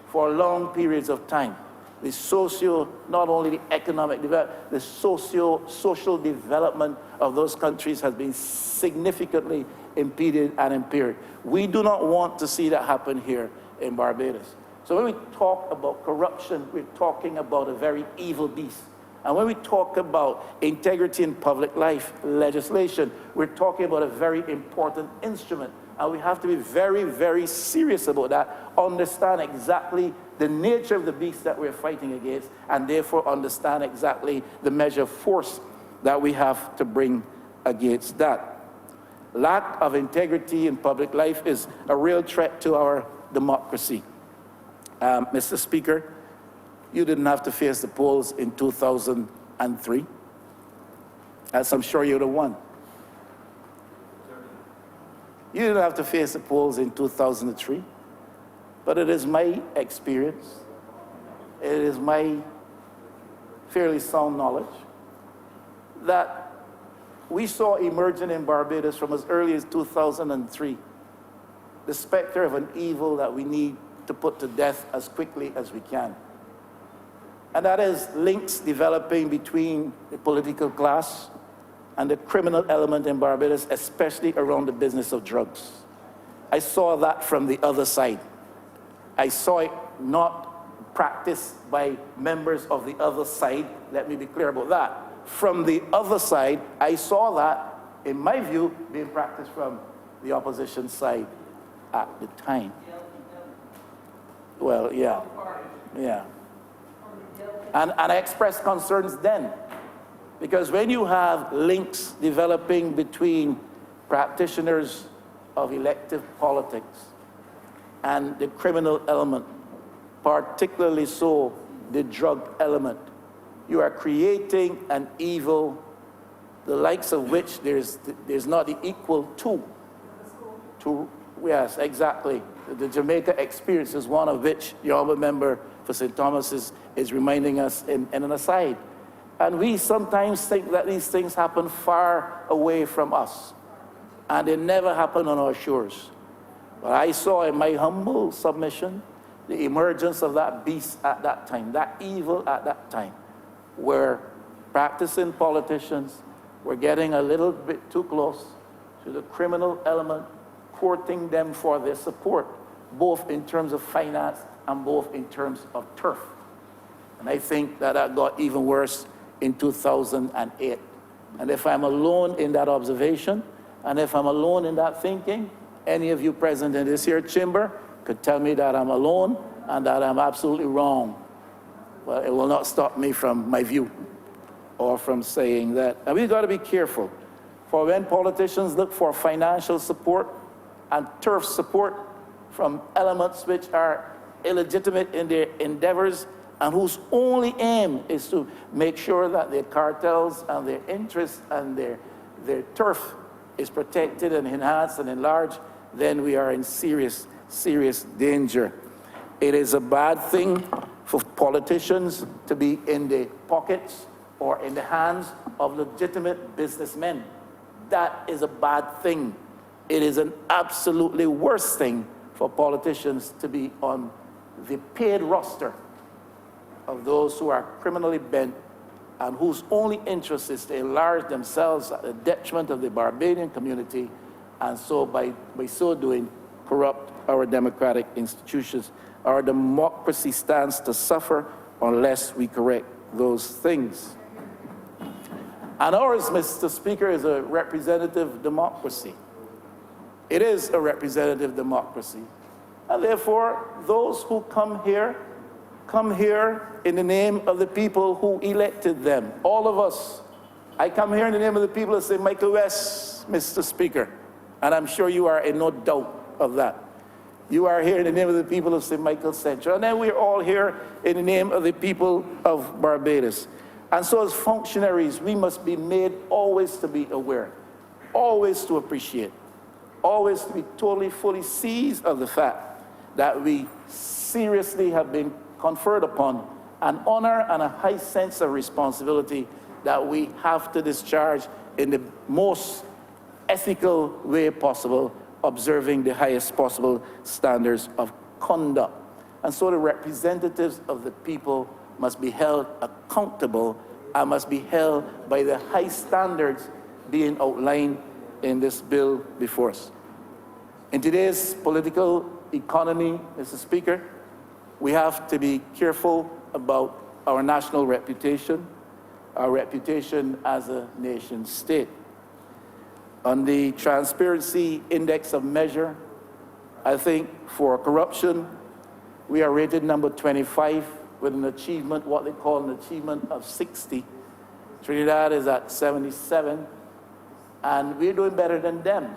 for long periods of time. Not only the economic development, the social development of those countries has been significantly impeded and impaired. We do not want to see that happen here in Barbados. So when we talk about corruption, we're talking about a very evil beast. And when we talk about integrity in public life legislation, we're talking about a very important instrument. And we have to be very, very serious about that, understand exactly the nature of the beast that we're fighting against, and therefore understand exactly the measure of force that we have to bring against that. Lack of integrity in public life is a real threat to our democracy. Mr. Speaker, you didn't have to face the polls in 2003, as I'm sure you'd have won. You didn't have to face the polls in 2003, but it is my experience, it is my fairly sound knowledge that we saw emerging in Barbados from as early as 2003 the specter of an evil that we need to put to death as quickly as we can. And that is links developing between the political class and the criminal element in Barbados, especially around the business of drugs. I saw that from the other side. I saw it not practiced by members of the other side. Let me be clear about that. From the other side, I saw that, in my view, being practiced from the opposition side at the time. Well, yeah, yeah. And I expressed concerns then, because when you have links developing between practitioners of elective politics and the criminal element, particularly so the drug element, you are creating an evil, the likes of which there's not the equal to. Yes, exactly. The Jamaica experience is one of which the Honourable Member for St. Thomas is reminding us in an aside. And we sometimes think that these things happen far away from us, and they never happen on our shores. But I saw in my humble submission the emergence of that beast at that time, that evil at that time, where practicing politicians were getting a little bit too close to the criminal element, courting them for their support, both in terms of finance and both in terms of turf. And I think that got even worse in 2008. And if I'm alone in that observation, and if I'm alone in that thinking, any of you present in this here chamber could tell me that I'm alone and that I'm absolutely wrong. Well, it will not stop me from my view or from saying that. And we've got to be careful, for when politicians look for financial support and turf support from elements which are illegitimate in their endeavors and whose only aim is to make sure that their cartels and their interests and their turf is protected and enhanced and enlarged, then we are in serious, serious danger. It is a bad thing for politicians to be in the pockets or in the hands of legitimate businessmen. That is a bad thing. It is an absolutely worse thing for politicians to be on the paid roster of those who are criminally bent and whose only interest is to enlarge themselves at the detriment of the Barbadian community, and so by so doing, corrupt our democratic institutions. Our democracy stands to suffer unless we correct those things. And ours, Mr. Speaker, is a representative democracy. It is a representative democracy. And therefore, those who come here in the name of the people who elected them. All of us. I come here in the name of the people of St. Michael West, Mr. Speaker. And I'm sure you are in no doubt of that. You are here in the name of the people of St. Michael Central. And then we're all here in the name of the people of Barbados. And so as functionaries, we must be made always to be aware, always to appreciate, always to be totally, fully seized of the fact that we seriously have been conferred upon an honor and a high sense of responsibility that we have to discharge in the most ethical way possible, observing the highest possible standards of conduct. And so the representatives of the people must be held accountable and must be held by the high standards being outlined in this bill before us. In today's political economy, Mr. Speaker, we have to be careful about our national reputation, our reputation as a nation state. On the Transparency Index of Measure, I think for corruption, we are rated number 25 with an achievement, what they call an achievement of 60. Trinidad is at 77, and we're doing better than them.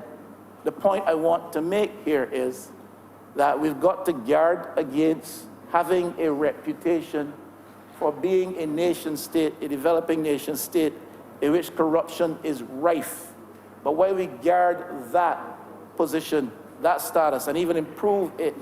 The point I want to make here is that we've got to guard against having a reputation for being a nation state, a developing nation state, in which corruption is rife. But while we guard that position, that status, and even improve it,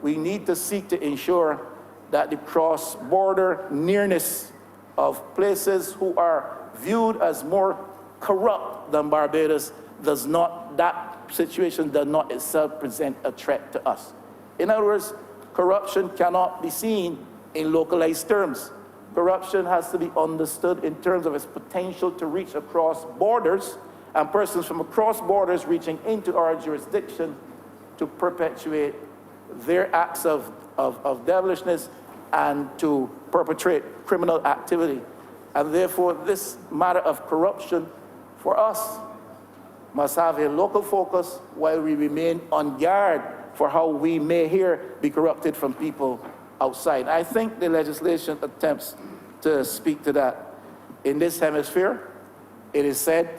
we need to seek to ensure that the cross-border nearness of places who are viewed as more corrupt than Barbados that situation does not itself present a threat to us. In other words, corruption cannot be seen in localized terms. Corruption has to be understood in terms of its potential to reach across borders, and persons from across borders reaching into our jurisdiction to perpetuate their acts of devilishness and to perpetrate criminal activity. And therefore, this matter of corruption for us must have a local focus while we remain on guard for how we may here be corrupted from people outside. I think the legislation attempts to speak to that. In this hemisphere, it is said,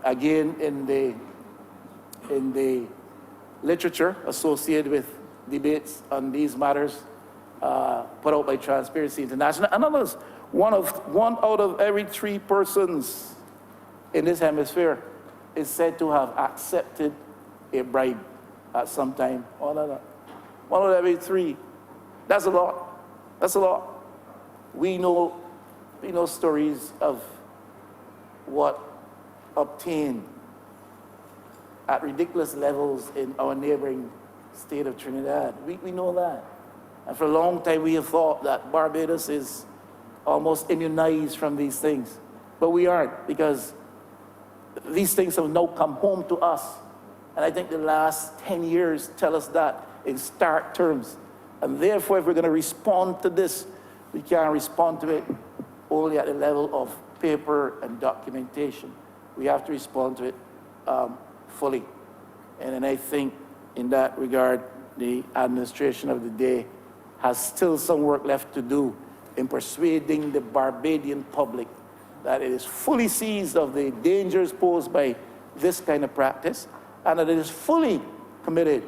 again, in the literature associated with debates on these matters put out by Transparency International and others, one out of every 3 persons in this hemisphere is said to have accepted a bribe at some time or another. 1 out of every 3. That's a lot. That's a lot. We know stories of what obtained at ridiculous levels in our neighboring state of Trinidad. We know that. And for a long time, we have thought that Barbados is almost immunized from these things. But we aren't, because these things have now come home to us. And I think the last 10 years tell us that in stark terms. And therefore, if we're going to respond to this, we can't respond to it only at the level of paper and documentation. We have to respond to it fully. And I think in that regard, the administration of the day has still some work left to do in persuading the Barbadian public that it is fully seized of the dangers posed by this kind of practice, and that it is fully committed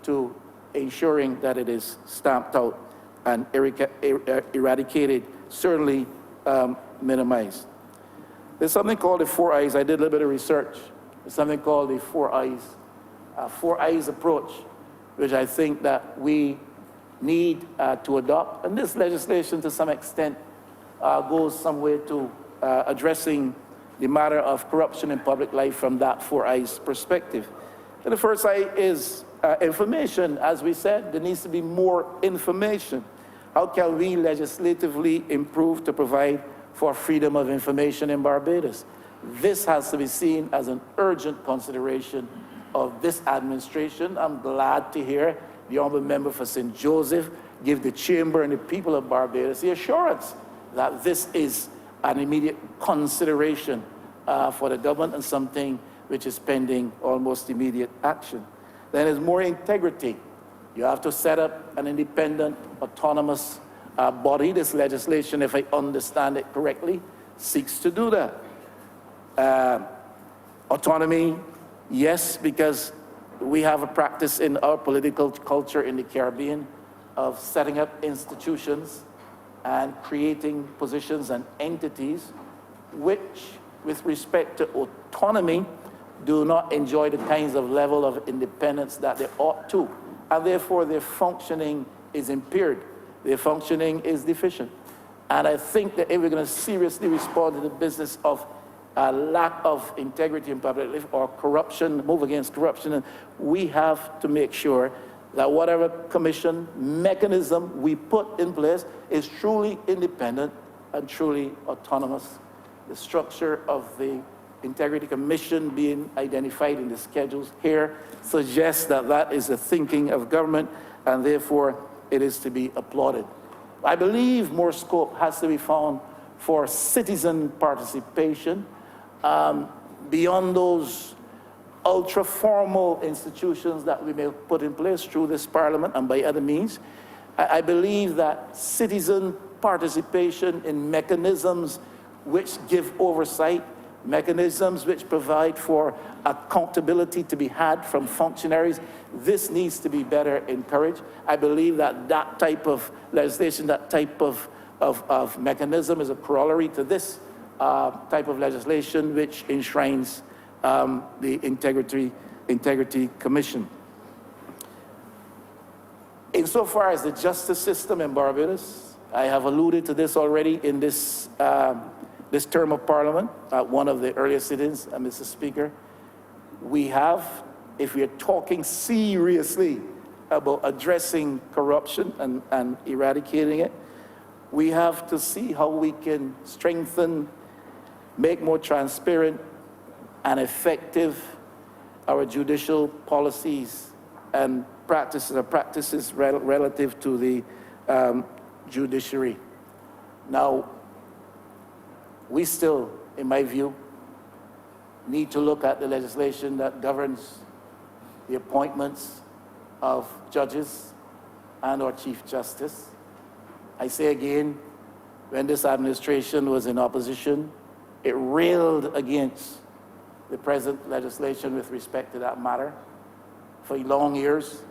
to ensuring that it is stamped out and eradicated, certainly minimized. There's something called the 4 Eyes. I did a little bit of research. There's something called the 4 Eyes approach, which I think that we need to adopt. And this legislation, to some extent, goes some way to addressing the matter of corruption in public life from that 4 Eyes perspective. And the first eye is information. As we said, there needs to be more information. How can we legislatively improve to provide for freedom of information in Barbados? This has to be seen as an urgent consideration of this administration. I'm glad to hear the Honourable Member for St. Joseph give the Chamber and the people of Barbados the assurance that this is an immediate consideration for the government and something which is pending almost immediate action. Then there's more integrity. You have to set up an independent, autonomous body. This legislation, if I understand it correctly, seeks to do that. Autonomy, yes, because we have a practice in our political culture in the Caribbean of setting up institutions and creating positions and entities which, with respect to autonomy, do not enjoy the kinds of level of independence that they ought to. And therefore, their functioning is impaired. Their functioning is deficient. And I think that if we're going to seriously respond to the business of lack of integrity in public life or corruption, move against corruption, we have to make sure that whatever commission mechanism we put in place is truly independent and truly autonomous. The structure of the Integrity Commission being identified in the schedules here suggests that that is the thinking of government, and therefore it is to be applauded. I believe more scope has to be found for citizen participation beyond those ultra-formal institutions that we may put in place through this Parliament and by other means. I believe that citizen participation in mechanisms which give oversight, mechanisms which provide for accountability to be had from functionaries, this needs to be better encouraged. I believe that that type of legislation, that type of mechanism is a corollary to this type of legislation which enshrines the Integrity Commission. Insofar as the justice system in Barbados, I have alluded to this already in this term of Parliament, one of the earlier sittings, Mr. Speaker. We have, if we are talking seriously about addressing corruption and eradicating it, we have to see how we can strengthen, make more transparent and our judicial policies and practices relative to the judiciary. Now, we still, in my view, need to look at the legislation that governs the appointments of judges and our Chief Justice. I say again, when this administration was in opposition, it railed against the present legislation with respect to that matter for long years.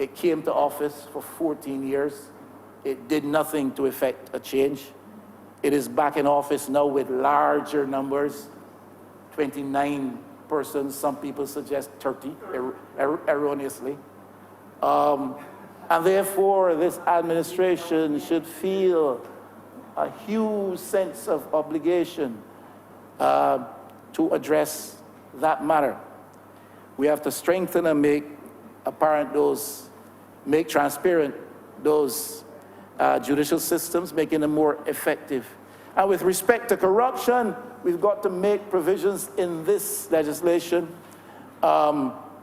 It came to office for 14 years. It did nothing to effect a change. It is back in office now with larger numbers, 29 persons. Some people suggest 30, erroneously. And therefore, this administration should feel a huge sense of obligation to address that matter. We have to strengthen and make apparent make transparent those judicial systems, making them more effective. And with respect to corruption, we've got to make provisions in this legislation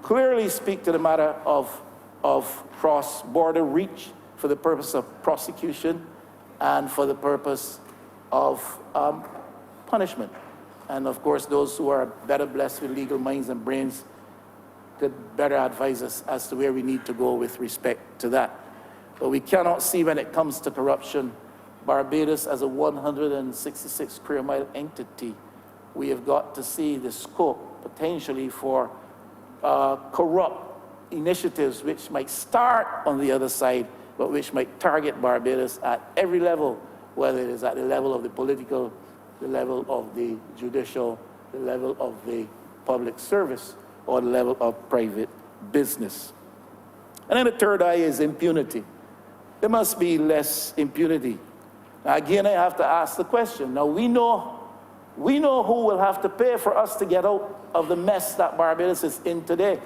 clearly speak to the matter of cross-border reach for the purpose of prosecution and for the purpose of punishment. And of course, those who are better blessed with legal minds and brains could better advise us as to where we need to go with respect to that. But we cannot see, when it comes to corruption, Barbados as a 166 square mile entity. We have got to see the scope potentially for corrupt initiatives which might start on the other side, but which might target Barbados at every level, whether it is at the level of the political, the level of the judicial, the level of the public service, or the level of private business. And then the third eye is impunity. There must be less impunity. Now, again, I have to ask the question. Now, we know who will have to pay for us to get out of the mess that Barbados is in today.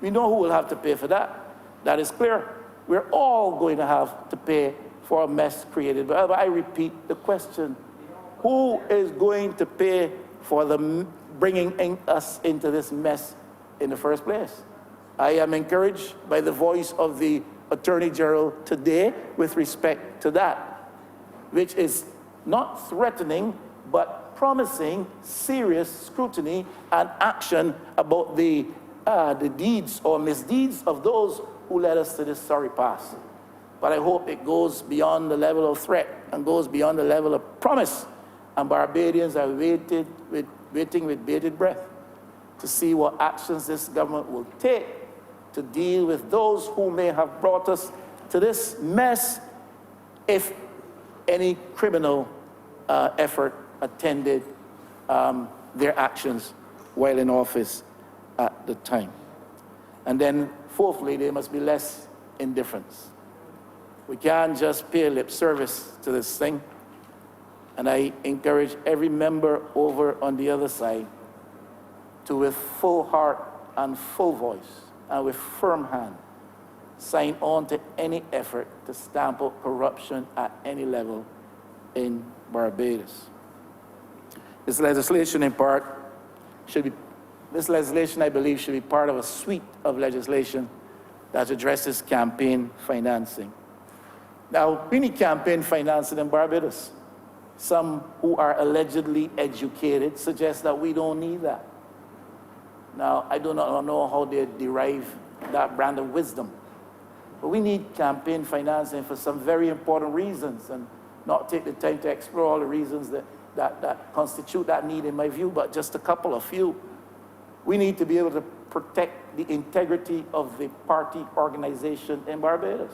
We know who will have to pay for that. That is clear. We're all going to have to pay for a mess created. But I repeat the question. Who is going to pay for bringing us into this mess in the first place? I am encouraged by the voice of the Attorney General today with respect to that, which is not threatening, but promising serious scrutiny and action about the deeds or misdeeds of those who led us to this sorry pass. But I hope it goes beyond the level of threat and goes beyond the level of promise. And Barbadians are waiting with bated breath to see what actions this government will take to deal with those who may have brought us to this mess, if any criminal effort attended their actions while in office at the time. And then fourthly, there must be less indifference. We can't just pay lip service to this thing. And I encourage every member over on the other side to, with full heart and full voice and with firm hand, sign on to any effort to stamp out corruption at any level in Barbados. This legislation, in part, this legislation, I believe, should be part of a suite of legislation that addresses campaign financing. Now, we need campaign financing in Barbados. Some who are allegedly educated suggest that we don't need that. Now, I do not know how they derive that brand of wisdom. But we need campaign financing for some very important reasons, and not take the time to explore all the reasons that constitute that need in my view, but just a couple, a few. We need to be able to protect the integrity of the party organization in Barbados.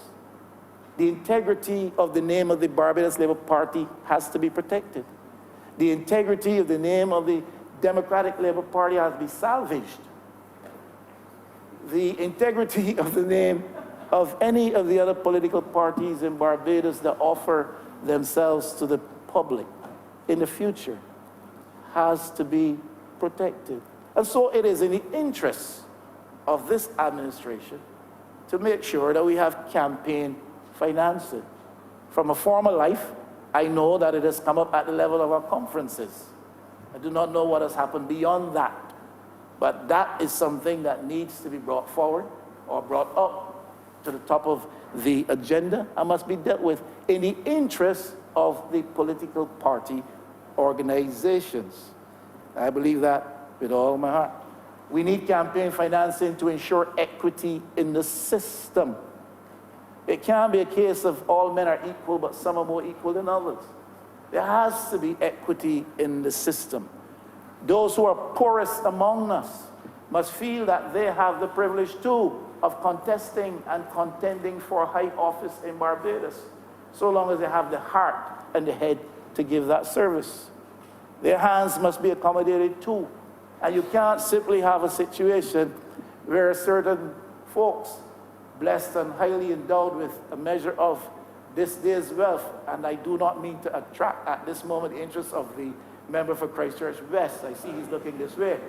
The integrity of the name of the Barbados Labour Party has to be protected. The integrity of the name of the Democratic Labour Party has to be salvaged. The integrity of the name of any of the other political parties in Barbados that offer themselves to the public in the future has to be protected. And so it is in the interest of this administration to make sure that we have campaign financing. From a former life, I know that it has come up at the level of our conferences. I do not know what has happened beyond that. But that is something that needs to be brought forward or brought up to the top of the agenda and must be dealt with in the interest of the political party organizations. I believe that with all my heart. We need campaign financing to ensure equity in the system. It can't be a case of all men are equal, but some are more equal than others. There has to be equity in the system. Those who are poorest among us must feel that they have the privilege too of contesting and contending for high office in Barbados, so long as they have the heart and the head to give that service. Their hands must be accommodated too. And you can't simply have a situation where certain folks, blessed and highly endowed with a measure of this day's wealth, and I do not mean to attract at this moment the interest of the member for Christchurch West. I see he's looking this way.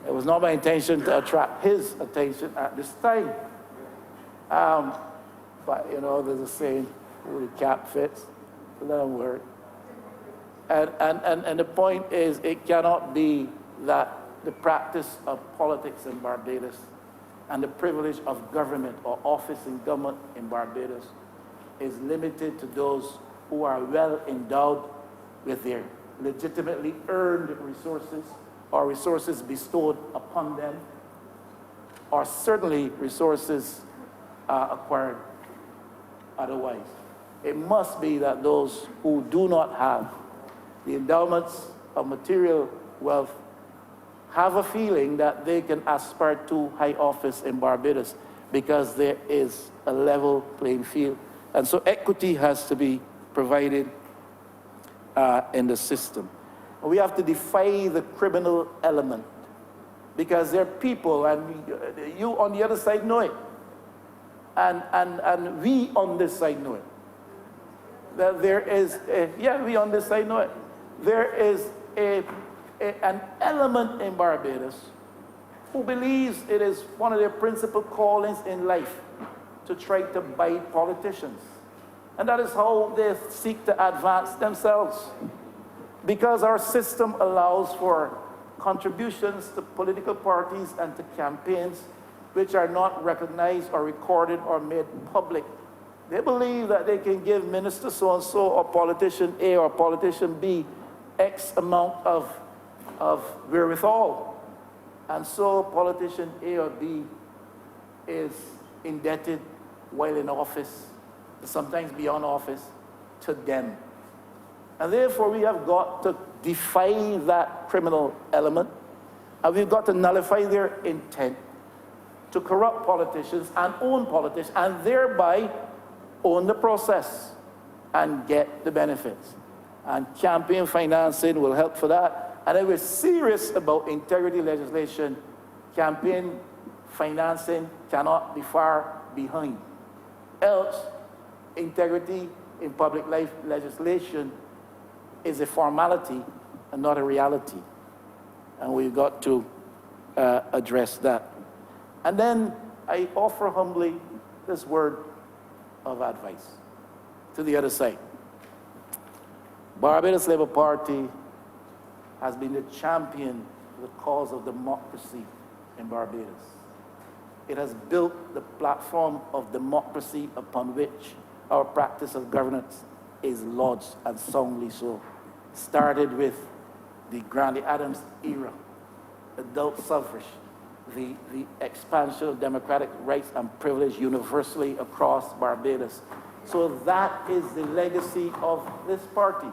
It was not my intention to attract his attention at this time. But you know, there's a saying, who the cap fits, let him wear it. And the point is, it cannot be that the practice of politics in Barbados and the privilege of government or office in government in Barbados is limited to those who are well endowed with their legitimately earned resources or resources bestowed upon them, or certainly resources acquired otherwise. It must be that those who do not have the endowments of material wealth have a feeling that they can aspire to high office in Barbados because there is a level playing field. And so equity has to be provided in the system. We have to defy the criminal element because there are people, and you on the other side know it, and we on this side know it. That there is, we on this side know it. There is an element in Barbados who believes it is one of their principal callings in life to try to buy politicians. And that is how they seek to advance themselves. Because our system allows for contributions to political parties and to campaigns which are not recognized or recorded or made public. They believe that they can give Minister so-and-so or politician A or politician B X amount of wherewithal. And so politician A or B is indebted while in office, sometimes beyond office, to them. And therefore we have got to defy that criminal element, and we've got to nullify their intent to corrupt politicians and own politicians, and thereby own the process and get the benefits. And campaign financing will help for that. And if we're serious about integrity legislation, campaign financing cannot be far behind. Else, integrity in public life legislation is a formality and not a reality. And we've got to address that. And then I offer humbly this word of advice to the other side. Barbados Labour Party has been the champion for the cause of democracy in Barbados. It has built the platform of democracy upon which our practice of governance is lodged, and soundly so. Started with the Grandy Adams era, adult suffrage, the expansion of democratic rights and privilege universally across Barbados. So that is the legacy of this party.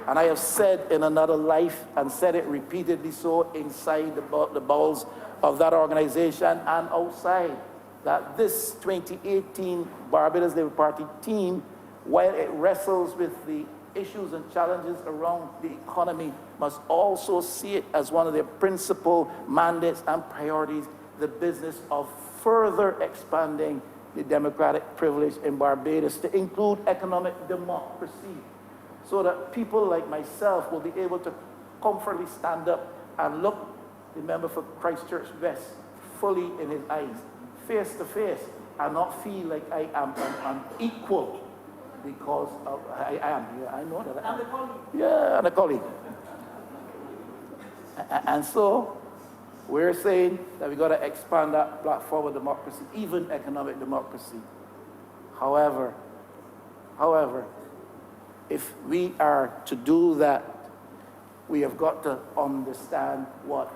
And I have said in another life, and said it repeatedly so inside the bowels of that organization and outside, that this 2018 Barbados Labour Party team, while it wrestles with the issues and challenges around the economy, must also see it as one of their principal mandates and priorities, the business of further expanding the democratic privilege in Barbados to include economic democracy, so that people like myself will be able to comfortably stand up and look the member for Christchurch West fully in his eyes, face to face, and not feel like I am unequal because I am. Yeah, I know that. And a colleague. Yeah, and a colleague. And so we're saying that we've got to expand that platform of democracy, even economic democracy. However, if we are to do that, we have got to understand what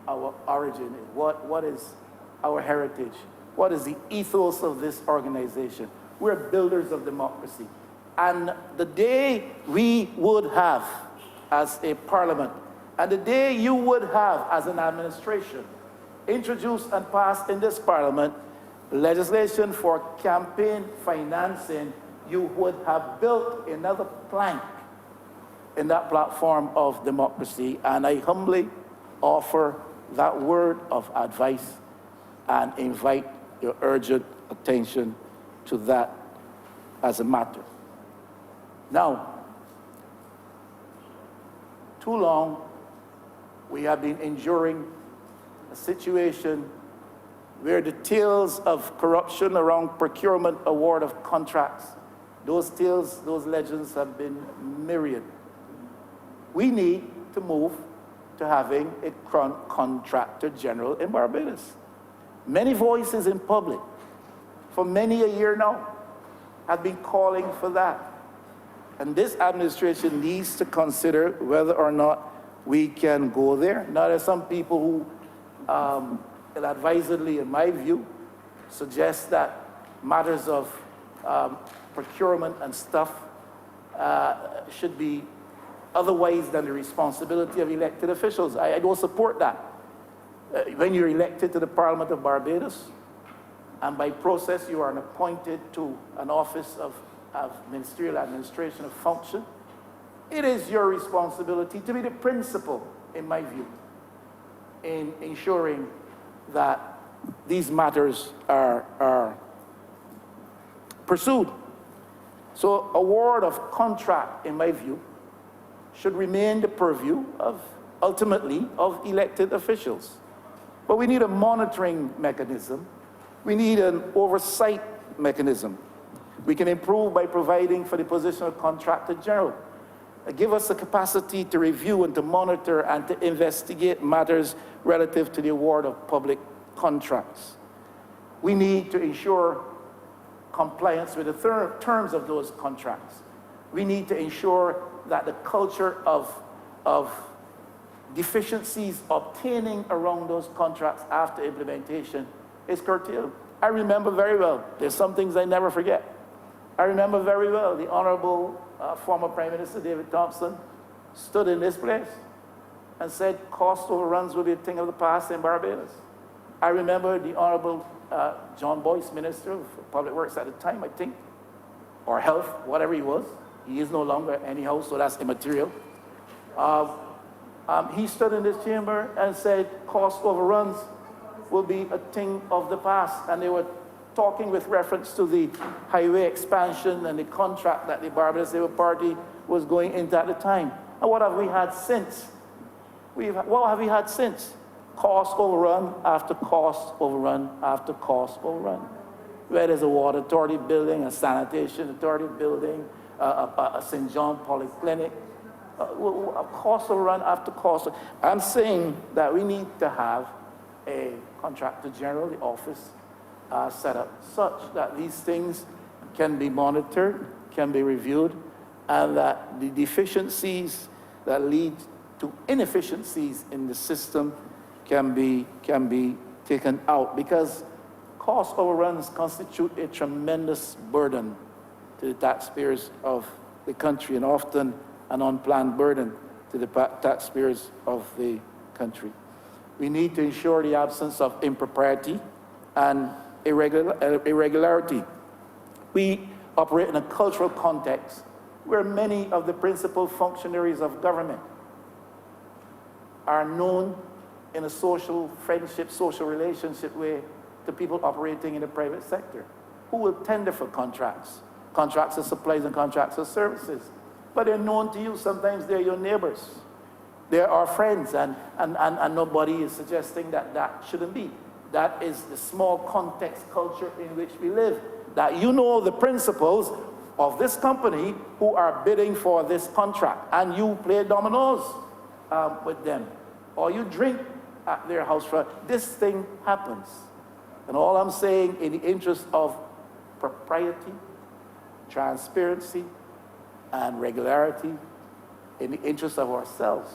our origin is, what is our heritage, what is the ethos of this organization. We're builders of democracy. And the day we would have as a parliament, and the day you would have as an administration, introduced and passed in this parliament legislation for campaign financing, you would have built another plank in that platform of democracy. And I humbly offer that word of advice and invite your urgent attention to that as a matter. Now, too long we have been enduring a situation where the tales of corruption around procurement, award of contracts, those tales, those legends have been myriad. We need to move to having a contractor general in Barbados. Many voices in public for many a year now have been calling for that. And this administration needs to consider whether or not we can go there. Now, there are some people who, advisedly, in my view, suggest that matters of procurement and stuff should be otherwise than the responsibility of elected officials. I don't support that. When you're elected to the Parliament of Barbados, and by process you are appointed to an office of ministerial administration of function, it is your responsibility to be the principal, in my view, in ensuring that these matters are pursued. So award of contract, in my view, should remain the purview of, ultimately, of elected officials. But we need a monitoring mechanism. We need an oversight mechanism. We can improve by providing for the position of contractor general. Give us the capacity to review and to monitor and to investigate matters relative to the award of public contracts. We need to ensure compliance with the terms of those contracts. We need to ensure that the culture of deficiencies obtaining around those contracts after implementation is curtailed. I remember very well, there's some things I never forget. I remember very well the Honourable former Prime Minister David Thompson stood in this place and said cost overruns will be a thing of the past in Barbados. I remember the Honourable John Boyce, Minister of Public Works at the time, I think, or Health, whatever he was. He is no longer anyhow, so that's immaterial. He stood in this chamber and said cost overruns will be a thing of the past. And they were talking with reference to the highway expansion and the contract that the Barbados Labour Party was going into at the time. And what have we had since? What have we had since? Cost overrun after cost overrun after cost overrun. Where there's a water authority building, a sanitation authority building, a St. John Polyclinic, a cost overrun after cost. I'm saying that we need to have a contractor general, the office, set up such that these things can be monitored, can be reviewed, and that the deficiencies that lead to inefficiencies in the system can be taken out, because cost overruns constitute a tremendous burden to the taxpayers of the country, and often an unplanned burden to the taxpayers of the country. We need to ensure the absence of impropriety and irregularity. We operate in a cultural context where many of the principal functionaries of government are known in a social friendship, social relationship way to people operating in the private sector, who will tender for contracts of supplies and contracts of services. But they're known to you, sometimes they're your neighbors. They're our friends, and nobody is suggesting that that shouldn't be. That is the small context culture in which we live, that you know the principals of this company who are bidding for this contract, and you play dominoes with them, or you drink at their house front. This thing happens. And all I'm saying, in the interest of propriety, transparency, and regularity, in the interest of ourselves,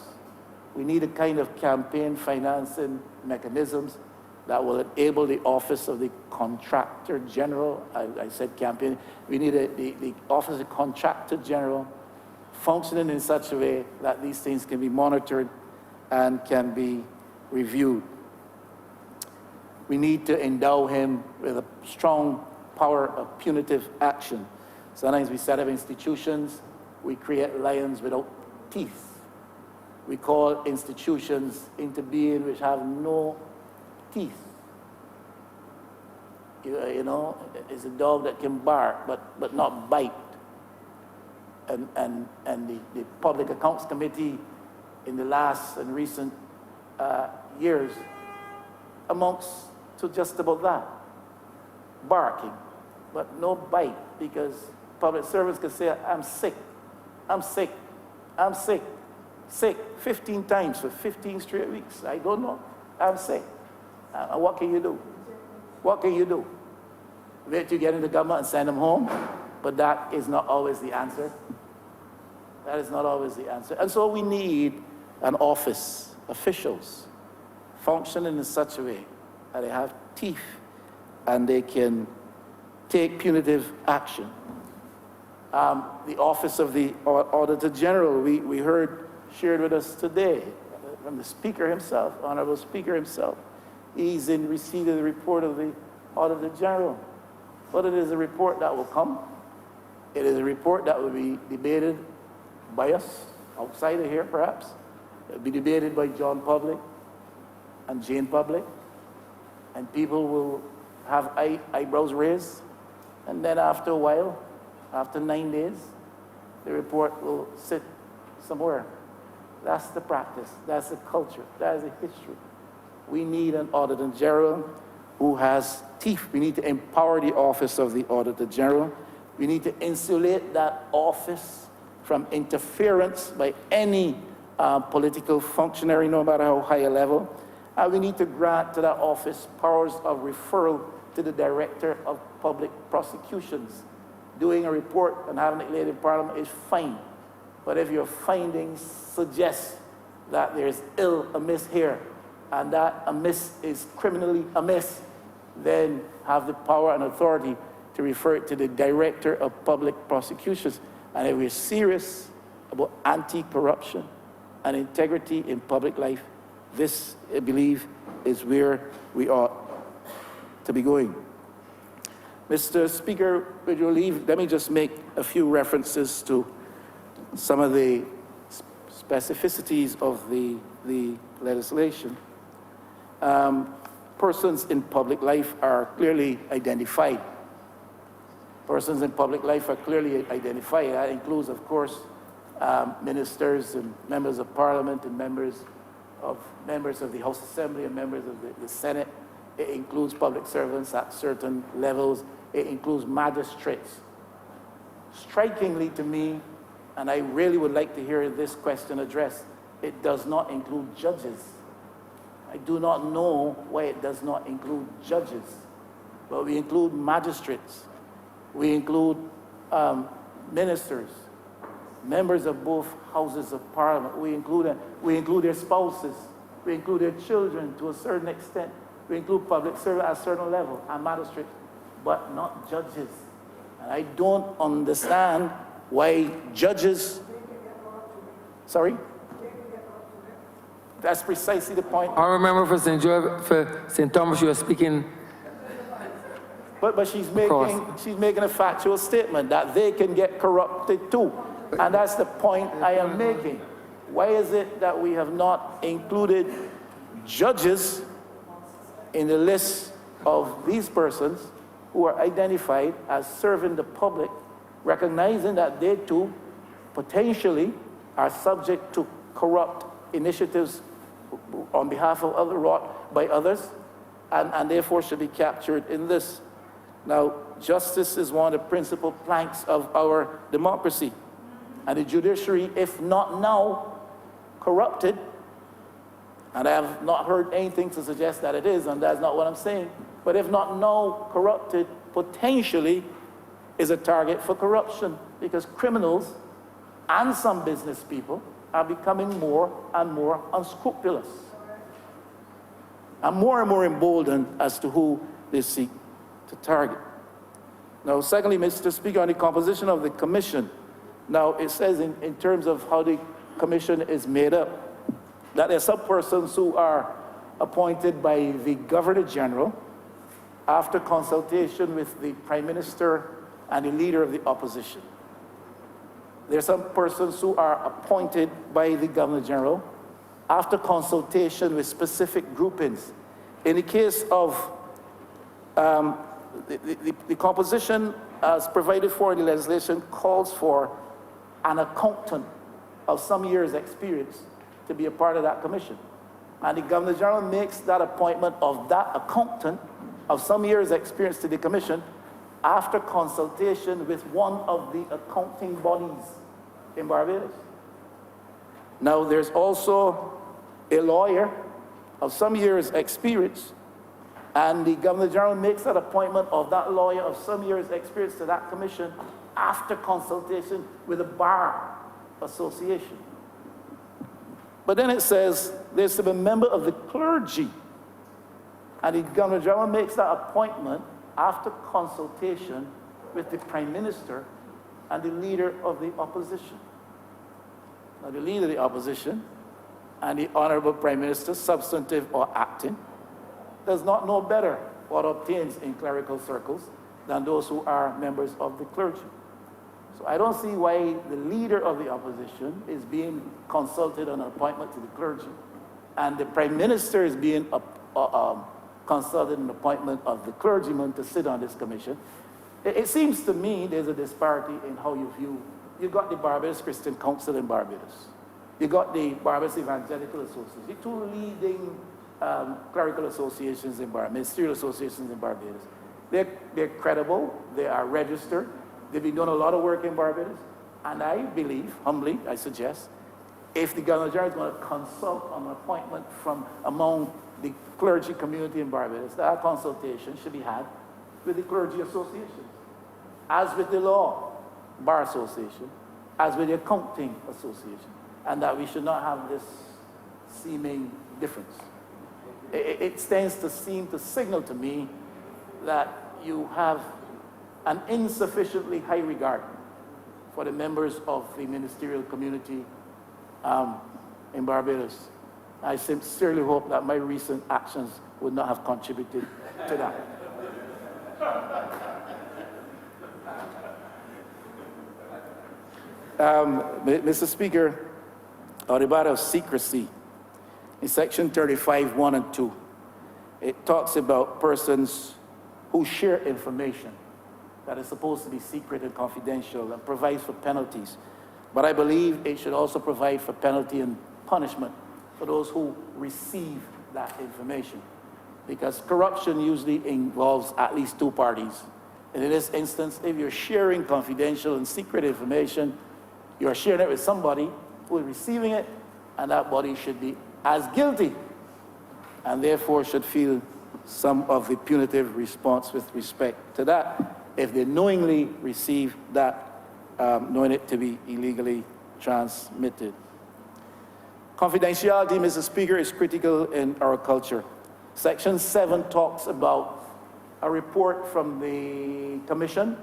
We need a kind of campaign financing mechanisms that will enable the Office of the Contractor General, I said campaign, we need the Office of the Contractor General functioning in such a way that these things can be monitored and can be reviewed. We need to endow him with a strong power of punitive action. Sometimes we set up institutions, we create lions without teeth. We call institutions into being which have no teeth. You know, it's a dog that can bark but not bite. And the Public Accounts Committee in the last and recent years amounts to just about that. Barking, but no bite, because public servants can say, I'm sick, I'm sick, I'm sick, sick 15 times for 15 straight weeks. I don't know, I'm sick. What can you do? What can you do? Wait till you get into government and send them home? But that is not always the answer. That is not always the answer. And so we need an office, officials, functioning in such a way that they have teeth and they can take punitive action. The Office of the Auditor General, we heard shared with us today from the Speaker himself, Honourable Speaker himself. He's in receipt of the report of the Auditor General. But it is a report that will come. It is a report that will be debated by us, outside of here perhaps. It will be debated by John Public and Jane Public. And people will have eyebrows raised. And then after a while, after 9 days, the report will sit somewhere. That's the practice. That's the culture. That is the history. We need an Auditor General who has teeth. We need to empower the Office of the Auditor General. We need to insulate that office from interference by any political functionary, no matter how high a level. And we need to grant to that office powers of referral to the Director of Public Prosecutions. Doing a report and having it laid in Parliament is fine. But if your findings suggest that there's ill amiss here, and that amiss is criminally amiss, then have the power and authority to refer it to the Director of Public Prosecutions. And if we're serious about anti-corruption and integrity in public life, this, I believe, is where we ought to be going. Mr. Speaker, with your leave, let me just make a few references to some of the specificities of the legislation. Persons in public life are clearly identified. Persons in public life are clearly identified. That includes, of course, ministers and members of Parliament and members of the House Assembly and members of the Senate. It includes public servants at certain levels. It includes magistrates. Strikingly to me, and I really would like to hear this question addressed, it does not include judges. I do not know why it does not include judges, but we include magistrates. We include ministers, members of both houses of Parliament. We include their spouses. We include their children to a certain extent. We include public servants at a certain level and magistrates, but not judges. And I don't understand why judges, sorry? That's precisely the point. I remember for St. Thomas, you were speaking. But she's making a factual statement that they can get corrupted too. And that's the point I am making. Why is it that we have not included judges in the list of these persons who are identified as serving the public, recognizing that they too potentially are subject to corrupt initiatives on behalf of other wrought by others, and therefore should be captured in this. Now, justice is one of the principal planks of our democracy, and the judiciary, if not now corrupted, and I have not heard anything to suggest that it is, and that's not what I'm saying, but if not now corrupted, potentially is a target for corruption, because criminals and some business people are becoming more and more unscrupulous and more emboldened as to who they seek to target. Now, secondly, Mr. Speaker, on the composition of the commission, now it says in terms of how the commission is made up, that there are some persons who are appointed by the Governor General after consultation with the Prime Minister and the Leader of the Opposition. There are some persons who are appointed by the Governor General after consultation with specific groupings. In the case of the composition as provided for in the legislation calls for an accountant of some years' experience to be a part of that commission. And the Governor General makes that appointment of that accountant of some years' experience to the commission after consultation with one of the accounting bodies in Barbados. Now, there's also a lawyer of some years' experience, and the Governor General makes that appointment of that lawyer of some years' experience to that commission after consultation with a bar association. But then it says there's to be a member of the clergy, and the Governor General makes that appointment after consultation with the Prime Minister and the Leader of the Opposition. Now, the Leader of the Opposition and the Honourable Prime Minister, substantive or acting, does not know better what obtains in clerical circles than those who are members of the clergy. So I don't see why the Leader of the Opposition is being consulted on an appointment to the clergy, and the Prime Minister is being consulted on an appointment of the clergyman to sit on this commission. It seems to me there's a disparity in how you view. You've got the Barbados Christian Council in Barbados. You've got the Barbados Evangelical Association, the two leading clerical associations in Barbados, ministerial associations in Barbados. They're credible, they are registered, they've been doing a lot of work in Barbados, and I believe, humbly, I suggest, if the Governor General is going to consult on an appointment from among the clergy community in Barbados, that consultation should be had with the clergy associations, as with the law bar association, as with the accounting association, and that we should not have this seeming difference. It stands to seem to signal to me that you have an insufficiently high regard for the members of the ministerial community in Barbados. I sincerely hope that my recent actions would not have contributed to that. Mr. Speaker, on the matter of secrecy, in section 35, 1 and 2, it talks about persons who share information that is supposed to be secret and confidential and provides for penalties. But I believe it should also provide for penalty and punishment for those who receive that information, because corruption usually involves at least two parties. And in this instance, if you're sharing confidential and secret information, you're sharing it with somebody who is receiving it, and that body should be as guilty and therefore should feel some of the punitive response with respect to that if they knowingly receive that, knowing it to be illegally transmitted. Confidentiality, Mr. Speaker, is critical in our culture. Section 7 talks about a report from the Commission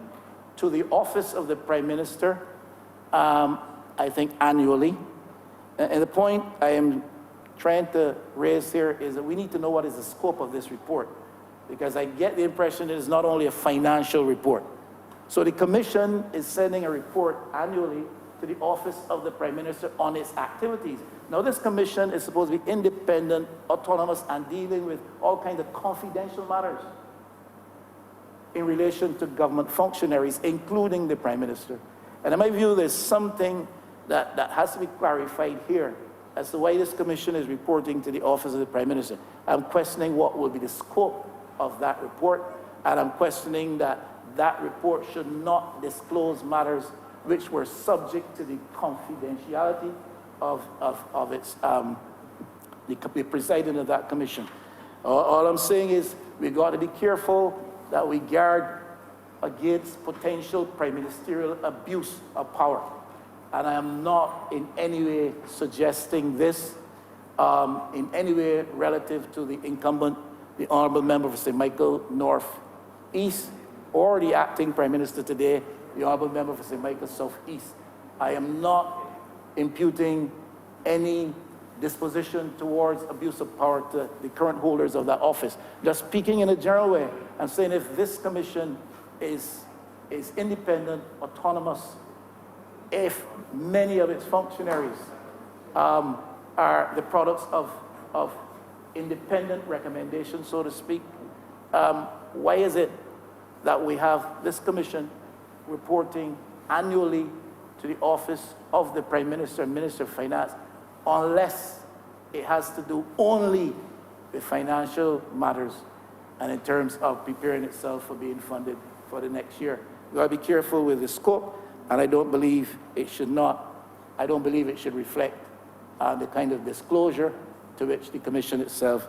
to the Office of the Prime Minister, I think annually. And the point I am trying to raise here is that we need to know what is the scope of this report, because I get the impression it is not only a financial report. So the Commission is sending a report annually to the Office of the Prime Minister on its activities. Now, this Commission is supposed to be independent, autonomous, and dealing with all kinds of confidential matters in relation to government functionaries, including the Prime Minister. And in my view, there's something that has to be clarified here as to why this Commission is reporting to the Office of the Prime Minister. I'm questioning what will be the scope of that report, and I'm questioning that that report should not disclose matters which were subject to the confidentiality of its, the presiding of that commission. All I'm saying is we've got to be careful that we guard against potential prime ministerial abuse of power. and I am not in any way suggesting this in any way relative to the incumbent, the Honourable Member for St. Michael North East, or the acting Prime Minister today, the Honourable Member for St. Michael South East. I am not imputing any disposition towards abuse of power to the current holders of that office. Just speaking in a general way and saying if this commission is independent, autonomous, if many of its functionaries are the products of independent recommendations, so to speak, why is it that we have this commission reporting annually to the office of the Prime Minister and Minister of Finance, unless it has to do only with financial matters and in terms of preparing itself for being funded for the next year? We've got to be careful with the scope, and I don't believe it should reflect the kind of disclosure to which the Commission itself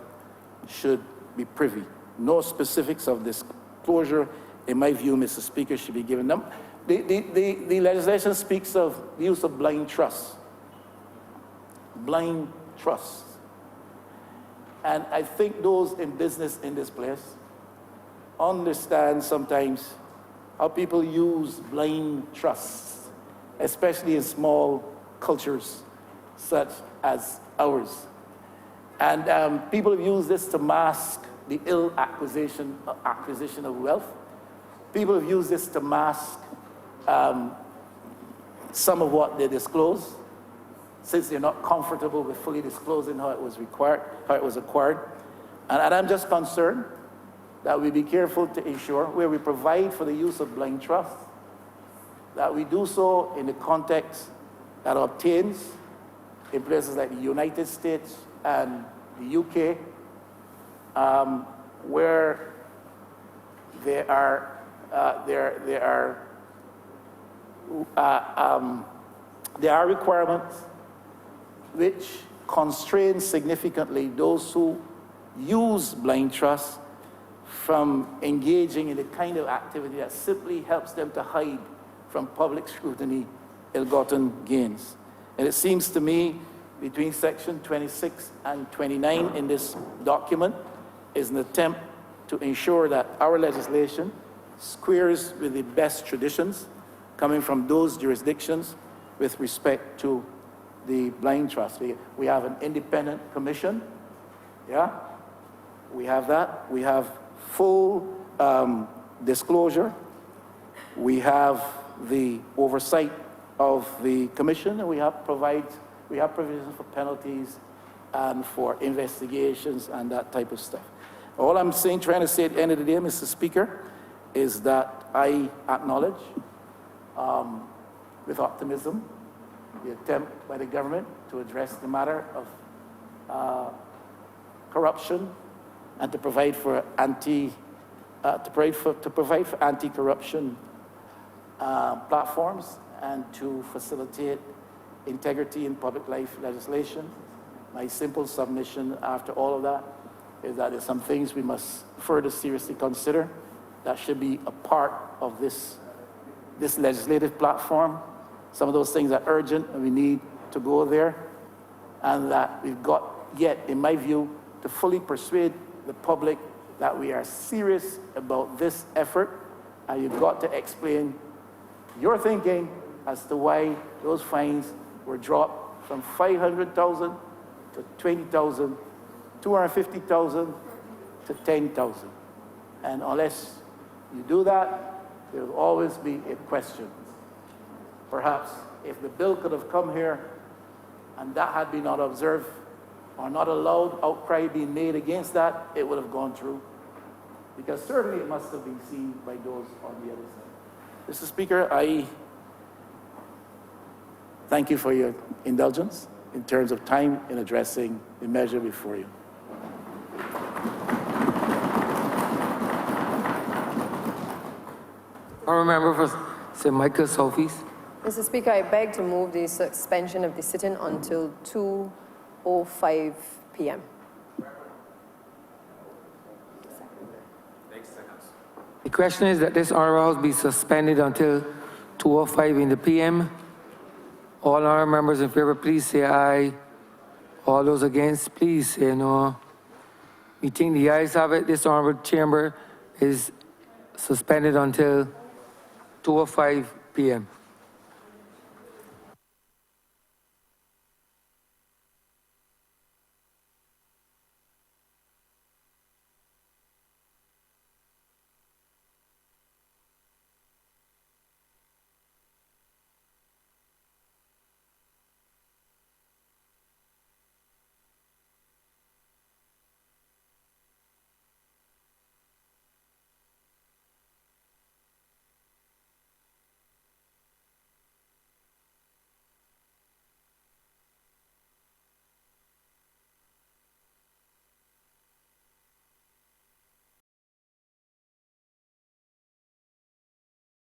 should be privy. No specifics of disclosure, in my view, Mr. Speaker, should be given them. The legislation speaks of the use of blind trusts. Blind trusts. And I think those in business in this place understand sometimes how people use blind trusts, especially in small cultures such as ours. And people have used this to mask the ill acquisition of wealth. People have used this to mask some of what they disclose, since they're not comfortable with fully disclosing how it was acquired. And I'm just concerned that we be careful to ensure where we provide for the use of blind trust, that we do so in the context that obtains in places like the United States and the UK, where there are requirements which constrain significantly those who use blind trust from engaging in the kind of activity that simply helps them to hide from public scrutiny ill-gotten gains. And it seems to me between section 26 and 29 in this document is an attempt to ensure that our legislation squares with the best traditions coming from those jurisdictions with respect to the blind trust. We have an independent commission, yeah? We have that. We have full disclosure. We have the oversight of the commission, and we have provisions for penalties and for investigations and that type of stuff. All I'm trying to say at the end of the day, Mr. Speaker, is that I acknowledge with optimism the attempt by the government to address the matter of corruption and to provide for anti-corruption platforms and to facilitate integrity in public life legislation. My simple submission after all of that is that there's some things we must further seriously consider that should be a part of this legislative platform. Some of those things are urgent and we need to go there, and that we've got yet, in my view, to fully persuade the public that we are serious about this effort, and you've got to explain your thinking as to why those fines were dropped from 500,000 to 20,000, 250,000 to 10,000. And unless you do that, there will always be a question. Perhaps if the bill could have come here and that had been not observed or not allowed outcry being made against that, it would have gone through. Because certainly it must have been seen by those on the other side. Mr. Speaker, I thank you for your indulgence in terms of time in addressing the measure before you. Honourable Member for St. Michael South East. Mr. Speaker, I beg to move the suspension of the sitting until 2:05 p.m. The question is that this Honourable House be suspended until 2:05 in the PM All honorable members in favor, please say aye. All those against, please say no. Meeting the ayes have it. This honorable chamber is suspended until 2:05 p.m.